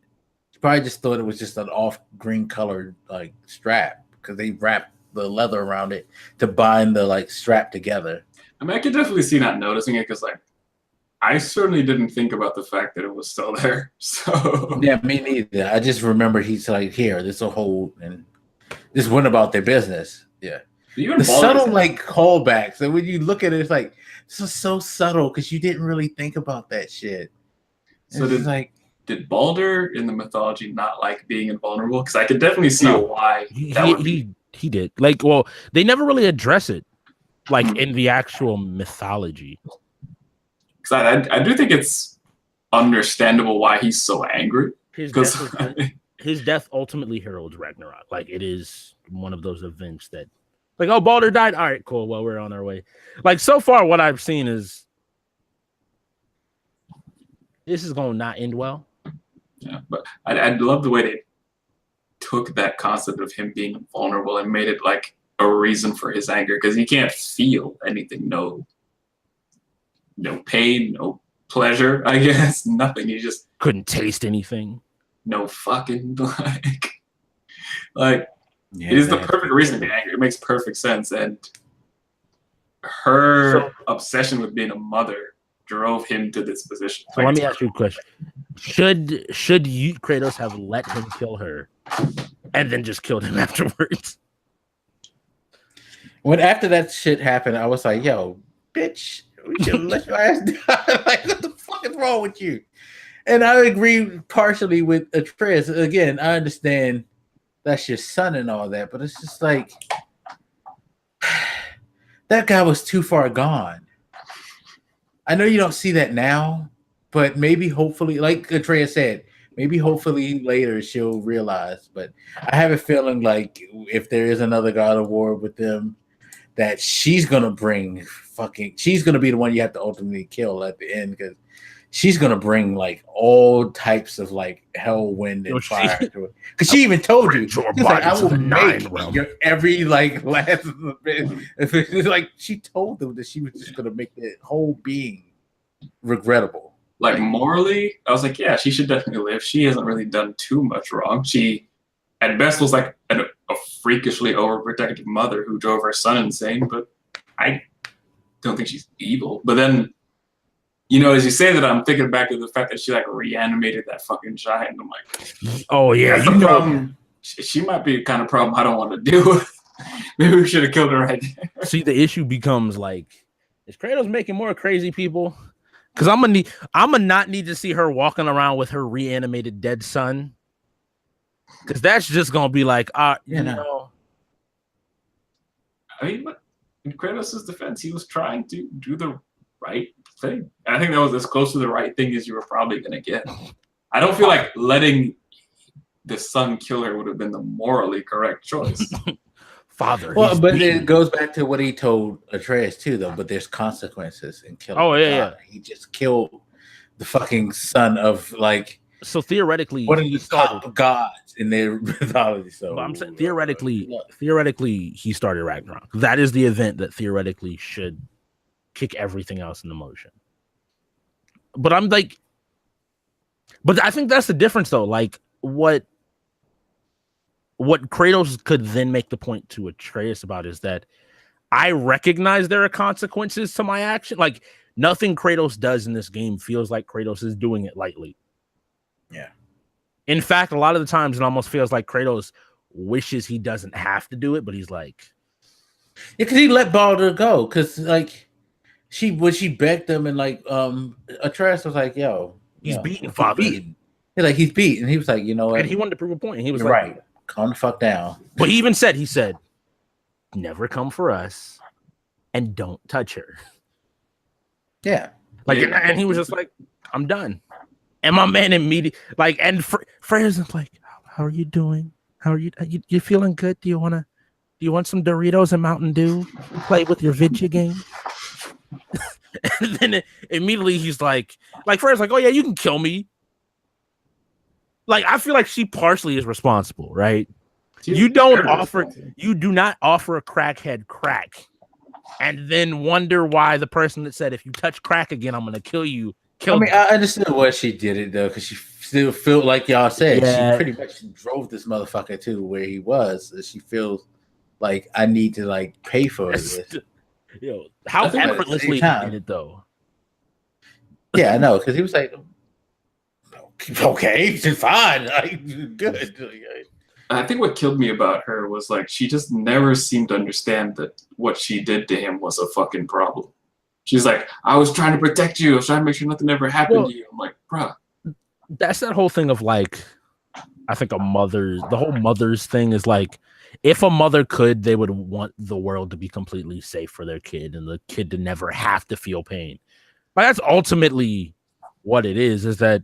She probably just thought it was just an off green colored like strap because they wrapped the leather around it to bind the like strap together. I mean, I could definitely see not noticing it because like I certainly didn't think about the fact that it was still there. So Yeah, me neither. I just remember he's like, here, this will hold, and just went about their business. Yeah. even The Baldur, subtle like callbacks, and when you look at it, it's like this is so subtle because you didn't really think about that shit. So It's like did Baldur in the mythology not like being invulnerable? Because I could definitely see No. why that would be. He did. Like, well, they never really address it, like in the actual mythology. Because I do think it's understandable why he's so angry. His death ultimately heralds Ragnarok. Like, it is one of those events that, like, oh, Baldur died. All right, cool. Well, we're on our way. Like, so far, what I've seen is this is going to not end well. Yeah, but I love the way they took that concept of him being vulnerable and made it like a reason for his anger, because he can't feel anything. No pain, no pleasure, I guess, nothing. He just couldn't taste anything. No fucking like it is the perfect reason to be angry. It makes perfect sense. And her obsession with being a mother drove him to this position. So let me ask you a question. Should you, Kratos, have let him kill her and then just killed him afterwards? When after that shit happened, I was like, yo, bitch, we should let your ass die. Like, what the fuck is wrong with you? And I agree partially with Atreus. Again, I understand that's your son and all that, but it's just like that guy was too far gone. I know you don't see that now, but maybe hopefully, like Atreus said, maybe hopefully later she'll realize. But I have a feeling like if there is another God of War with them, that she's gonna she's gonna be the one you have to ultimately kill at the end, because she's gonna bring like all types of like hell, wind, and fire to it. Because she even told you, like, I will make your every like last bit. It's like she told them that she was just gonna make the whole being regrettable. Like morally, I was like, yeah, she should definitely live. She hasn't really done too much wrong. She, at best, was like a freakishly overprotective mother who drove her son insane. But I don't think she's evil. But then, you know, as you say that, I'm thinking back to the fact that she like reanimated that fucking giant. I'm like, oh yeah, you know, problem. She might be the kind of problem I don't want to deal with. Maybe we should have killed her right there. See, the issue becomes like, is Kratos making more crazy people? Because I'm gonna not need to see her walking around with her reanimated dead son. Because that's just gonna be like, you know. I mean, in Kratos' defense, he was trying to do the right thing. And I think that was as close to the right thing as you were probably gonna get. I don't feel like letting the son kill her would have been the morally correct choice. Father. Well, but it goes back to what he told Atreus too, though. But there's consequences in killing. Oh yeah. He just killed the fucking son of like. So theoretically, one of the top gods in their mythology. So I'm saying theoretically, he started Ragnarok. That is the event that theoretically should kick everything else into motion. But I'm like, but I think that's the difference, though. Like what Kratos could then make the point to Atreus about is that I recognize there are consequences to my action. Like nothing Kratos does in this game feels like Kratos is doing it lightly. Yeah. In fact, a lot of the times it almost feels like Kratos wishes he doesn't have to do it, but he's like, yeah, because he let Baldur go. Because like when she begged him and like Atreus was like, yo, he's beaten, father. He's beaten. He was like, you know what? And he wanted to prove a point. He was You're like, right. Calm the fuck down. But he even said, never come for us and don't touch her. Yeah. Like, and he was just like, I'm done. And my man immediately, like, and Freya's like, how are you doing? How are you feeling good? Do you want some Doritos and Mountain Dew? Play with your video game? And then immediately he's like Freya's like, oh yeah, you can kill me. Like, I feel like she partially is responsible, right? You do not offer a crackhead crack and then wonder why the person that said, if you touch crack again, I'm going to kill you. I mean, I understood why she did it, though, because she still felt like y'all said. Yeah. She pretty much drove this motherfucker to where he was. She feels like, I need to, like, pay for this. Yo, how effortlessly he did it, though. Yeah, I know, because he was like, okay, she's fine, like, good. I think what killed me about her was like she just never seemed to understand that what she did to him was a fucking problem. She's like, I was trying to protect you. I was trying to make sure nothing ever happened to you. I'm like, bruh. That's that whole thing of like, I think the whole mother's thing is like, if a mother could, they would want the world to be completely safe for their kid and the kid to never have to feel pain. But that's ultimately what it is that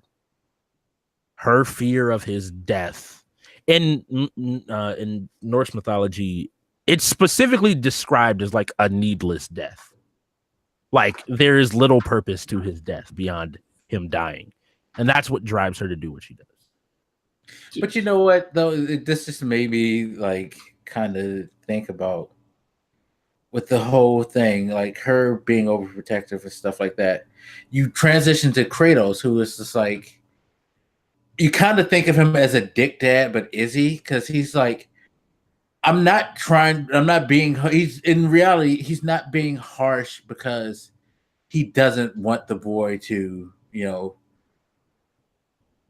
her fear of his death in Norse mythology, it's specifically described as like a needless death. Like there is little purpose to his death beyond him dying. And that's what drives her to do what she does. But you know what, though? This just made me like kind of think about with the whole thing, like her being overprotective and stuff like that. You transition to Kratos, who is just like, you kind of think of him as a dick dad, but is he? Because he's like, he's in reality, he's not being harsh because he doesn't want the boy to,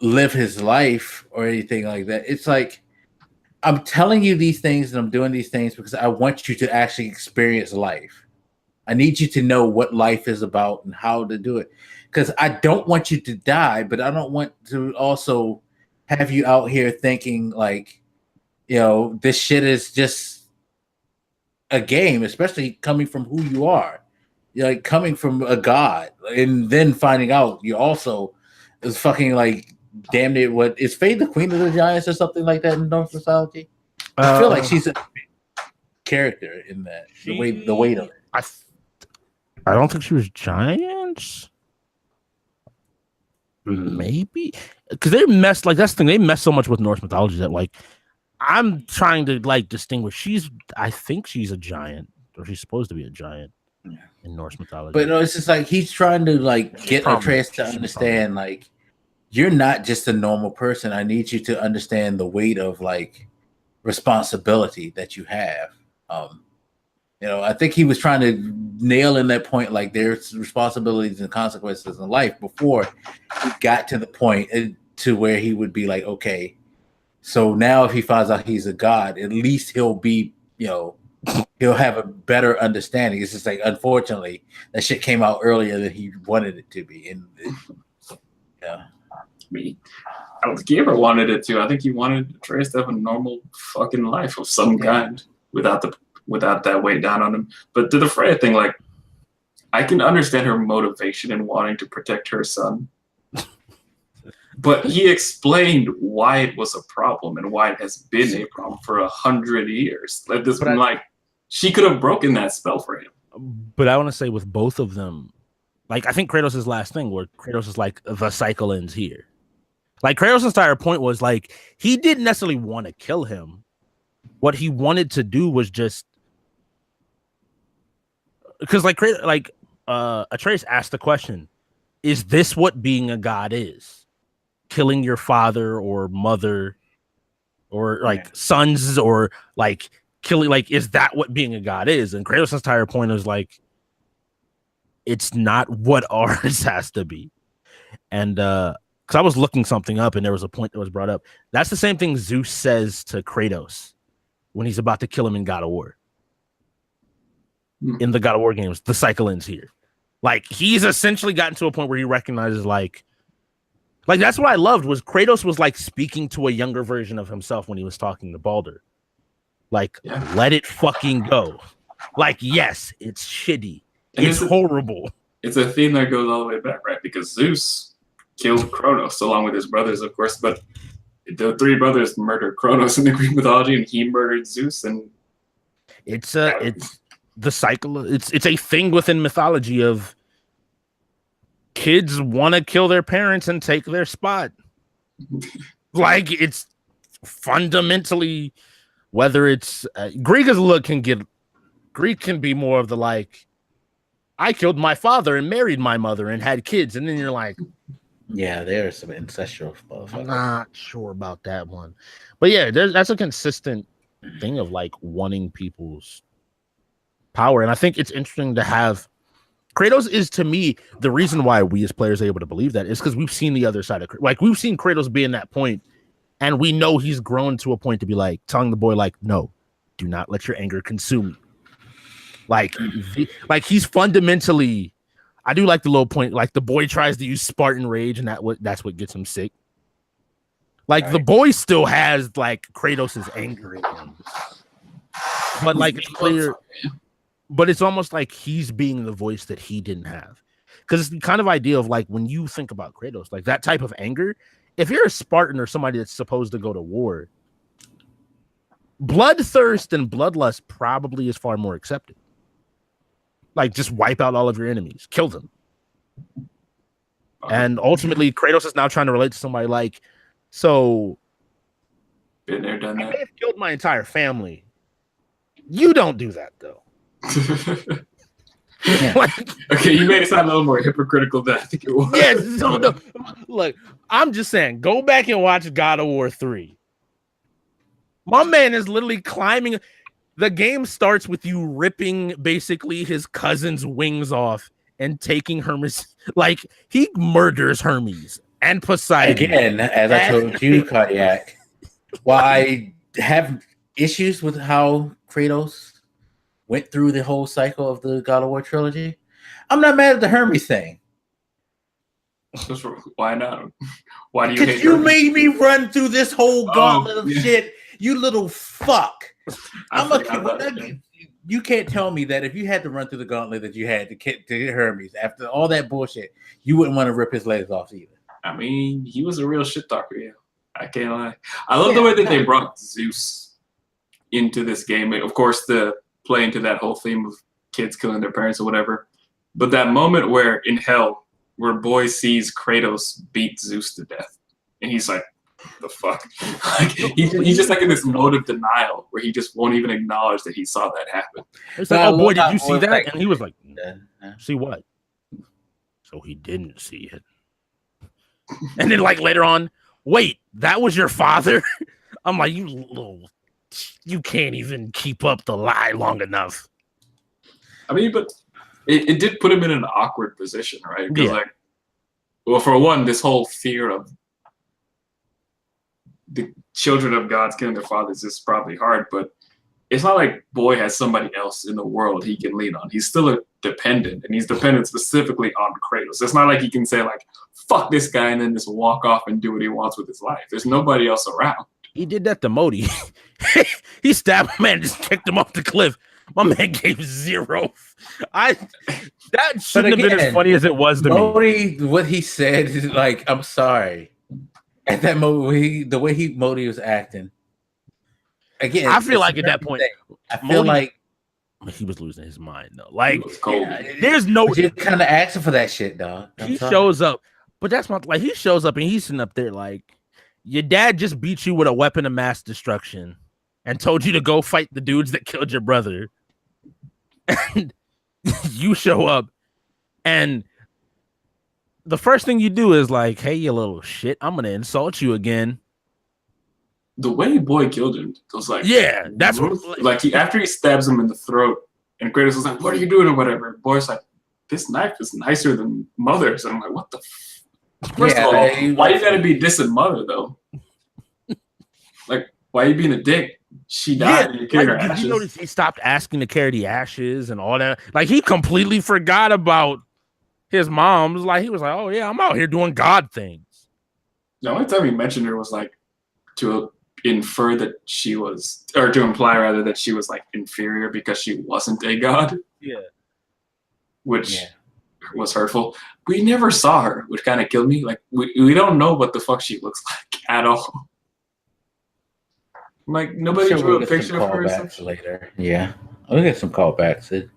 live his life or anything like that. It's like, I'm telling you these things and I'm doing these things because I want you to actually experience life. I need you to know what life is about and how to do it. Because I don't want you to die, but I don't want to also have you out here thinking like, this shit is just a game, especially coming from who you are. You're like coming from a god and then finding out you also is fucking like, damn it, what is Faye the Queen of the Giants or something like that in Norse mythology? I feel like she's a character in that. The weight of it. I don't think she was giants. Maybe because they messed like that's the thing. They mess so much with Norse mythology that like I'm trying to like distinguish. I think she's a giant, or she's supposed to be a giant in Norse mythology. But no, it's just like he's trying to like get Atreus to understand like you're not just a normal person. I need you to understand the weight of like responsibility that you have. I think he was trying to nail in that point, like there's responsibilities and consequences in life before he got to the point to where he would be like, okay, so now if he finds out he's a god, at least he'll be, he'll have a better understanding. It's just like, unfortunately, that shit came out earlier than he wanted it to be. And yeah. I don't think he ever wanted it to. I think he wanted Atreus to have a normal fucking life of some kind without that weight down on him. But to the Freya thing, like, I can understand her motivation in wanting to protect her son. But he explained why it was a problem and why it has been a problem for 100 years. She could have broken that spell for him. But I want to say with both of them, like, I think Kratos' last thing where Kratos is like, the cycle ends here. Like, Kratos' entire point was like, he didn't necessarily want to kill him. What he wanted to do was just because Atreus asked the question, is this what being a god is? Killing your father or mother or like sons or like killing, like, is that what being a god is? And Kratos' entire point is like, it's not what ours has to be. And because I was looking something up and there was a point that was brought up. That's the same thing Zeus says to Kratos when he's about to kill him in God of War. In the God of War games, the cycle ends here. Like, he's essentially gotten to a point where he recognizes like that's what I loved was Kratos was like speaking to a younger version of himself when he was talking to Baldur. Like, let it fucking go. Like, yes, it's shitty. It's horrible. It's a theme that goes all the way back, right? Because Zeus killed Kronos along with his brothers, of course, but the three brothers murdered Kronos in the Greek mythology, and he murdered Zeus. And it's the cycle. It's a thing within mythology of kids want to kill their parents and take their spot. Like, it's fundamentally, whether it's Greek can be more of the like, I killed my father and married my mother and had kids, and then you're like, yeah, there's some ancestral stuff. I'm not sure about that one, but yeah, that's a consistent thing of like wanting people's power. And I think it's interesting to have Kratos is, to me, the reason why we as players are able to believe that is because we've seen the other side of, like, we've seen Kratos be in that point, and we know he's grown to a point to be like telling the boy, like, no, do not let your anger consume you. Like he's fundamentally, I do like the little point, like the boy tries to use Spartan rage, and that's what gets him sick. Like the boy still has like Kratos' anger in him, but like it's clear. But it's almost like he's being the voice that he didn't have. Because it's the kind of idea of like when you think about Kratos, like that type of anger, if you're a Spartan or somebody that's supposed to go to war, bloodthirst and bloodlust probably is far more accepted. Like just wipe out all of your enemies, kill them. And ultimately, Kratos is now trying to relate to somebody like, so been there, done I that. may have killed my entire family. You don't do that though. Okay, you made it sound a little more hypocritical than I think it was. Yes, no. Look, I'm just saying, go back and watch God of War 3. My man is literally climbing. The game starts with you ripping basically his cousin's wings off and taking Hermes. Like, he murders Hermes and Poseidon. Again, as I told you, Cardiac, while I have issues with how Kratos went through the whole cycle of the God of War trilogy, I'm not mad at the Hermes thing. Why not? Why do you hate Because you Hermes? made me run through this whole gauntlet of shit, you little fuck. You can't tell me that if you had to run through the gauntlet that you had to get Hermes after all that bullshit, you wouldn't want to rip his legs off either. I mean, he was a real shit talker, yeah. I can't lie. I love the way that they brought Zeus into this game. Of course, the play into that whole theme of kids killing their parents or whatever. But that moment where in hell, where boy sees Kratos beat Zeus to death, and he's like, the fuck? Like, he's just like in this mode of denial where he just won't even acknowledge that he saw that happen. It's like, oh boy, did you see that? And he was like, see what? So he didn't see it. And then like later on, wait, that was your father? I'm like, you can't even keep up the lie long enough. I mean, but it did put him in an awkward position, right? Because like, well, for one, this whole fear of the children of God's killing their fathers is probably hard, but it's not like boy has somebody else in the world he can lean on. He's still a dependent, and he's dependent specifically on Kratos. It's not like he can say like, fuck this guy, and then just walk off and do what he wants with his life. There's nobody else around. He did that to Modi. He stabbed a man and just kicked him off the cliff. My man gave 0. That shouldn't have been as funny as it was to Modi, me. What he said is like, I'm sorry. At that moment, the way Modi was acting. Again, I feel like at that point, I feel like he was losing his mind though. Like, there's no. You're kind of asking for that shit, dog. He shows up, but that's not like he shows up and he's sitting up there like, your dad just beat you with a weapon of mass destruction and told you to go fight the dudes that killed your brother. And you show up and the first thing you do is like, hey, you little shit, I'm going to insult you again. The way boy killed him was like, yeah, that's what, like after he stabs him in the throat and Kratos was like, what are you doing or whatever? Boy's like, this knife is nicer than mother's. And I'm like, what the First of all, why you gotta be dissing mother though? Like, why are you being a dick? She died and you carried her ashes. Did you notice he stopped asking to carry the ashes and all that? Like, he completely forgot about his mom. Like, he was like, oh yeah, I'm out here doing God things. The only time he mentioned her was like to infer that she was, or to imply rather that she was like inferior because she wasn't a god. Yeah. Which was hurtful. We never saw her, which kind of killed me. Like, we don't know what the fuck she looks like at all. Like, nobody drew a picture of her later. Yeah. I'll get some callbacks.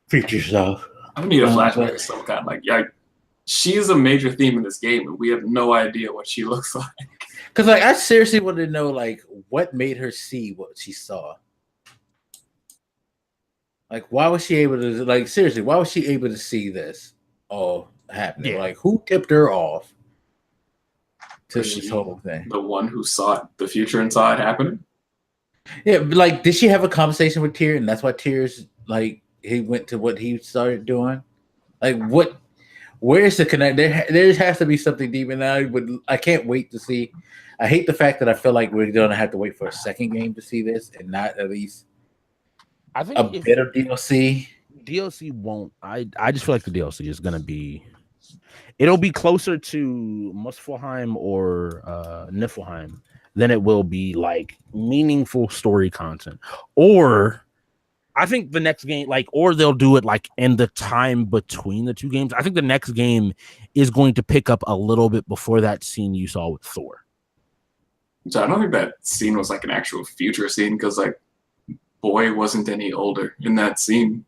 Feature yourself. I need a flashback of some kind. Like, yeah, she's a major theme in this game, and we have no idea what she looks like. Because, like, I seriously wanted to know, like, what made her see what she saw. Like, why was she able to, like, seriously, why was she able to see this all happening? Like, who tipped her off to this whole thing? The one who saw the future and saw it happening? Yeah, but, like, did she have a conversation with Tyr, and that's why Tyr's, like, he went to what he started doing? Like what? Where's the connect? There has to be something deep, and I can't wait to see. I hate the fact that I feel like we're gonna have to wait for a second game to see this, and not at least I think a bit of DLC. DLC won't. I just feel like the DLC is gonna be. It'll be closer to Muspelheim or Niflheim than it will be like meaningful story content. Or I think the next game, or they'll do it like in the time between the two games. I think the next game is going to pick up a little bit before that scene you saw with Thor. So I don't think that scene was like an actual future scene because like Boy wasn't any older in that scene.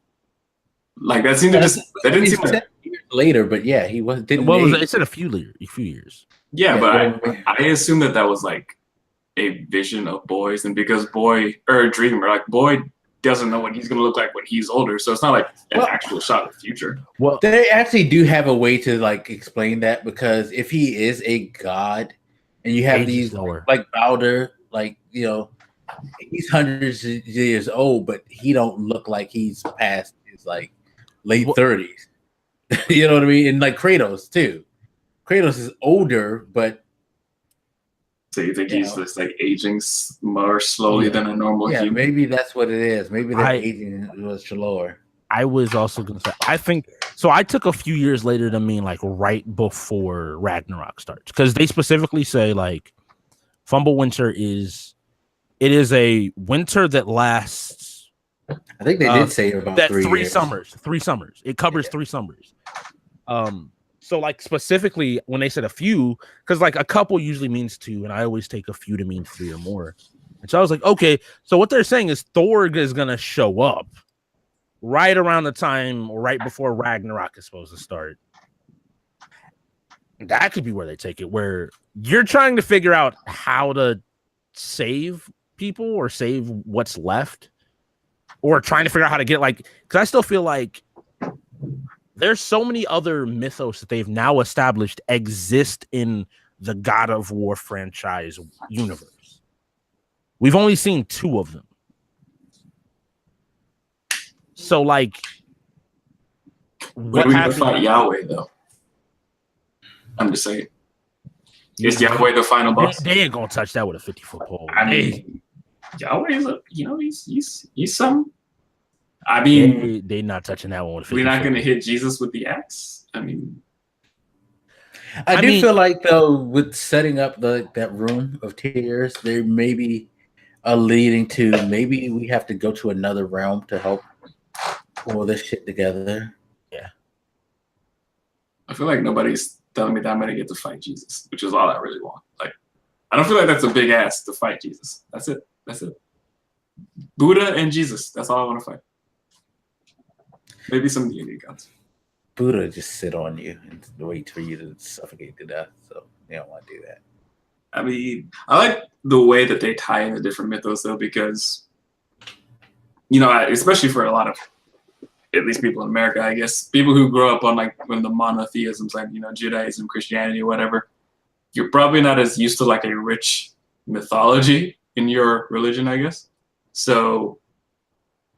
Like that seemed to just that didn't seem like years later, but yeah, he was. Didn't what was it? It said a few years. Yeah, but I assume that was like a vision of Boy's, and because Boy or a dream, or like Boy doesn't know what he's gonna look like when he's older, so it's not like an actual shot of the future. Well, they actually do have a way to like explain that, because if he is a god, and you have these like Balder, like he's hundreds of years old, but he don't look like he's past his like late 30s. You know what I mean? And like Kratos too. Kratos is older, but so you think he's just like aging more slowly than a normal human? Maybe that's what it is. Maybe that aging was slower. I was also gonna say, I think so. I took a few years later to mean like right before Ragnarok starts, because they specifically say like Fumble Winter is a winter that lasts. I think they did say about that 3 3 years. summers. 3 summers. It covers 3 summers. So like specifically when they said a few, because like a couple usually means 2, and I always take a few to mean 3 or more. And so I was like, okay, so what they're saying is Thor is gonna show up right around the time, right before Ragnarok is supposed to start. That could be where they take it, where you're trying to figure out how to save people or save what's left, or trying to figure out how to get because I still feel like there's so many other mythos that they've now established exist in the God of War franchise universe. We've only seen 2 of them. So what we gonna fight Yahweh though? I'm just saying. Is Yahweh the final boss? They ain't gonna touch that with a 50-foot pole. I mean, Yahweh is he's some. I mean, they not touching that one with a 50-foot. We're not gonna hit Jesus with the axe. I mean, I do feel like though, with setting up that room of tears, there may be a leading to maybe we have to go to another realm to help pull this shit together. Yeah. I feel like nobody's telling me that I'm gonna get to fight Jesus, which is all I really want. Like, I don't feel like that's a big ass to fight Jesus. That's it. Buddha and Jesus. That's all I want to fight. Maybe some deity gods. Buddha just sit on you and wait for you to suffocate to death. So they don't want to do that. I mean, I like the way that they tie in the different mythos though, because especially for a lot of, at least people in America, I guess, people who grow up on when the monotheisms, Judaism, Christianity, whatever, you're probably not as used to like a rich mythology in your religion, I guess. So,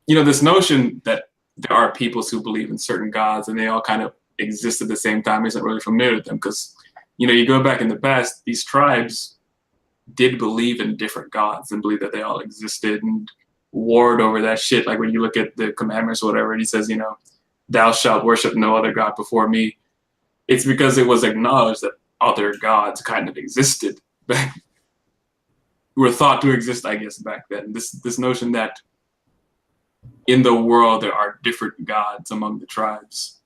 this notion that there are peoples who believe in certain gods and they all kind of exist at the same time isn't really familiar with them, because, you go back in the past, these tribes did believe in different gods and believe that they all existed and warred over that shit. Like when you look at the commandments or whatever, and he says, thou shalt worship no other god before me. It's because it was acknowledged that other gods kind of existed, were thought to exist, I guess, back then. This notion that in the world there are different gods among the tribes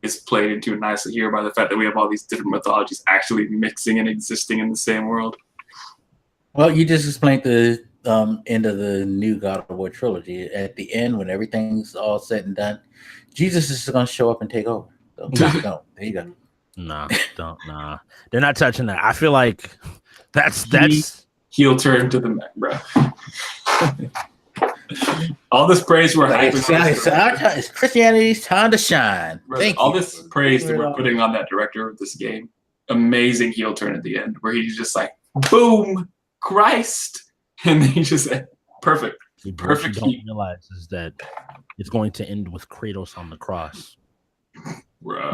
is played into nicely here by the fact that we have all these different mythologies actually mixing and existing in the same world. Well, you just explained the end of the new God of War trilogy. At the end, when everything's all said and done, Jesus is going to show up and take over. So, there you go. Nah, they're not touching that. I feel like that's heel turn to the neck, bro. All this praise we're it's Christianity's time to shine. Thank all you. This praise that we're putting on that director of this game, amazing heel turn at the end, where he's just like, boom, Christ, and then he just said, perfect. Perfect What you don't heat. realize is that it's going to end with Kratos on the cross. Bruh.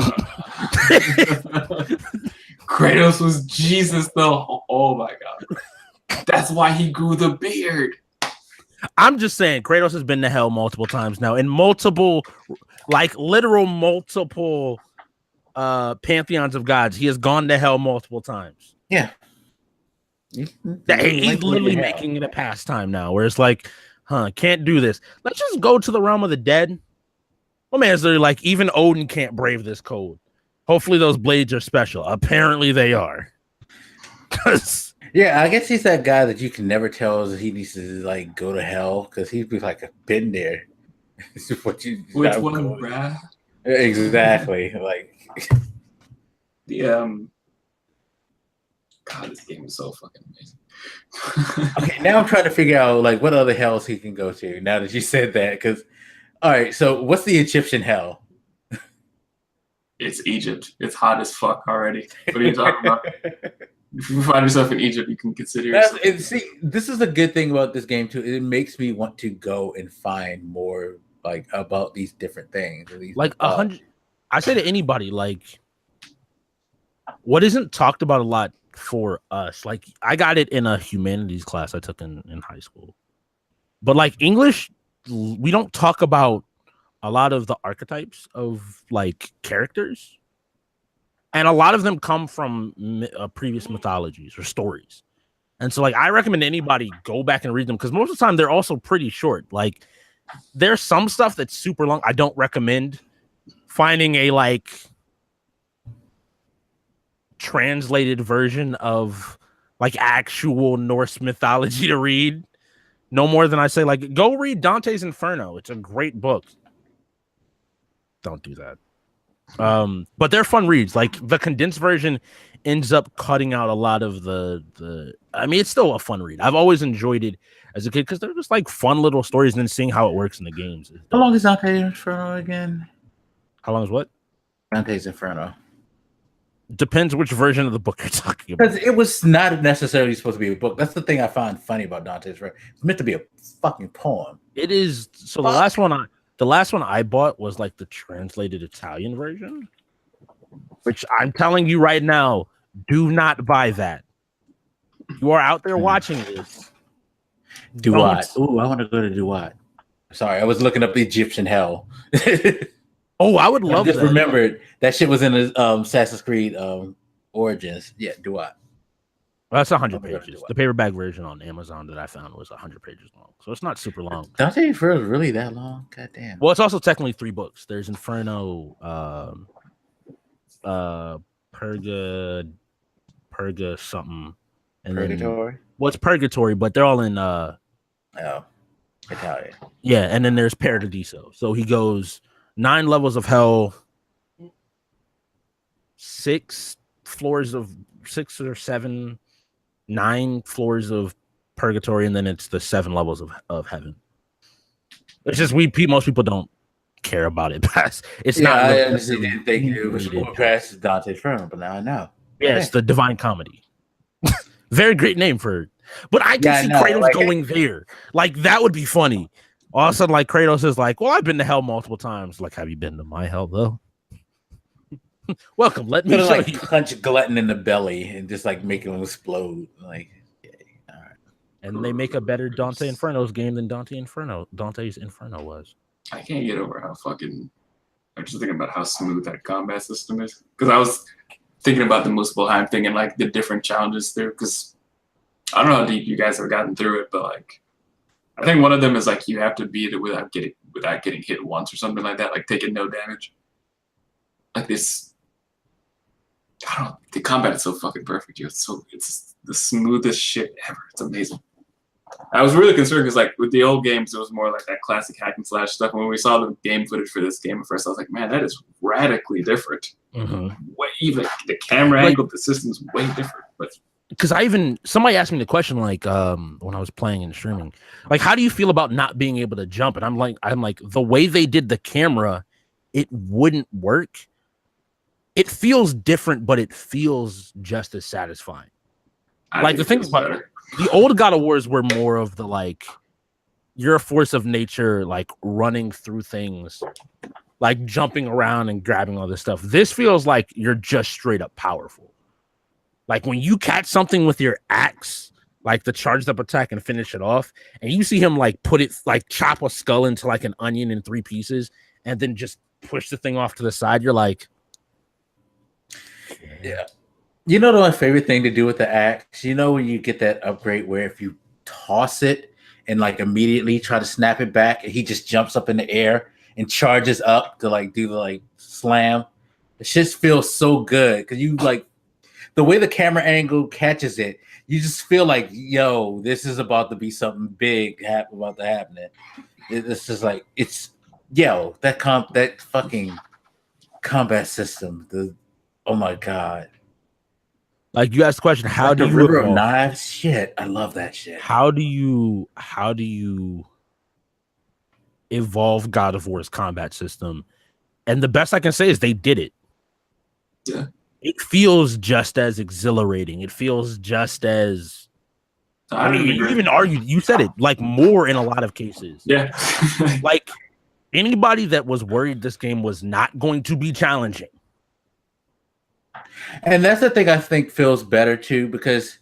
Kratos was Jesus, though. Oh my god, bro. That's why he grew the beard. I'm just saying, Kratos has been to hell multiple times now, in multiple, like literal multiple pantheons of gods. He has gone to hell multiple times. Yeah. He's literally making it a pastime now, where it's like, can't do this. Let's just go to the realm of the dead. My man's literally like, even Odin can't brave this cold. Hopefully those blades are special. Apparently they are. Yeah, I guess he's that guy that you can never tell that he needs to like go to hell because he'd be like been there. Which one, bruh? Exactly. Like the God, this game is so fucking amazing. Okay, now I'm trying to figure out like what other hells he can go to. Now that you said that, because all right, so what's the Egyptian hell? It's Egypt. It's hot as fuck already. What are you talking about? If you find yourself in Egypt, you can consider yourself. See, this is a good thing about this game too. It makes me want to go and find more like about these different things. Like 100. I say to anybody, like, what isn't talked about a lot for us? Like, I got it in a humanities class I took in high school, but like English, we don't talk about a lot of the archetypes of like characters. And a lot of them come from previous mythologies or stories. And so, like, I recommend anybody go back and read them because most of the time they're also pretty short. Like, there's some stuff that's super long. I don't recommend finding a, like, translated version of, like, actual Norse mythology to read. No more than I say, like, go read Dante's Inferno. It's a great book. Don't do that. But they're fun reads. Like the condensed version ends up cutting out a lot of the I mean, it's still a fun read. I've always enjoyed it as a kid because they're just like fun little stories and then seeing how it works in the games. How long is Dante's Inferno again? How long is what? Dante's Inferno. Depends which version of the book you're talking about. Because it was not necessarily supposed to be a book. That's the thing I find funny about Dante's Inferno. It's meant to be a fucking poem. It is. So the last one I bought was like the translated Italian version, which I'm telling you right now, do not buy that. You are out there watching this. Duat. Ooh, I want to go to Duat. Sorry, I was looking up the Egyptian hell. Oh, I would love that. I just that. remembered that shit was in Assassin's Creed Origins. Yeah, Duat. Well, that's 100 pages. The paperback version on Amazon that I found was 100 pages long. So it's not super long. Dante Inferno is really that long? God damn. Well, it's also technically 3 books. There's Inferno, Purga something. And Purgatory? Well, it's Purgatory, but they're all in Italian. Yeah, and then there's Paradiso. So he goes 9 levels of hell, 6 floors of 6 or 7, 9 floors of purgatory, and then it's the 7 levels of heaven. It's just most people don't care about it past. It's not. I honestly didn't think it was past Dante's Inferno, but now I know. Yeah, it's the Divine Comedy. Very great name for it. But I can see Kratos going there. Like, that would be funny. All of a sudden, like, Kratos is like, well, I've been to hell multiple times. Like, have you been to my hell, though? Welcome. Let me show you. Punch Glutton in the belly and just, like, make him explode. Like, all right. And they make a better Dante Inferno's game than Dante's Inferno was. I can't get over how fucking... I'm just thinking about how smooth that combat system is. Because I was thinking about the Muspelheim thing and, like, the different challenges there. Because I don't know how deep you guys have gotten through it, but, like, I think one of them is, like, you have to beat it without getting hit once or something like that. Like, taking no damage. Like, this... I don't know. The combat is so fucking perfect, dude. It's the smoothest shit ever. It's amazing. I was really concerned because, like, with the old games, it was more like that classic hack and slash stuff. And when we saw the game footage for this game at first, I was like, man, that is radically different. Mm-hmm. Even the camera angle, the system's way different. But because somebody asked me the question, like, when I was playing and streaming, like, how do you feel about not being able to jump? And I'm like, the way they did the camera, it wouldn't work. It feels different, but it feels just as satisfying. Like, the thing about the old God of Wars were more of the, like, you're a force of nature, like running through things, like jumping around and grabbing all this stuff. This feels like you're just straight up powerful. Like when you catch something with your axe, like the charged up attack and finish it off, and you see him like put it, like chop a skull into like an onion in 3 pieces and then just push the thing off to the side, you're like, yeah. You know my favorite thing to do with the axe? You know when you get that upgrade where if you toss it and like immediately try to snap it back and he just jumps up in the air and charges up to like do the like slam? It just feels so good because you like the way the camera angle catches it, you just feel like, yo, this is about to be something big about to happen. It's just like, it's, yo, that fucking combat system, oh my God. like you asked the question, how like do the you River evolve? of Knives? Shit, I love that shit. How do you evolve God of War's combat system? And the best I can say is they did it. Yeah. It feels just as exhilarating. It feels just as, I mean, you even argued, you said it, like more in a lot of cases. Yeah. Like anybody that was worried this game was not going to be challenging. And that's the thing I think feels better too, because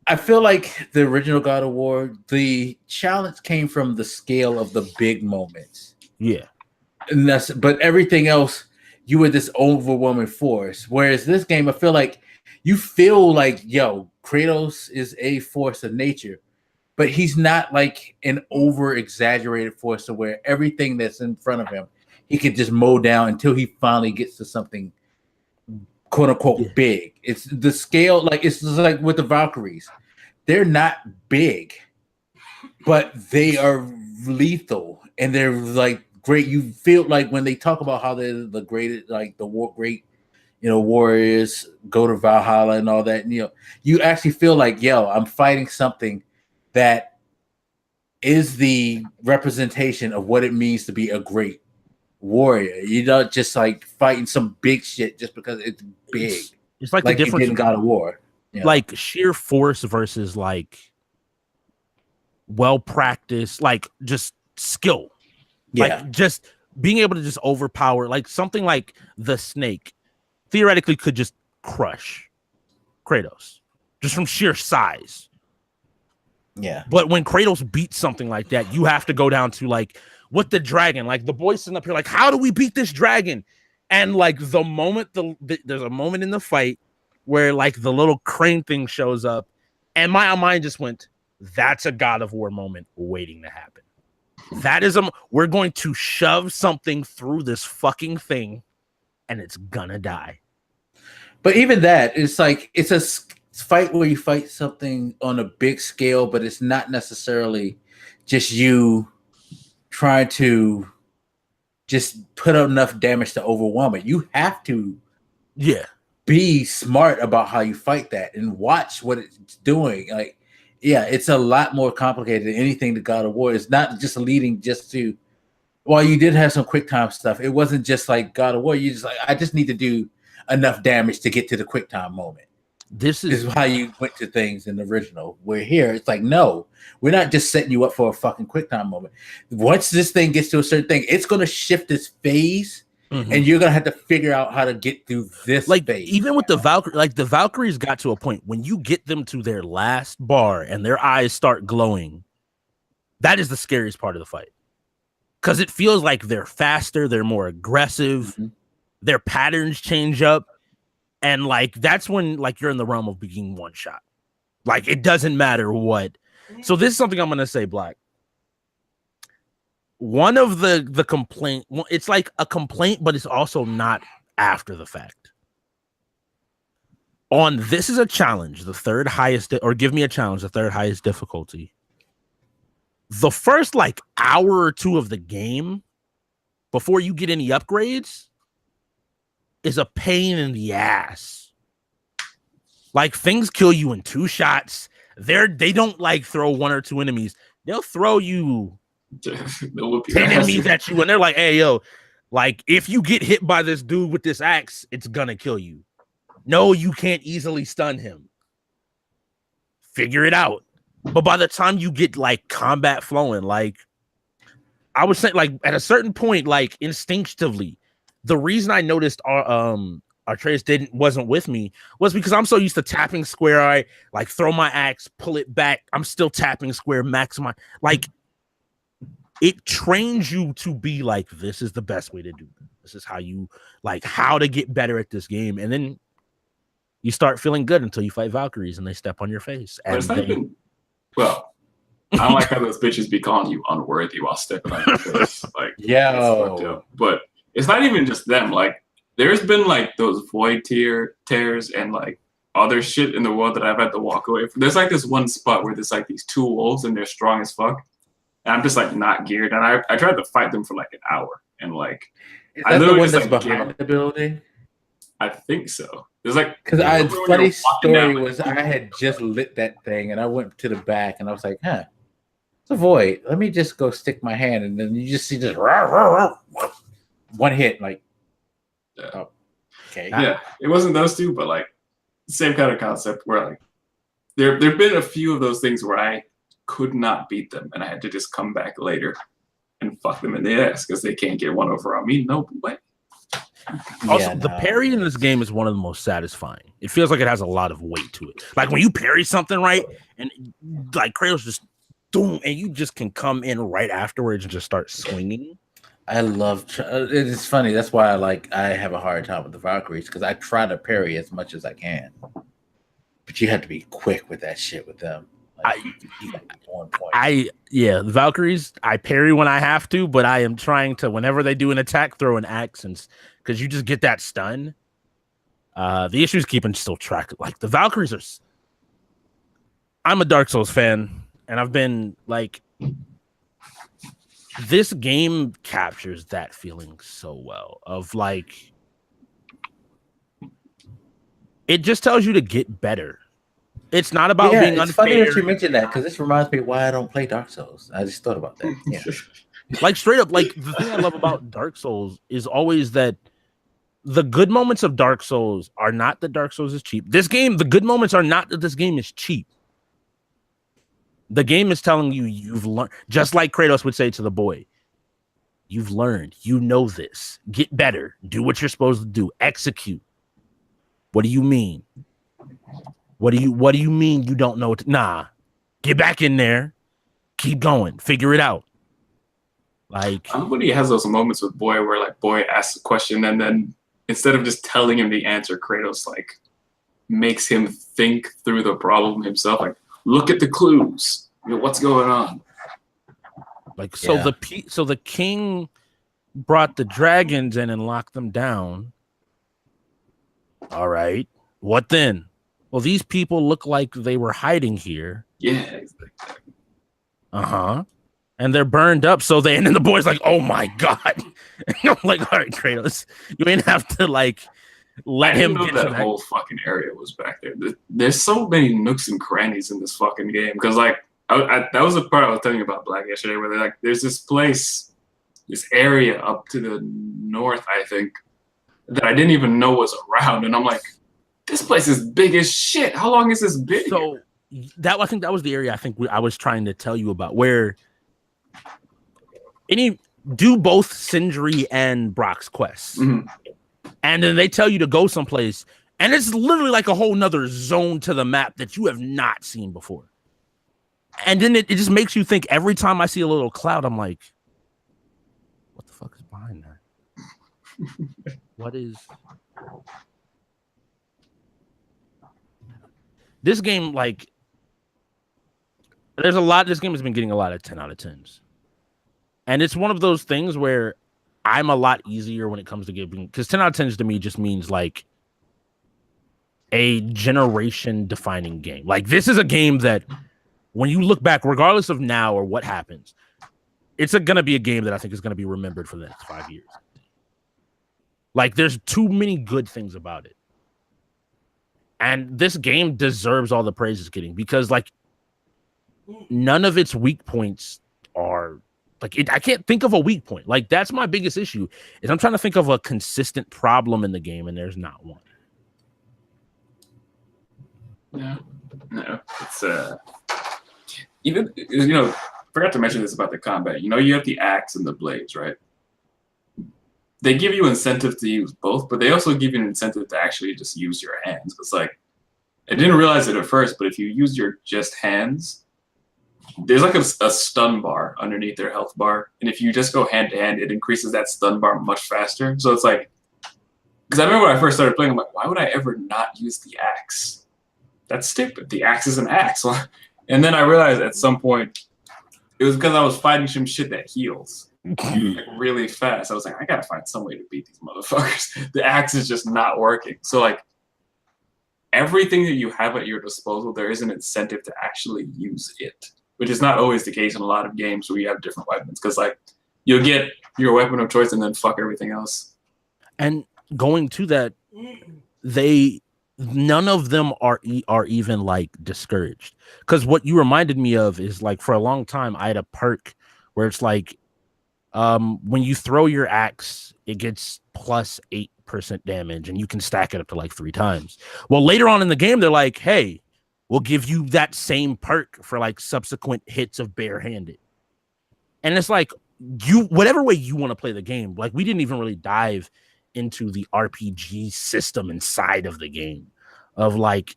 I feel like the original God of War, the challenge came from the scale of the big moments. Yeah. And but everything else, you were this overwhelming force. Whereas this game, I feel like you feel like, yo, Kratos is a force of nature, but he's not like an over exaggerated force to where everything that's in front of him, he could just mow down until he finally gets to something quote unquote big. It's the scale, like it's just like with the Valkyries. They're not big, but they are lethal and they're like great. You feel like when they talk about how they're the greatest, like the great, warriors go to Valhalla and all that, and, you actually feel like, yo, I'm fighting something that is the representation of what it means to be a great warrior. You're not just like fighting some big shit just because it's big. It's like the difference you did in God of War. Like sheer force versus like well practiced, like just skill. Yeah. Like just being able to just overpower, like something like the snake theoretically could just crush Kratos just from sheer size. Yeah. But when Kratos beats something like that, you have to go down to like with the dragon, like the boys sitting up here like, how do we beat this dragon? And like the moment there's a moment in the fight where like the little crane thing shows up and my mind just went, that's a God of War moment waiting to happen. That is we're going to shove something through this fucking thing and it's gonna die. But even that, it's like it's a fight where you fight something on a big scale, but it's not necessarily just you trying to just put enough damage to overwhelm it. You have to be smart about how you fight that and watch what it's doing. Like, yeah, it's a lot more complicated than anything to God of War. It's not just leading just to, while you did have some quick time stuff, it wasn't just like God of War. You just like, I just need to do enough damage to get to the quick time moment. This is how you went to things in the original. Where here, it's like, no, we're not just setting you up for a fucking quick time moment. Once this thing gets to a certain thing, it's going to shift its phase, and you're going to have to figure out how to get through this phase. Even with the Valkyrie, like the Valkyries got to a point when you get them to their last bar and their eyes start glowing, that is the scariest part of the fight. Because it feels like they're faster, they're more aggressive, their patterns change up. And like that's when like you're in the realm of being one shot. Like it doesn't matter what. So this is something I'm gonna say, Black. One of the complaint, it's like a complaint, but it's also not after the fact. On this is a challenge, the third highest, or give me a challenge, the third highest difficulty. The first like hour or two of the game before you get any upgrades is a pain in the ass. Like things kill you in 2 shots. They don't like throw 1 or 2 enemies. They'll throw you 10 enemies at you, and they're like, hey, yo, like if you get hit by this dude with this axe, it's gonna kill you. No, you can't easily stun him. Figure it out. But by the time you get like combat flowing, like I was saying, like at a certain point, like instinctively, the reason I noticed Atreus wasn't with me was because I'm so used to tapping square. I like throw my axe, pull it back. I'm still tapping square, maximize. Like it trains you to be like, this is the best way to do it. This is how you like how to get better at this game, and then you start feeling good until you fight Valkyries and they step on your face. And it's not even well. I don't like how those bitches be calling you unworthy while stepping on your face. Like, yeah, it's fucked up. But it's not even just them. Like, there's been like those void tears and like other shit in the world that I've had to walk away from. There's like this one spot where there's like these two wolves and they're strong as fuck, and I'm just like not geared. And I tried to fight them for like an hour, and like I literally was like behind the building. I think so. There's like because funny story was I had just lit that thing and I went to the back and I was like, huh. It's a void. Let me just go stick my hand, and then you just see this one hit, like, oh, okay. Yeah, it wasn't those two, but like same kind of concept where like there've been a few of those things where I could not beat them, and I had to just come back later and fuck them in the ass because they can't get one over on me. No way. Also, the parry in this game is one of the most satisfying. It feels like it has a lot of weight to it. Like when you parry something right, and like Kratos just. And you just can come in right afterwards and just start swinging. I love it's funny. That's why I have a hard time with the Valkyries because I try to parry as much as I can, but you have to be quick with that shit with them. Like, the Valkyries I parry when I have to, but I am trying to whenever they do an attack throw an axe, and because you just get that stun. The issue is keeping still track. Like the Valkyries are. I'm a Dark Souls fan. And I've been like, this game captures that feeling so well of like, it just tells you to get better. It's not about being unfair. It's funny that you mentioned that because this reminds me why I don't play Dark Souls. I just thought about that. Yeah. Like straight up, like the thing I love about Dark Souls is always that the good moments of Dark Souls are not that Dark Souls is cheap. This game, the good moments are not that this game is cheap. The game is telling you you've learned, just like Kratos would say to the boy, you've learned, you know this, get better, do what you're supposed to do, execute. What do you mean? What do you mean you don't know? Nah, get back in there, keep going, figure it out. Like everybody has those moments with Boy where like Boy asks a question and then instead of just telling him the answer, Kratos like makes him think through the problem himself. Like, look at the clues. What's going on? Like so, the king brought the dragons in and locked them down. All right, what then? Well, these people look like they were hiding here. Yeah. And they're burned up. So and then the boy's like, "Oh my god!" And I'm like, "All right, Kratos, you ain't have to like." Let him get that whole fucking area was back there. There's so many nooks and crannies in this fucking game because, like, that was the part I was telling you about Black yesterday, where they're like, there's this place, this area up to the north, I think, that I didn't even know was around, and I'm like, this place is big as shit. How long is this big? So I think that was the area I was trying to tell you about, where do both Sindri and Brock's quests. Mm-hmm. And then they tell you to go someplace, and it's literally like a whole nother zone to the map that you have not seen before. And then it just makes you think every time I see a little cloud, I'm like, what the fuck is behind that? What is this game? Like, this game has been getting a lot of 10 out of 10s. And it's one of those things where I'm a lot easier when it comes to giving, because 10 out of 10s to me just means like a generation defining game. Like this is a game that when you look back, regardless of now or what happens, it's going to be a game that I think is going to be remembered for the next 5 years. Like there's too many good things about it. And this game deserves all the praise it's getting because like none of its weak points are like I can't think of a weak point. Like that's my biggest issue is I'm trying to think of a consistent problem in the game and there's not one. No, it's even forgot to mention this about the combat. You have the axe and the blades, right? They give you incentive to use both, but they also give you an incentive to actually just use your hands. It's like, I didn't realize it at first, but if you use your just hands, there's like a stun bar underneath their health bar, and if you just go hand to hand, it increases that stun bar much faster. So it's like, because I remember when I first started playing, I'm like, why would I ever not use the axe? That's stupid. The axe is an axe. And then I realized at some point it was because I was fighting some shit that heals like really fast. I was like, I gotta find some way to beat these motherfuckers. The axe is just not working. So like, everything that you have at your disposal, there is an incentive to actually use it, which is not always the case in a lot of games where you have different weapons. Because like, you'll get your weapon of choice and then fuck everything else. And going to that, none of them are even like discouraged. Because what you reminded me of is like, for a long time I had a perk where it's like, when you throw your axe, it gets plus 8% damage, and you can stack it up to like 3 times. Well, later on in the game, they're like, hey, we'll give you that same perk for like subsequent hits of barehanded. And it's like, whatever way you want to play the game, like we didn't even really dive into the RPG system inside of the game, of like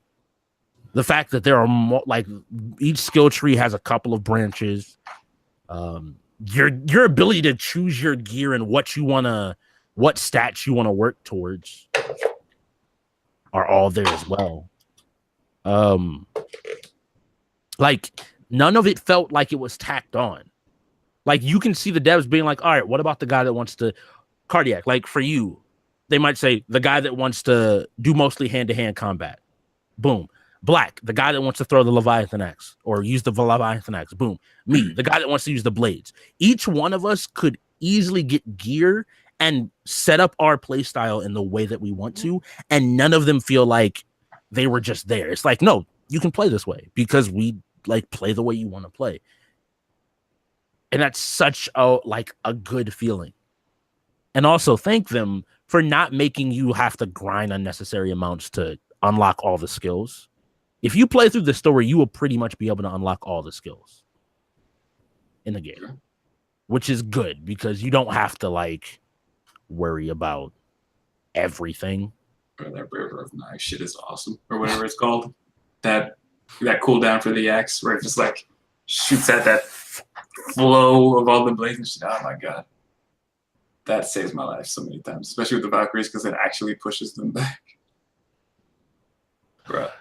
the fact that there are more, like each skill tree has a couple of branches. Your ability to choose your gear and what stats you want to work towards are all there as well. Like none of it felt like it was tacked on. Like you can see the devs being like, all right, what about the guy that wants to cardiac? Like for you, they might say the guy that wants to do mostly hand-to-hand combat. Boom. Black, the guy that wants to throw the Leviathan axe or use the Leviathan axe. Boom. Me, the guy that wants to use the blades. Each one of us could easily get gear and set up our play style in the way that we want to, and none of them feel like they were just there. It's like, no, you can play this way because we like play the way you want to play. And that's such a good feeling. And also thank them for not making you have to grind unnecessary amounts to unlock all the skills. If you play through the story, you will pretty much be able to unlock all the skills in the game, which is good because you don't have to like worry about everything. Or that River of Knives shit is awesome, or whatever it's called. That cooldown for the axe where it just like shoots at that flow of all the blades and shit. Oh my god, that saves my life so many times, especially with the Valkyries because it actually pushes them back. Bruh.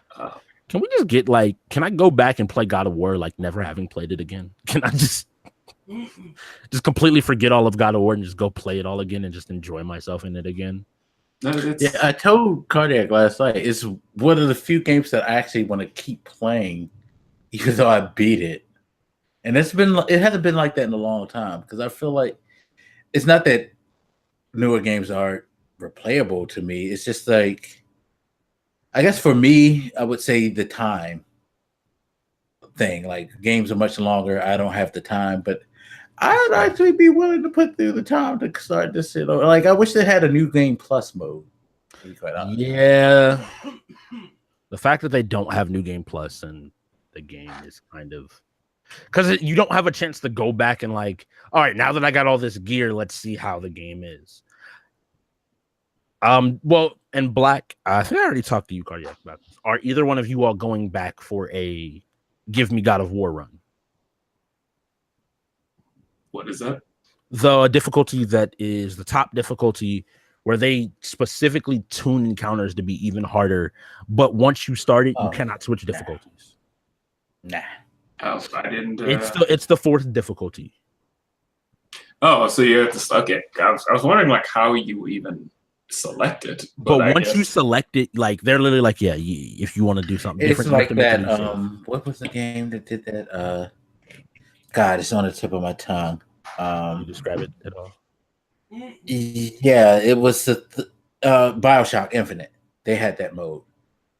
Can we just get like, can I go back and play God of War like never having played it again? Can I just completely forget all of God of War and just go play it all again and just enjoy myself in it again? No, Yeah, I told Cardiac last night, it's one of the few games that I actually want to keep playing, even though I beat it. And it hasn't been like that in a long time because I feel like it's not that newer games aren't replayable to me. It's just like, I guess for me, I would say the time thing. Like games are much longer. I don't have the time, but I'd actually be willing to put through the time to start this shit. Like I wish they had a new game plus mode. To be quite honest. Yeah. The fact that they don't have new game plus and the game is kind of because you don't have a chance to go back and like, all right, now that I got all this gear, let's see how the game is. Well, and Black, I think I already talked to you, Cardiac, about this. Are either one of you all going back for a Give Me God of War run? What is that? The difficulty that is the top difficulty where they specifically tune encounters to be even harder, but once you start it, you cannot switch difficulties. Nah. Oh, I didn't. It's the 4th difficulty. Oh, so you have to. Okay, I was wondering like how you even select it. But once you select it, like they're literally like, yeah, if you want to do something different, it's like that. What was the game that did that? God, it's on the tip of my tongue. Can you describe it at all? Yeah, it was the BioShock Infinite. They had that mode,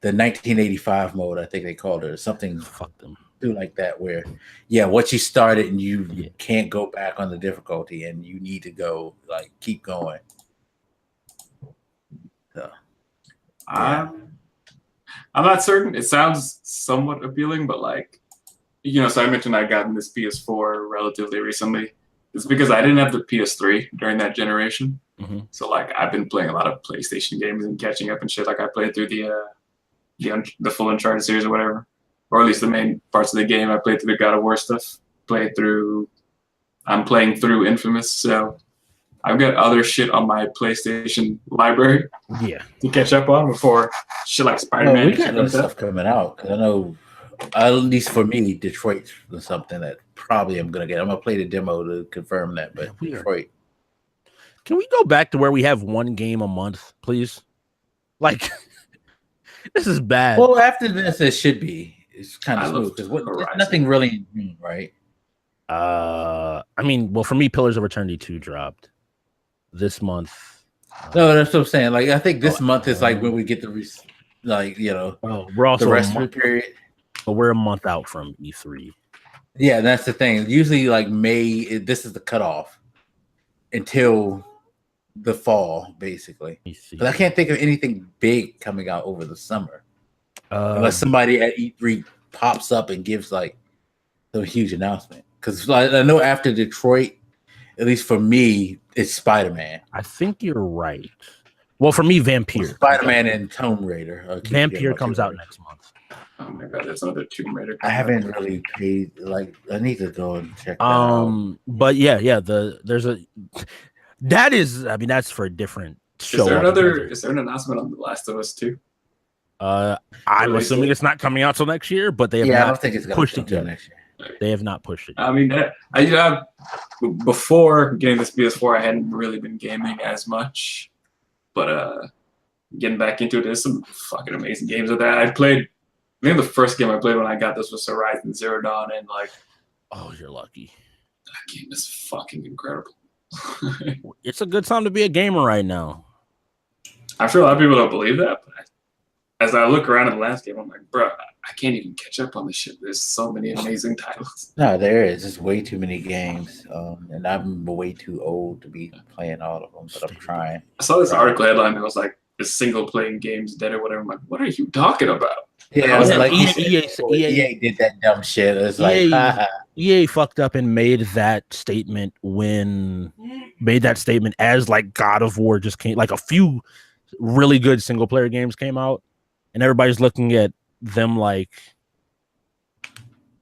the 1985 mode, I think they called it, or something. Fuck them. Like that, where once you started and you can't go back on the difficulty, and you need to go like keep going. So, I'm not certain. It sounds somewhat appealing, but like, so I mentioned I gotten this PS4 relatively recently. It's because I didn't have the PS3 during that generation. Mm-hmm. So like I've been playing a lot of PlayStation games and catching up and shit. Like I played through the full Uncharted series or whatever, or at least the main parts of the game. I played through the God of War stuff. I'm playing through Infamous, so I've got other shit on my PlayStation library. Yeah, to catch up on before shit like Spider-Man. Well, we got other stuff coming out. Cause I know, at least for me, Detroit's something that probably I'm gonna get. I'm gonna play the demo to confirm that. But Detroit. Can we go back to where we have one game a month, please? Like, this is bad. Well, after this, it should be. It's kind of smooth because nothing really new, right? I mean, well, for me, Pillars of Eternity 2 dropped this month. No, that's what I'm saying. Like, I think this month is like when we get the we're also the rest of the period. But we're a month out from E3. Yeah, that's the thing. Usually, like May, this is the cutoff until the fall, basically. But I can't think of anything big coming out over the summer, unless somebody at E3 pops up and gives like a huge announcement. Because I know after Detroit, at least for me, it's Spider-Man. I think you're right. Well, for me, Vampire. Spider-Man and Tomb Raider. Vampire comes out next month. Oh my god, there's another Tomb Raider. I haven't really paid. Like, I need to go and check that out. But yeah. There's a that is. I mean, that's for a different show. Is there an announcement on The Last of Us 2? I'm assuming it's not coming out till next year, but they have I don't think it's pushed it till next year. They have not pushed it. I mean, before getting this PS4, I hadn't really been gaming as much, but getting back into it, there's some fucking amazing games with that. I think the first game I played when I got this was Horizon Zero Dawn, and like, oh, you're lucky. That game is fucking incredible. It's a good time to be a gamer right now. I'm sure a lot of people don't believe that, but as I look around at the landscape, I'm like, bro, I can't even catch up on this shit. There's so many amazing titles. No, there is. There's way too many games, and I'm way too old to be playing all of them. But I'm trying. I saw this article headline that was like, "The single-playing game's dead" or whatever. I'm like, what are you talking about? Yeah, I was like, EA did that dumb shit. It's like EA fucked up and made that statement as like God of War just came, like a few really good single-player games came out, and everybody's looking at them like,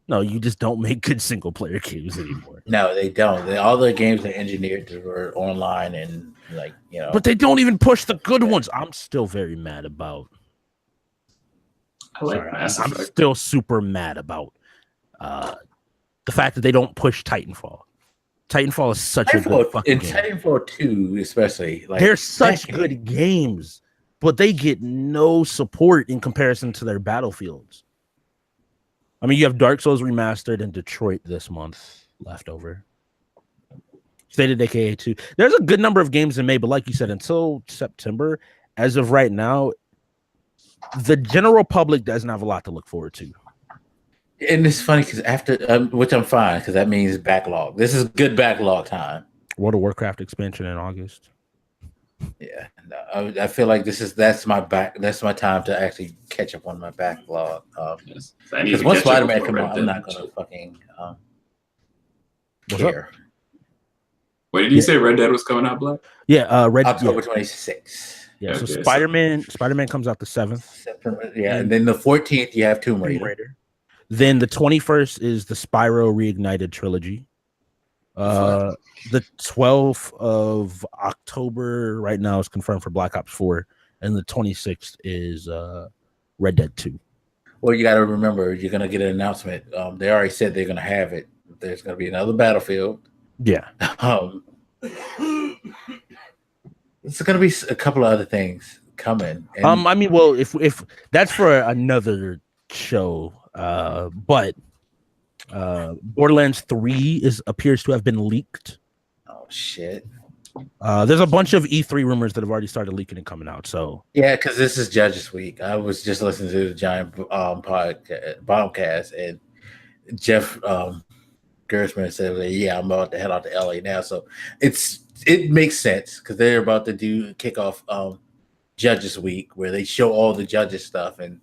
no, you just don't make good single player games anymore. No, they don't. All their games are engineered for online and but they don't even push the good ones. I'm still very mad about. I'm still super mad about the fact that they don't push Titanfall. Titanfall is such a good fucking game. Titanfall 2 especially. Like, they're such good games, but they get no support in comparison to their Battlefields. I mean, you have Dark Souls Remastered and Detroit this month left over. State of Decay 2. There's a good number of games in May, but like you said, until September, as of right now, the general public doesn't have a lot to look forward to. And it's funny because after, which I'm fine, because that means backlog. This is good backlog time. World of Warcraft expansion in August. Yeah, no, I feel like that's my time to actually catch up on my backlog. Because once Spider-Man comes out, I'm not gonna fucking care. Wait, did you say Red Dead was coming out, Black? Yeah, October 26th. Yeah, okay, so Spider-Man comes out the 7th. September, yeah, and then the 14th you have Tomb Raider. Then the 21st is the Spyro Reignited trilogy. The 12th of October right now is confirmed for Black Ops 4, and the 26th is Red Dead 2. Well, you got to remember, you're going to get an announcement. They already said they're going to have it. There's going to be another Battlefield. Yeah. It's going to be a couple of other things coming. And I mean, well, if that's for another show, but Borderlands 3 appears to have been leaked. Oh shit! There's a bunch of E3 rumors that have already started leaking and coming out. So yeah, because this is Judges Week. I was just listening to the Giant Bombcast, and Jeff Gershman said, "Yeah, I'm about to head out to LA now." So it makes sense because they're about to kick off Judges Week, where they show all the judges stuff, and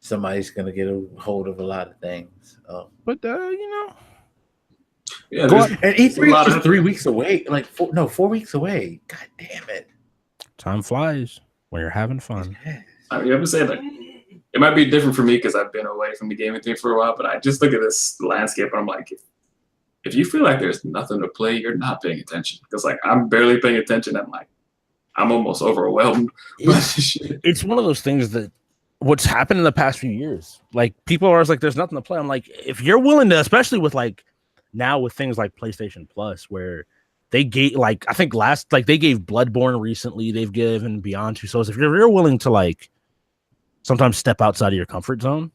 somebody's gonna get a hold of a lot of things. But Yeah, Go there's, on. And there's a E3 lot is of 3 weeks away. Like 4 weeks away. God damn it. time flies when you're having fun. I mean, I would say like it might be different for me because I've been away from the gaming thing for a while, but I just look at this landscape and I'm like, if you feel like there's nothing to play, you're not paying attention. Because like I'm barely paying attention. I'm almost overwhelmed by this shit. It's one of those things that what's happened in the past few years. Like people are always like, there's nothing to play. I'm like, if you're willing to, especially with like now with things like PlayStation Plus, where they gave like I think they gave Bloodborne recently, they've given Beyond Two Souls. If you're willing to like sometimes step outside of your comfort zone,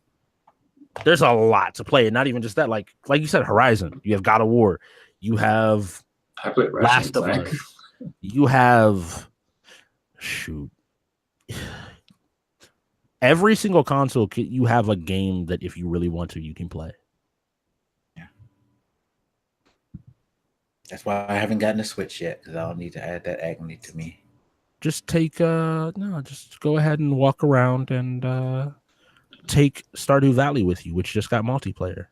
there's a lot to play. And not even just that, like you said, Horizon, you have God of War, you have I played Last of Us, you have every single console you have a game that if you really want to, you can play. That's why I haven't gotten a Switch yet, because I don't need to add that agony to me. Just take just go ahead and walk around and take Stardew Valley with you, which just got multiplayer.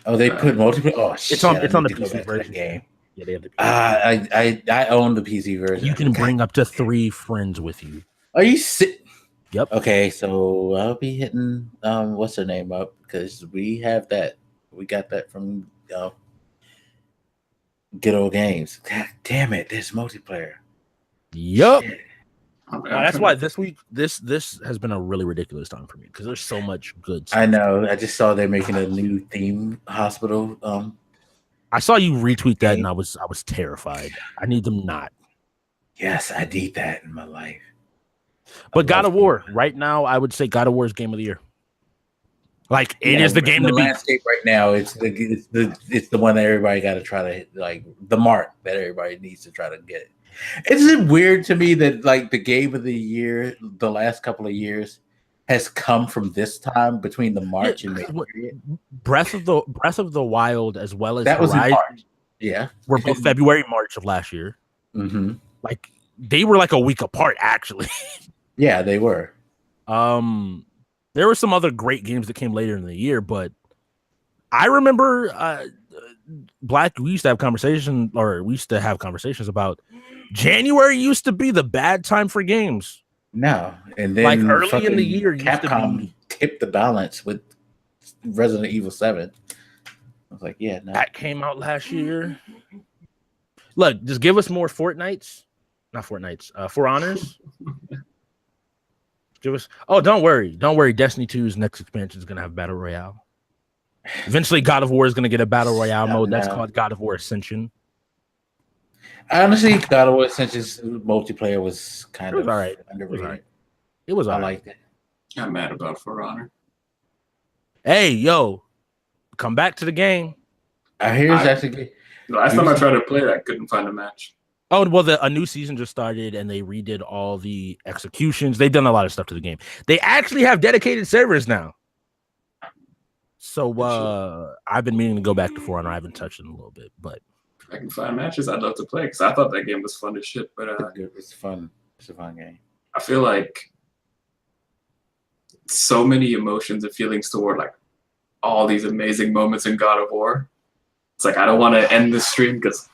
Oh, they put multiplayer. Oh, it's on the PC version. Game. Yeah, they have the PC. I own the PC version. You can bring up to 3 friends with you. Are you sick? Yep. Okay, so I'll be hitting what's her name up because we have that. We got that from Good Old Games. God damn it! There's multiplayer. Yep. That's why this week this has been a really ridiculous time for me because there's so much good stuff. I know. I just saw they're making a new theme hospital. I saw you retweet that and I was terrified. I need them not. Yes, I need that in my life. But God of War right now, I would say God of War is game of the year. Like it is the game to beat. Landscape right now, it's the one that everybody got to try to hit, like the mark that everybody needs to try to get. Isn't it weird to me that like the game of the year, the last couple of years, has come from this time between the March and May period? Breath of the Wild as well as that was Horizon, in March. Yeah, were both February, March of last year. Mm-hmm. Like they were like a week apart, actually. Yeah, they were. There were some other great games that came later in the year, but I remember we used to have conversations about January used to be the bad time for games. No, and then like early in the year, Capcom tipped the balance with Resident Evil 7. I was like, yeah, no. That came out last year. Look, just give us more For Honors. Give us. Oh, don't worry. Destiny 2's next expansion is gonna have Battle Royale. Eventually, God of War is gonna get a Battle Royale mode that's called God of War Ascension. Honestly, God of War Ascension's multiplayer was kind of all right. underrated. It was all I right. liked it. I'm mad about For Honor. Hey, yo, come back to the game. I hear it's actually. The last time I tried to play it, I couldn't find a match. Oh, well, a new season just started, and they redid all the executions. They've done a lot of stuff to the game. They actually have dedicated servers now. So I've been meaning to go back to For Honor. I haven't touched it in a little bit, but if I can find matches, I'd love to play because I thought that game was fun as shit. But it's fun. It's a fun game. I feel like so many emotions and feelings toward like all these amazing moments in God of War. It's like I don't want to end this stream because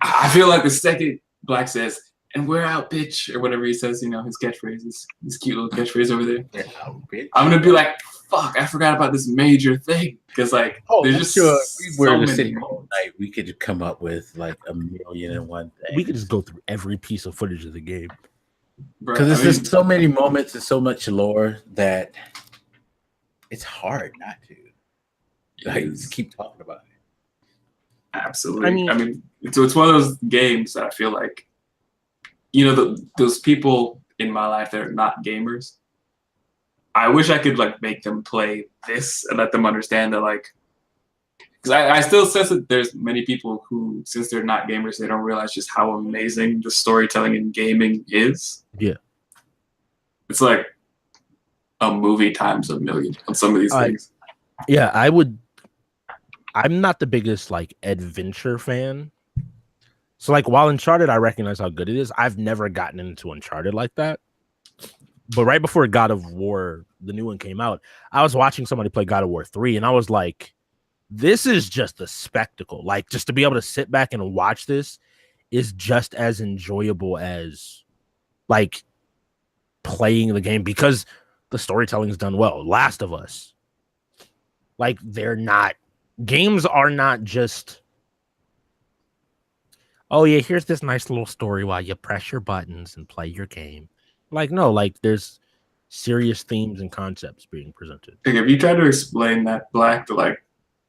I feel like the second Black says, "And we're out, bitch," or whatever he says, his catchphrases, his cute little catchphrase over there. I'm gonna be like, "Fuck, I forgot about this major thing." Because like, there's just sure if we were so to sit many all night, we could come up with like 1,000,001 things. we could just go through every piece of footage of the game. Because there's just so many moments and so much lore that it's hard not to. Like, just keep talking about it. Absolutely. I mean, so it's one of those games that I feel like, those people in my life that are not gamers, I wish I could like make them play this and let them understand that like, because I still sense that there's many people who, since they're not gamers, they don't realize just how amazing the storytelling in gaming is. Yeah. It's like a movie times a million on some of these things. Yeah, I'm not the biggest like adventure fan. So like while Uncharted, I recognize how good it is. I've never gotten into Uncharted like that. But right before God of War, the new one came out, I was watching somebody play God of War 3, and I was like, this is just a spectacle. Like, just to be able to sit back and watch this is just as enjoyable as like playing the game, because the storytelling is done well. Last of Us, like, games are not just, oh yeah, here's this nice little story while you press your buttons and play your game. Like, no, like, there's serious themes and concepts being presented. Like, if you try to explain that, Black, to like,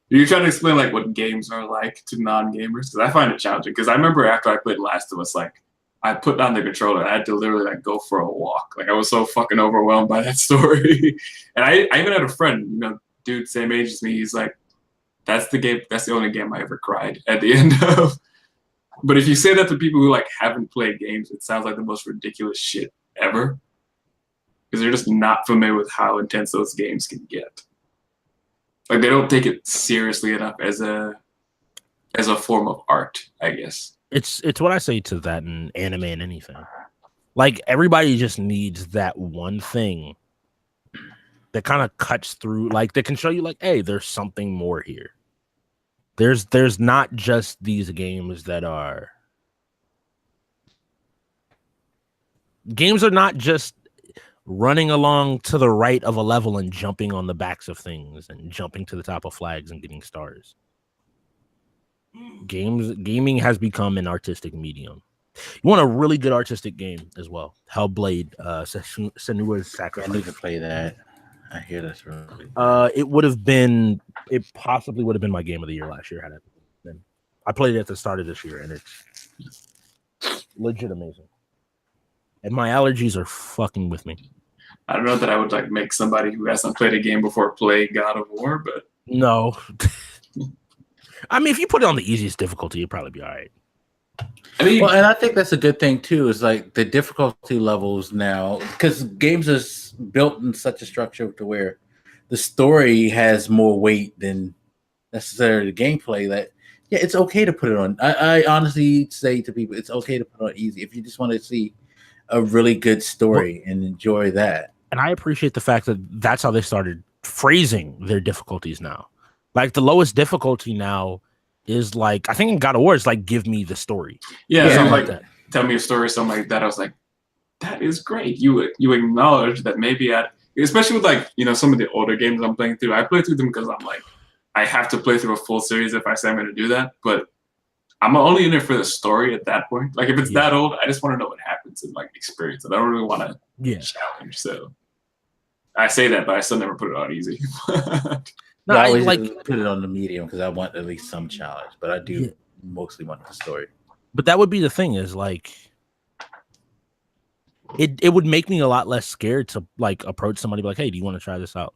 you try to explain like what games are like to non-gamers, because I find it challenging. Because I remember after I played Last of Us, like, I put down the controller and I had to literally like go for a walk. Like, I was so fucking overwhelmed by that story. And I even had a friend, you know, dude same age as me. He's like, that's the only game I ever cried at the end of. But if you say that to people who like haven't played games, it sounds like the most ridiculous shit ever, because they're just not familiar with how intense those games can get. Like, they don't take it seriously enough as a form of art, I guess. It's what I say to that in anime and anything. Like, everybody just needs that one thing that kind of cuts through, like, that can show you like, hey, there's something more here. There's not just these games that are not just running along to the right of a level and jumping on the backs of things and jumping to the top of flags and getting stars. Gaming has become an artistic medium. You want a really good artistic game as well. Hellblade, Senua's Sacrifice. I need to play that. I hear that's really it possibly would have been my game of the year last year had it been. I played it at the start of this year and it's legit amazing. And my allergies are fucking with me. I don't know that I would like make somebody who hasn't played a game before play God of War, but no. I mean, if you put it on the easiest difficulty, you'd probably be all right. I mean, well, and I think that's a good thing too. Is like the difficulty levels now, because games are built in such a structure to where the story has more weight than necessarily the gameplay. That yeah, it's okay to put it on. I honestly say to people, it's okay to put it on easy if you just want to see a really good story and enjoy that. And I appreciate the fact that that's how they started phrasing their difficulties now. Like, the lowest difficulty now is like, I think in God of War, it's like, give me the story. Yeah, something like that. Tell me a story, something like that. I was like, that is great. You acknowledge that maybe especially with like, you know, some of the older games I'm playing through. I play through them because I'm like, I have to play through a full series if I say I'm going to do that. But I'm only in it for the story at that point. Like, if it's that old, I just want to know what happens and like experience it. I don't really want to challenge. So I say that, but I still never put it on easy. No, I always like put it on the medium because I want at least some challenge, but I do mostly want the story. But that would be the thing, is like, it would make me a lot less scared to like approach somebody like, hey, do you want to try this out?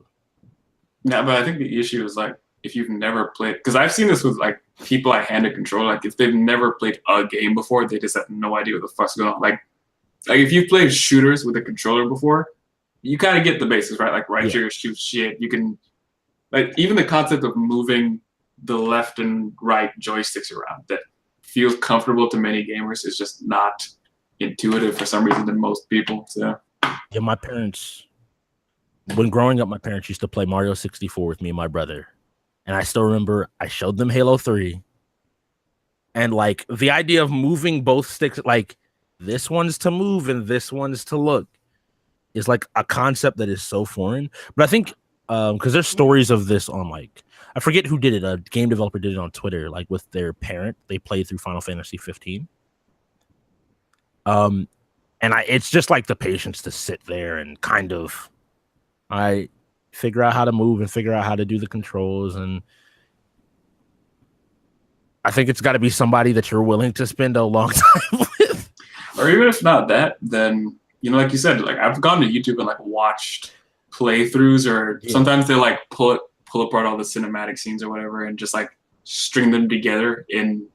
Yeah, but I think the issue is like, if you've never played, because I've seen this with like people I hand a controller, like if they've never played a game before, they just have no idea what the fuck's going on. Like if you've played shooters with a controller before, you kind of get the basics, right? Like right trigger shoots shit. You can, like, even the concept of moving the left and right joysticks around that feels comfortable to many gamers is just not intuitive for some reason to most people. So yeah, my parents, when growing up, my parents used to play Mario 64 with me and my brother. And I still remember I showed them Halo 3. And like the idea of moving both sticks, like this one's to move and this one's to look, is like a concept that is so foreign. But I think because there's stories of this on, like, I forget who did it. A game developer did it on Twitter, like with their parent. They played through Final Fantasy 15. And it's just like the patience to sit there and kind of figure out how to move and figure out how to do the controls. And I think it's got to be somebody that you're willing to spend a long time with. Or even if not that, then, you know, like you said, like I've gone to YouTube and like watched playthroughs, or sometimes they like pull apart all the cinematic scenes or whatever and just like string them together in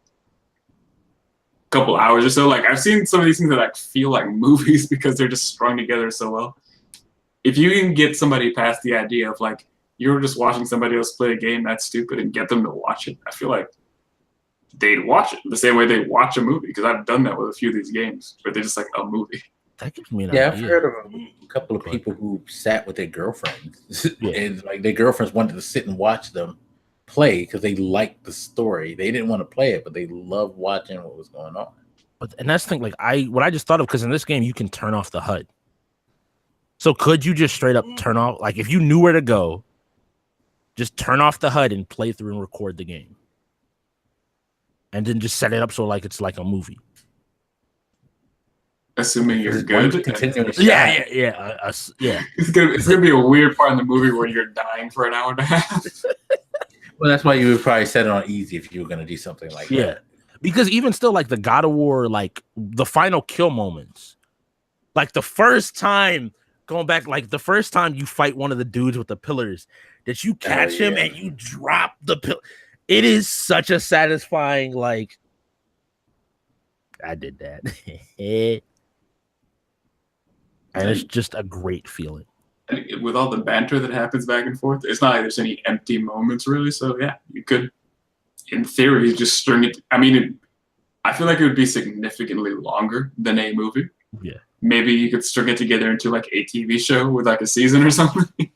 a couple hours or so. Like I've seen some of these things that like feel like movies because they're just strung together so well. If you can get somebody past the idea of like you're just watching somebody else play a game that's stupid and get them to watch it, I feel like they'd watch it the same way they watch a movie, because I've done that with a few of these games where they're just like a movie. That gives me an Yeah, I've idea. heard of a couple of people who sat with their girlfriends, and like their girlfriends wanted to sit and watch them play because they liked the story. They didn't want to play it, but they loved watching what was going on. And that's the thing, like what I just thought of, because in this game you can turn off the HUD. So could you just straight up turn off, like if you knew where to go, just turn off the HUD and play through and record the game, and then just set it up so like it's like a movie. Assuming you're good. Yeah. It's gonna be a weird part in the movie where you're dying for an hour and a half. Well, that's why you would probably set it on easy if you were gonna do something like that. Yeah, because even still, like the God of War, like the final kill moments, like the first time going back, like the first time you fight one of the dudes with the pillars, that you catch him and you drop the pillar. It is such a satisfying, like, I did that. And it's just a great feeling. And with all the banter that happens back and forth, it's not like there's any empty moments really. So yeah, you could, in theory, just string it. I mean, I feel like it would be significantly longer than a movie. Yeah. Maybe you could string it together into like a TV show with like a season or something.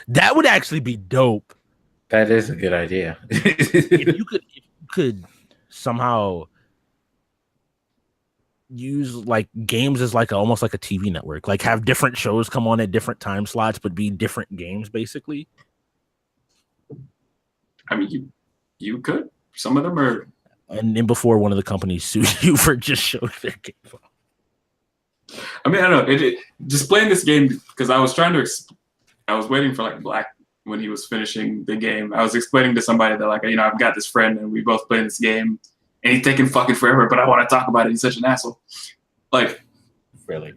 That would actually be dope. That is a good idea. if you could somehow use like games as like almost like a TV network, like have different shows come on at different time slots, but be different games basically. I mean, you could. Some of them are. And then before one of the companies sued you for just showing their game. I mean, I don't know. Just playing this game because I was trying to. I was waiting for like Black when he was finishing the game. I was explaining to somebody that like, I've got this friend and we both play this game. And he's taking fucking forever, but I want to talk about it. He's such an asshole. Like, really?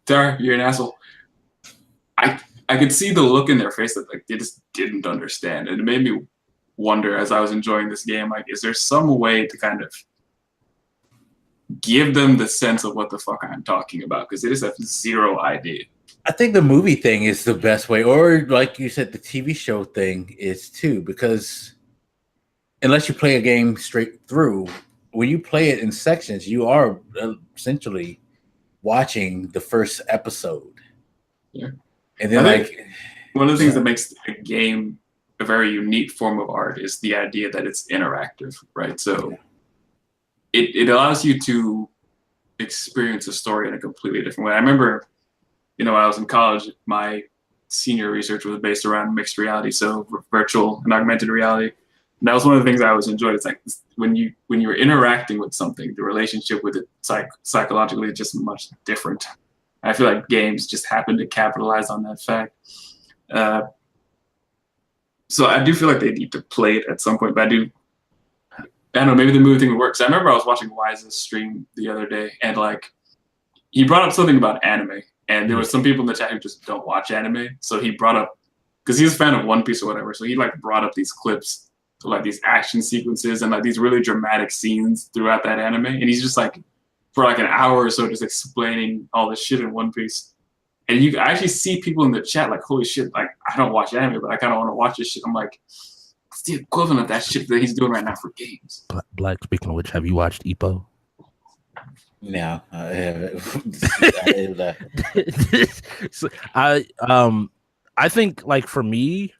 Tara, you're an asshole. I could see the look in their face that like they just didn't understand, and it made me wonder as I was enjoying this game. Like, is there some way to kind of give them the sense of what the fuck I'm talking about? Because they just have zero idea. I think the movie thing is the best way, or like you said, the TV show thing is too, because unless you play a game straight through, when you play it in sections, you are essentially watching the first episode. Yeah. And then like one of the things that makes a game a very unique form of art is the idea that it's interactive, right? So it allows you to experience a story in a completely different way. I remember, when I was in college, my senior research was based around mixed reality, so virtual and augmented reality. And that was one of the things I always enjoyed. It's like when you're interacting with something, the relationship with it psychologically is just much different. I feel like games just happen to capitalize on that fact. So I do feel like they need to play it at some point, but I don't know, maybe the movie thing works. I remember I was watching Wise's stream the other day, and like he brought up something about anime, and there was some people in the chat who just don't watch anime. So he brought up, because he's a fan of One Piece or whatever, so he like brought up these clips, like these action sequences and like these really dramatic scenes throughout that anime, and he's just like for like an hour or so just explaining all this shit in One Piece. And you actually see people in the chat like, holy shit, like I don't watch anime, but I kind of want to watch this shit. I'm like, it's the equivalent of that shit that he's doing right now for games. Black, speaking of which, have you watched Ippo? No, I haven't. So, I think like for me,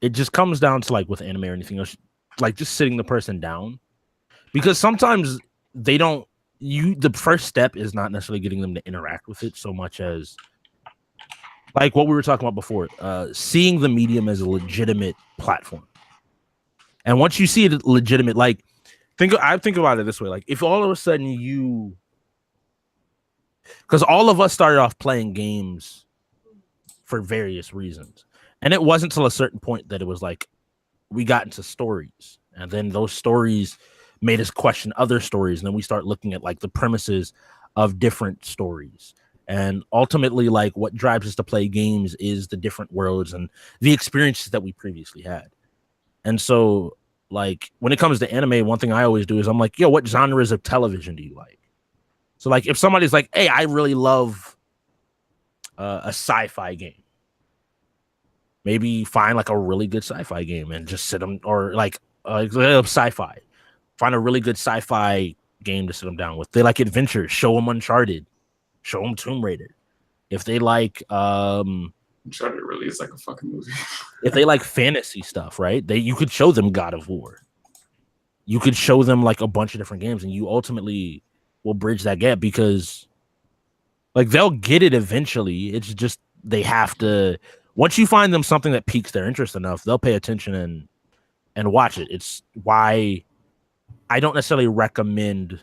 it just comes down to like with anime or anything else, like just sitting the person down, because sometimes they don't. The first step is not necessarily getting them to interact with it so much as like what we were talking about before, seeing the medium as a legitimate platform. And once you see it legitimate, like I think about it this way, like if all of a sudden because all of us started off playing games for various reasons. And it wasn't until a certain point that it was like we got into stories, and then those stories made us question other stories, and then we start looking at like the premises of different stories. And ultimately, like what drives us to play games is the different worlds and the experiences that we previously had. And so, like when it comes to anime, one thing I always do is I'm like, yo, what genres of television do you like? So like if somebody's like, hey, I really love a sci-fi game, maybe find like a really good sci-fi game and just sit them, or like sci-fi. Find a really good sci-fi game to sit them down with. They like adventure, show them Uncharted, show them Tomb Raider. If they like Uncharted really is like a fucking movie. If they like fantasy stuff, right? You could show them God of War. You could show them like a bunch of different games, and you ultimately will bridge that gap because like they'll get it eventually. It's just they have to, once you find them something that piques their interest enough, they'll pay attention and watch it. It's why I don't necessarily recommend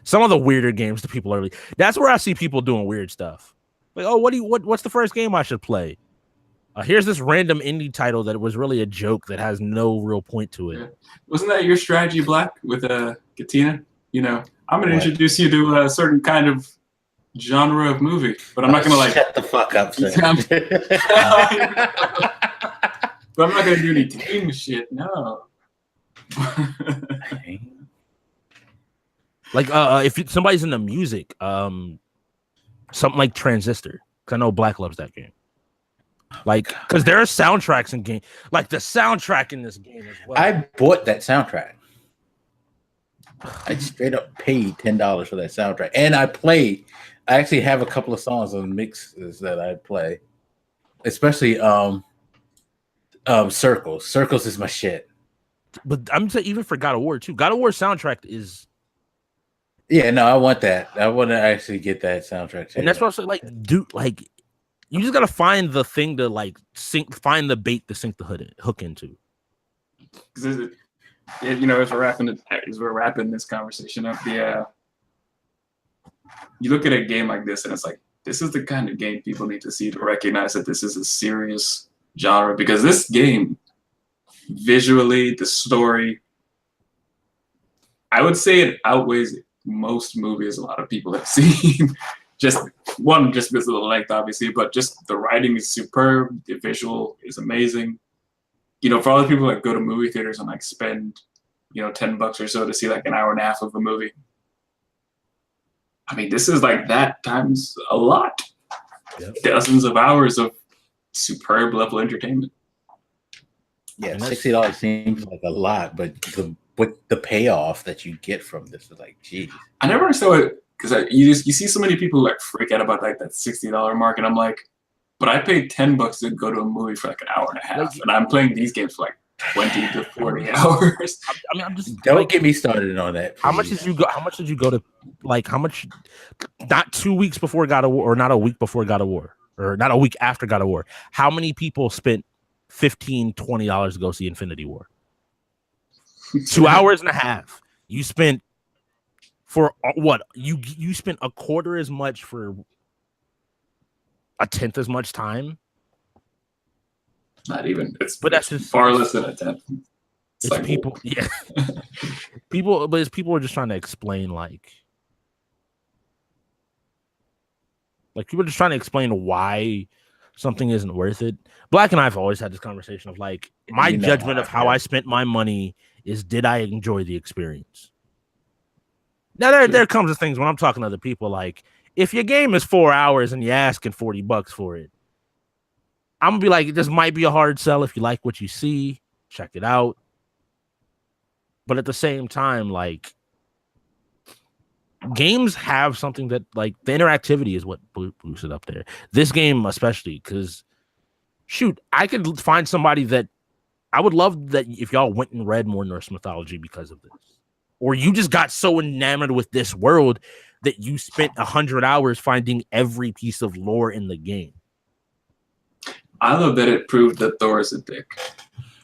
some of the weirder games to people early. That's where I see people doing weird stuff. Like, oh, what's the first game I should play? Here's this random indie title that was really a joke that has no real point to it. Yeah. Wasn't that your strategy, Black, with Katina? You know, I'm going to introduce you to a certain kind of genre of movie, but I'm not going to like shut the fuck up. But I'm not going to do any team shit. No. Like if somebody's into music, something like Transistor, because I know Black loves that game. Like, because there are soundtracks in game, like the soundtrack in this game as well. I bought that soundtrack. I straight up paid $10 for that soundtrack, and I actually have a couple of songs on mixes that I play, especially Circles. Circles is my shit. But I'm saying even for God of War too. God of War soundtrack is. Yeah, no, I want that. I want to actually get that soundtrack. And that's what I'm saying. Like, dude, like, you just gotta find the thing to like find the bait to sink the hook into. Because you know, as we're wrapping this conversation up, you look at a game like this, and it's like, this is the kind of game people need to see to recognize that this is a serious genre. Because this game, visually, the story, I would say it outweighs most movies a lot of people have seen. just because of the length, obviously, but just the writing is superb, the visual is amazing. You know, for all the people that go to movie theaters and like spend, you know, $10 or so to see like an hour and a half of a movie, I mean, this is like that times a lot. Yep. Dozens of hours of superb level entertainment. Yeah, $60 seems like a lot, but the payoff that you get from this is like, geez. I never understood what, because you see so many people like freak out about like that $60 mark, and I'm like, but I paid $10 to go to a movie for like an hour and a half, and I'm playing these games for like 20 to 40 hours. I mean, I'm just don't get me started on that. How much did you go? How much did you go to? Like, how much? Not 2 weeks before God of War, or not a week before God of War, or not a week after God of War. How many people spent $15, $20 to go see Infinity War? 2 hours and a half. You spent for what? You spent a quarter as much for a tenth as much time. Not even. But that's just far less than a tenth. It's like, people, yeah. People are just trying to explain like people are just trying to explain why something isn't worth it. Black and I have always had this conversation of like, my judgment of how I spent my money is, did I enjoy the experience? Now there comes the things when I'm talking to other people, like, if your game is 4 hours and you're asking $40 for it, I'm gonna be like, this might be a hard sell. If you like what you see, check it out. But at the same time, like, games have something that, like, the interactivity is what boosts it up there. This game especially, because shoot, I could find somebody that I would love that if y'all went and read more Norse mythology because of this, or you just got so enamored with this world that you spent 100 hours finding every piece of lore in the game. I love that it proved that Thor is a dick.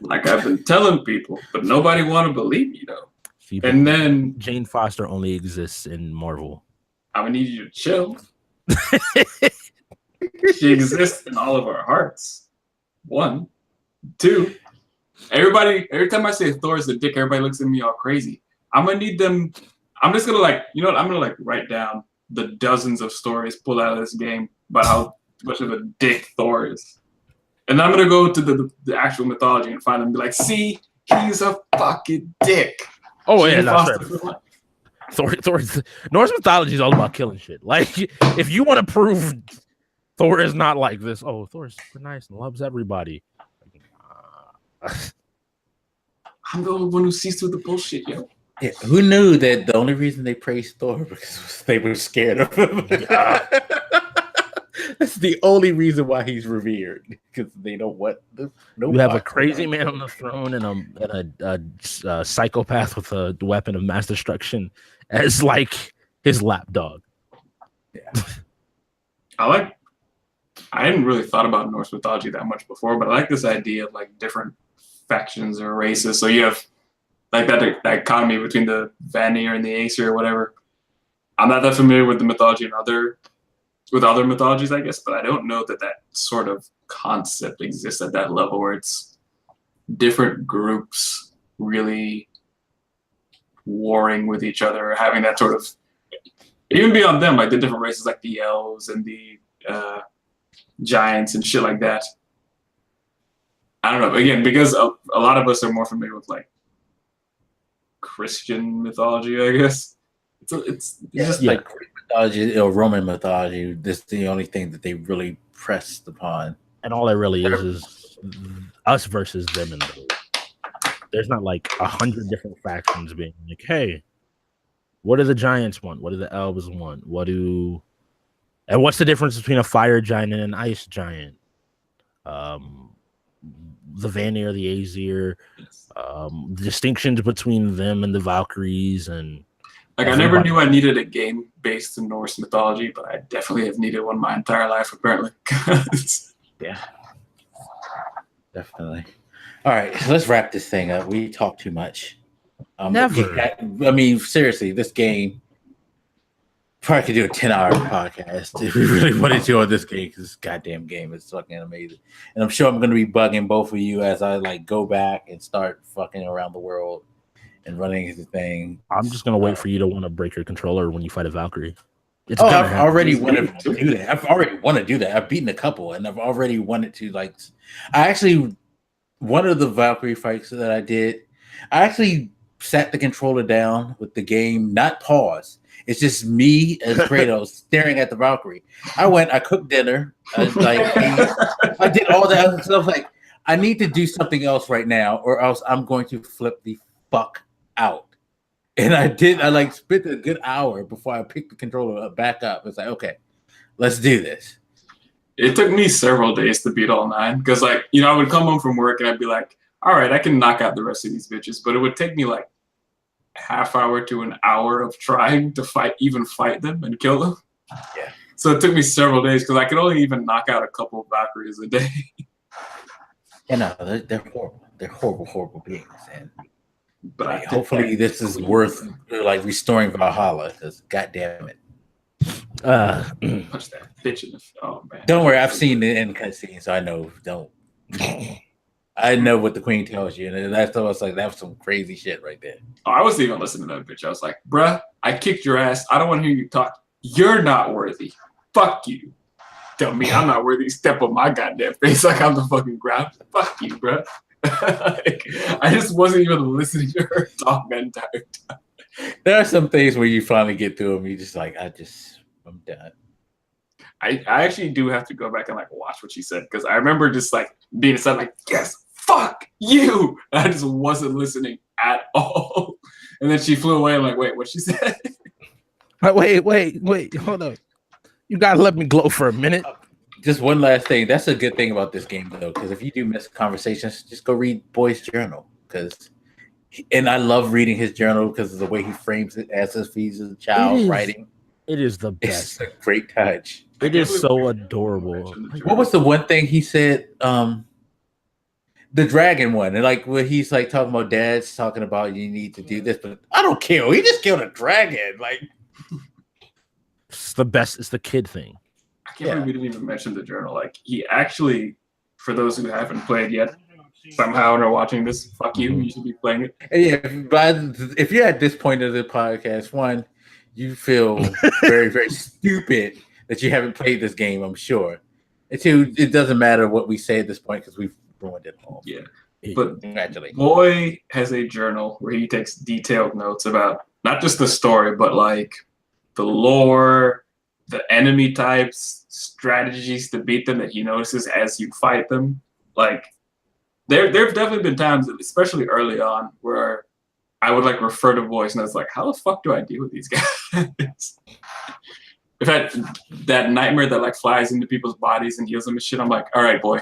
Like I've been telling people, but nobody want to believe me though. And then Jane Foster only exists in Marvel. I'm gonna need you to chill. She exists in all of our hearts. 1, 2. Every time I say Thor is a dick, everybody looks at me all crazy. I'm gonna need them. I'm just gonna like, you know what? I'm gonna like write down the dozens of stories pulled out of this game about how much of a dick Thor is. And I'm gonna go to the actual mythology and find them and be like, see, he's a fucking dick. Oh yeah, that's right. Thor's Norse mythology is all about killing shit. Like, if you want to prove Thor is not like this, oh, Thor's super nice and loves everybody. I'm the only one who sees through the bullshit, yo. Yeah, who knew that the only reason they praised Thor because they were scared of him? Yeah. That's the only reason why he's revered, because they don't want you have a crazy man on the throne and a psychopath with a weapon of mass destruction as like his lapdog. Yeah. I hadn't really thought about Norse mythology that much before, but I like this idea of like different factions or races. So you have like that dichotomy between the Vanir and the Aesir or whatever. I'm not that familiar with the mythology and other mythologies, I guess, but I don't know that sort of concept exists at that level where it's different groups really warring with each other, or having that sort of, even beyond them, like the different races, like the elves and the giants and shit like that. I don't know. Again, because a lot of us are more familiar with like Christian mythology, I guess. It's just like Greek mythology or Roman mythology. This is the only thing that they really pressed upon. And all it really is us versus them in those. There's not like 100 different factions being like, hey, what do the giants want? What do the elves want? And what's the difference between a fire giant and an ice giant? The Vanir, the Aesir, distinctions between them and the Valkyries, and like I never knew I needed a game based in Norse mythology, but I definitely have needed one my entire life, apparently. Yeah, definitely. All right, so let's wrap this thing up. We talk too much. Never. I mean, seriously, this game probably could do a 10-hour podcast if we really wanted to on this game, because this goddamn game is fucking amazing. And I'm sure I'm going to be bugging both of you as I like go back and start fucking around the world and running into the thing. I'm just gonna wait for you to want to break your controller when you fight a Valkyrie. I've already wanted to do that. I've already wanted to do that. I've beaten a couple, and I've already wanted to like. I actually, one of the Valkyrie fights that I did, I actually sat the controller down with the game, not pause. It's just me as Kratos staring at the Valkyrie. I cooked dinner. I did all that other stuff. Like, I need to do something else right now, or else I'm going to flip the fuck out. And I did. I like spent a good hour before I picked the controller back up. It's like, okay, let's do this. It took me several days to beat all 9 because, like, you know, I would come home from work and I'd be like, all right, I can knock out the rest of these bitches, but it would take me like a half hour to an hour of trying to fight them and kill them. Yeah. So it took me several days because I could only even knock out a couple of Valkyries a day. Yeah, no, they're horrible. They're horrible beings, and but hopefully this is worth like restoring Valhalla, because goddamn it. Punch that bitch in the man. Don't worry, I've seen the end cutscene, so I know. I know what the queen tells you, and that's almost like that was some crazy shit right there. Oh, I wasn't even listening to that bitch. I was like, bruh, I kicked your ass. I don't want to hear you talk. You're not worthy. Fuck you. Tell me I'm not worthy. Step on my goddamn face like I'm the fucking ground. Fuck you, bruh. Like, I just wasn't even listening to her talk that entire time. There are some things where you finally get through them. You just like, I'm done. I actually do have to go back and like watch what she said, because I remember just like being inside like, yes, fuck you. And I just wasn't listening at all. And then she flew away. I'm like, wait, what she said? Wait, hold up. You gotta let me glow for a minute. Just one last thing. That's a good thing about this game, though, because if you do miss conversations, just go read Boy's journal. And I love reading his journal because of the way he frames it as if he's a child writing. It is the best. It's a great touch. It is so adorable. What was the one thing he said? The dragon one, and like where he's like talking about dad's talking about you need to do this, but I don't care. He just killed a dragon. Like, it's the best. It's the kid thing. I can't believe we didn't even mention the journal. Like, he actually, for those who haven't played yet, somehow and are watching this, fuck you. You should be playing it. And yeah, but if you're at this point of the podcast, one, you feel very, very stupid that you haven't played this game, I'm sure. And two, it doesn't matter what we say at this point because we've ruined it all. Yeah. But congratulations. Boy has a journal where he takes detailed notes about not just the story, but like the lore, the enemy types, strategies to beat them that he notices as you fight them. Like, there have definitely been times, especially early on, where I would like refer to voice, and I was like, how the fuck do I deal with these guys? I've had that nightmare that like flies into people's bodies and heals them and shit. I'm like, all right, boy,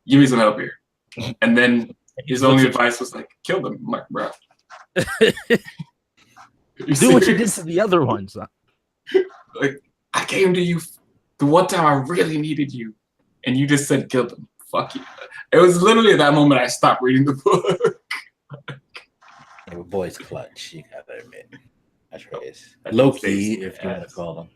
give me some help here. And then his only advice was like, kill them. I'm like, bro. Do what you did to the other ones. Like, I came to you the one time I really needed you, and you just said kill them. Fuck you. It was literally at that moment I stopped reading the book. Yeah, boy's clutch, you gotta admit. That's right. Loki, if you want to call him.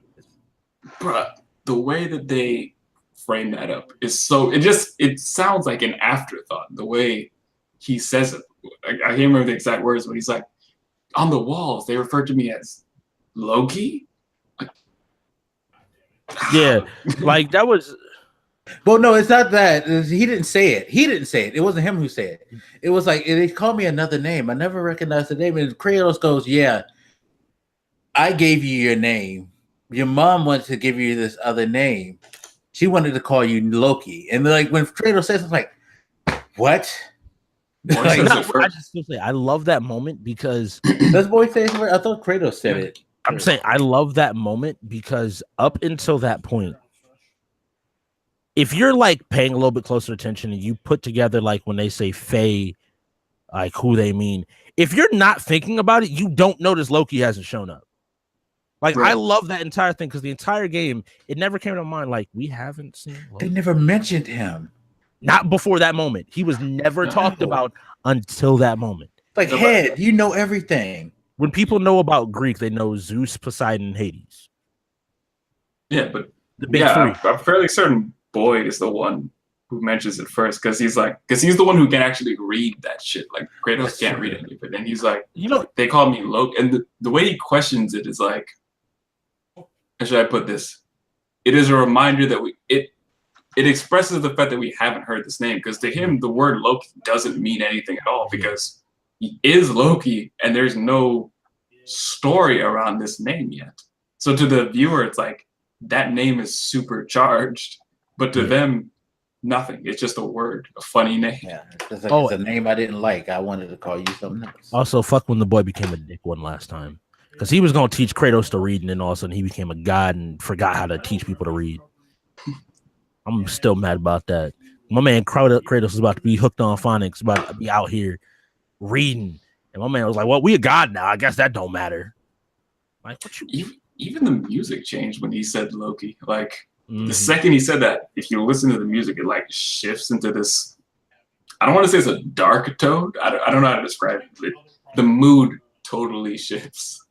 Bruh, the way that they frame that up is so it sounds like an afterthought. The way he says it. I can't remember the exact words, but he's like, on the walls, they refer to me as Loki. Yeah, like that was. Well, no, it's not that. He didn't say it. It wasn't him who said it. It was like they called me another name. I never recognized the name. And Kratos goes, "Yeah, I gave you your name. Your mom wanted to give you this other name. She wanted to call you Loki." And like when Kratos says, "I'm like, what?" Like, I love that moment because does boy say it? I thought Kratos said it. I'm saying I love that moment because up until that point, if you're like paying a little bit closer attention and you put together like when they say Fae, like who they mean, if you're not thinking about it, you don't notice Loki hasn't shown up. Like right. I love that entire thing because the entire game, it never came to mind like we haven't seen Loki. They never mentioned him. Not before that moment. He was never talked about until that moment. Like head, you know everything. When people know about Greek, they know Zeus, Poseidon, and Hades. Yeah, but the big three. I'm fairly certain Boyd is the one who mentions it first because he's the one who can actually read that shit. Like Kratos can't read any of it, and he's like, they call me Loki, and the way he questions it is like, how should I put this? It is a reminder that it expresses the fact that we haven't heard this name because to him the word Loki doesn't mean anything at all because he is Loki and there's no story around this name yet. So to the viewer, it's like that name is supercharged, but to them, nothing. It's just a word, a funny name. Yeah, it's like it's a name I didn't like. I wanted to call you something else. Also, fuck when the boy became a dick one last time because he was gonna teach Kratos to read, and then all of a sudden he became a god and forgot how to teach people to read. I'm still mad about that. My man Kratos is about to be hooked on phonics, about to be out here reading, and my man was like, "Well, we a god now. I guess that don't matter." Like, what you? Even the music changed when he said Loki. Like the second he said that, if you listen to the music, it like shifts into this. I don't want to say it's a dark tone. I don't know how to describe it. The mood totally shifts.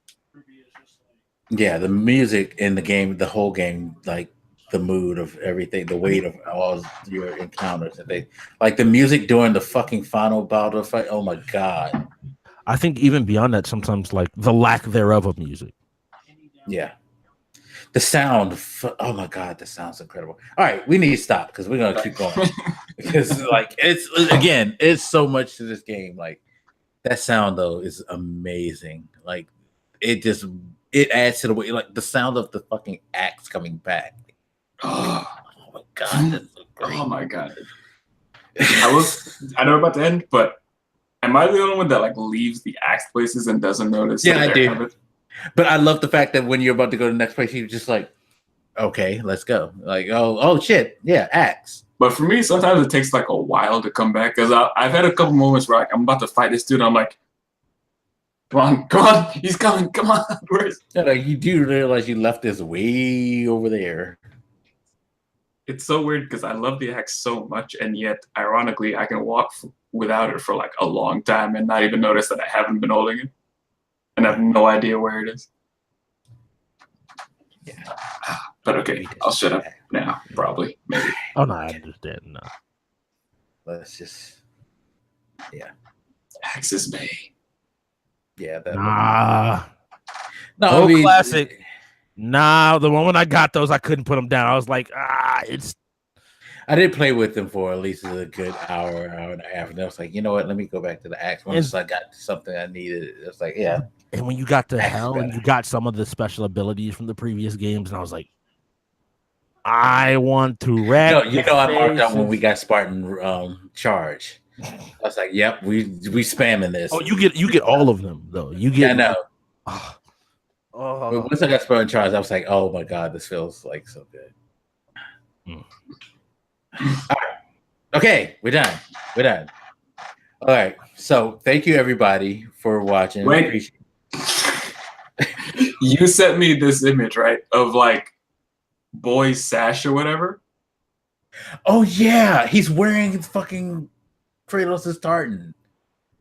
Yeah, the music in the game, the whole game, like. The mood of everything, the weight of all your encounters, and they like the music during the fucking final battle fight. Oh my god! I think even beyond that, sometimes like the lack thereof of music. Yeah, the sound. Oh my god, the sound's incredible. All right, we need to stop because we're gonna keep going because like it's so much to this game. Like that sound though is amazing. Like it adds to the way like the sound of the fucking axe coming back. Oh my god! That's so great. Oh my god! I know about the end, but am I the only one that like leaves the axe places and doesn't notice? Yeah, I do. But I love the fact that when you're about to go to the next place, you're just like, okay, let's go. Like, oh shit, yeah, axe. But for me, sometimes it takes like a while to come back because I've had a couple moments where like, I'm about to fight this dude. And I'm like, come on, he's coming, come on. Yeah, like you do realize you left this way over there. It's so weird because I love the axe so much, and yet, ironically, I can walk without it for like a long time and not even notice that I haven't been holding it, and I have no idea where it is. Yeah, but okay, I'll shut up now. Probably, maybe. Oh no, I understand. No, let's just, Axis Bay. Yeah, that. No, classic. Nah, the moment I got those, I couldn't put them down. I was like, it's. I did play with them for at least a good hour and a half, and I was like, you know what? Let me go back to the axe. Once I got something I needed, it's like, yeah. And when you got to hell, and you got some of the special abilities from the previous games, and I was like, I want to wreck. I marked out when we got Spartan charge. I was like, "Yep, we spamming this." Oh, you get all of them though. You get. Yeah, I know. Oh. But once I got spoiled in charge, I was like, "Oh my god, this feels like so good." All right. Okay, we're done. We're done. All right. So thank you everybody for watching. Wait. You sent me this image, right, of like boy's sash or whatever. Oh yeah, he's wearing his fucking Kratos' tartan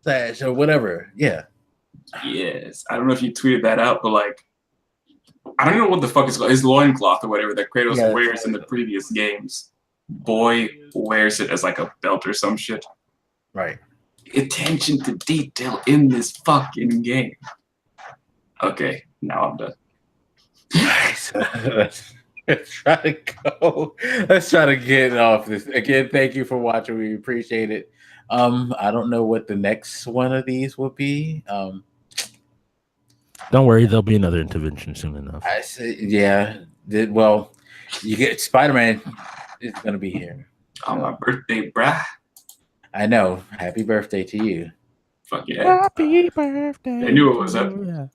sash or whatever. Yeah. Yes. I don't know if you tweeted that out, but like, I don't know what the fuck it's called. His loincloth or whatever that Kratos wears in the previous games. Boy wears it as like a belt or some shit. Right. Attention to detail in this fucking game. Okay, now I'm done. Let's try to go. Let's try to get off this. Again, thank you for watching. We appreciate it. I don't know what the next one of these will be. Don't worry, there'll be another intervention soon enough. I say, yeah. Well, you get Spider-Man is gonna be here On my birthday, brah. I know. Happy birthday to you. Fuck yeah. Happy birthday. I knew it was up. Yeah.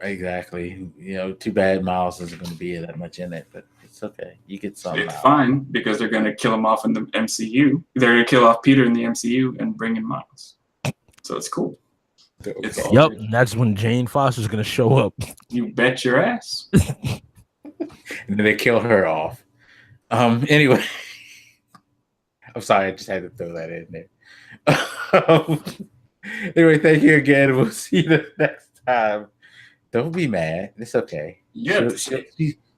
Exactly. You know, too bad Miles isn't going to be that much in it, but it's okay. You get some. It's fine because they're going to kill him off in the MCU. They're going to kill off Peter in the MCU and bring in Miles. So it's cool. It's all Yep, good. that's when Jane Foster's going to show up. You bet your ass. And then they kill her off. Anyway, I'm sorry, I just had to throw that in there. Anyway, thank you again. We'll see you the next time. Don't be mad. It's okay. Yeah,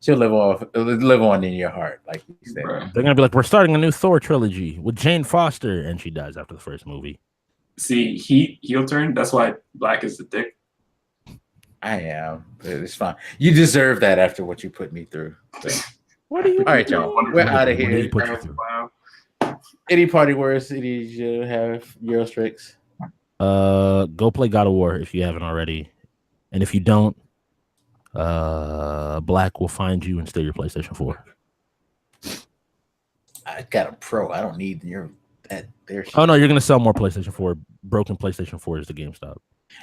She'll live on in your heart, like you said. Bruh. They're going to be like, we're starting a new Thor trilogy with Jane Foster, and she dies after the first movie. See, heel turn. That's why Black is the dick. I am. It's fine. You deserve that after what you put me through. So. What are you? All right, y'all. We're out of here. Wow. Any party words? Any you have YoruStrix? Go play God of War if you haven't already, and if you don't, Black will find you and steal your PlayStation 4. I got a Pro. I don't need your that. Oh no, you're gonna sell more PlayStation 4. Broken PlayStation 4 is the GameStop.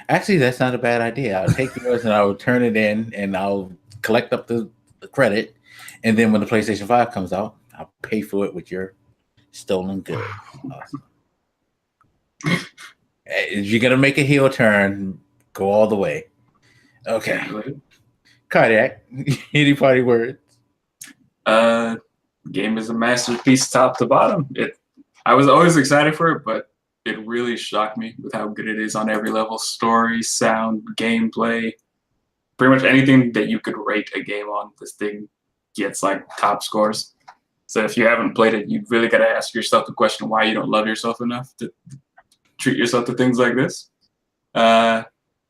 Actually, that's not a bad idea. I'll take yours and I'll turn it in and I'll collect up the credit, and then when the PlayStation 5 comes out, I'll pay for it with your stolen goods. Awesome. If you're gonna make a heel turn, go all the way. Okay. Cardiac, any party words? Game is a masterpiece top to bottom. I was always excited for it, but it really shocked me with how good it is on every level. Story, sound, gameplay, pretty much anything that you could rate a game on, this thing gets like top scores. So if you haven't played it, you've really got to ask yourself the question why you don't love yourself enough to treat yourself to things like this.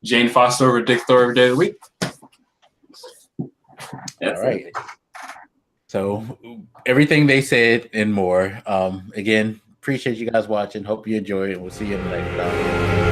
Jane Foster over Dick Thor every day of the week. All right. So everything they said and more. Again, appreciate you guys watching. Hope you enjoy it. We'll see you in the next time.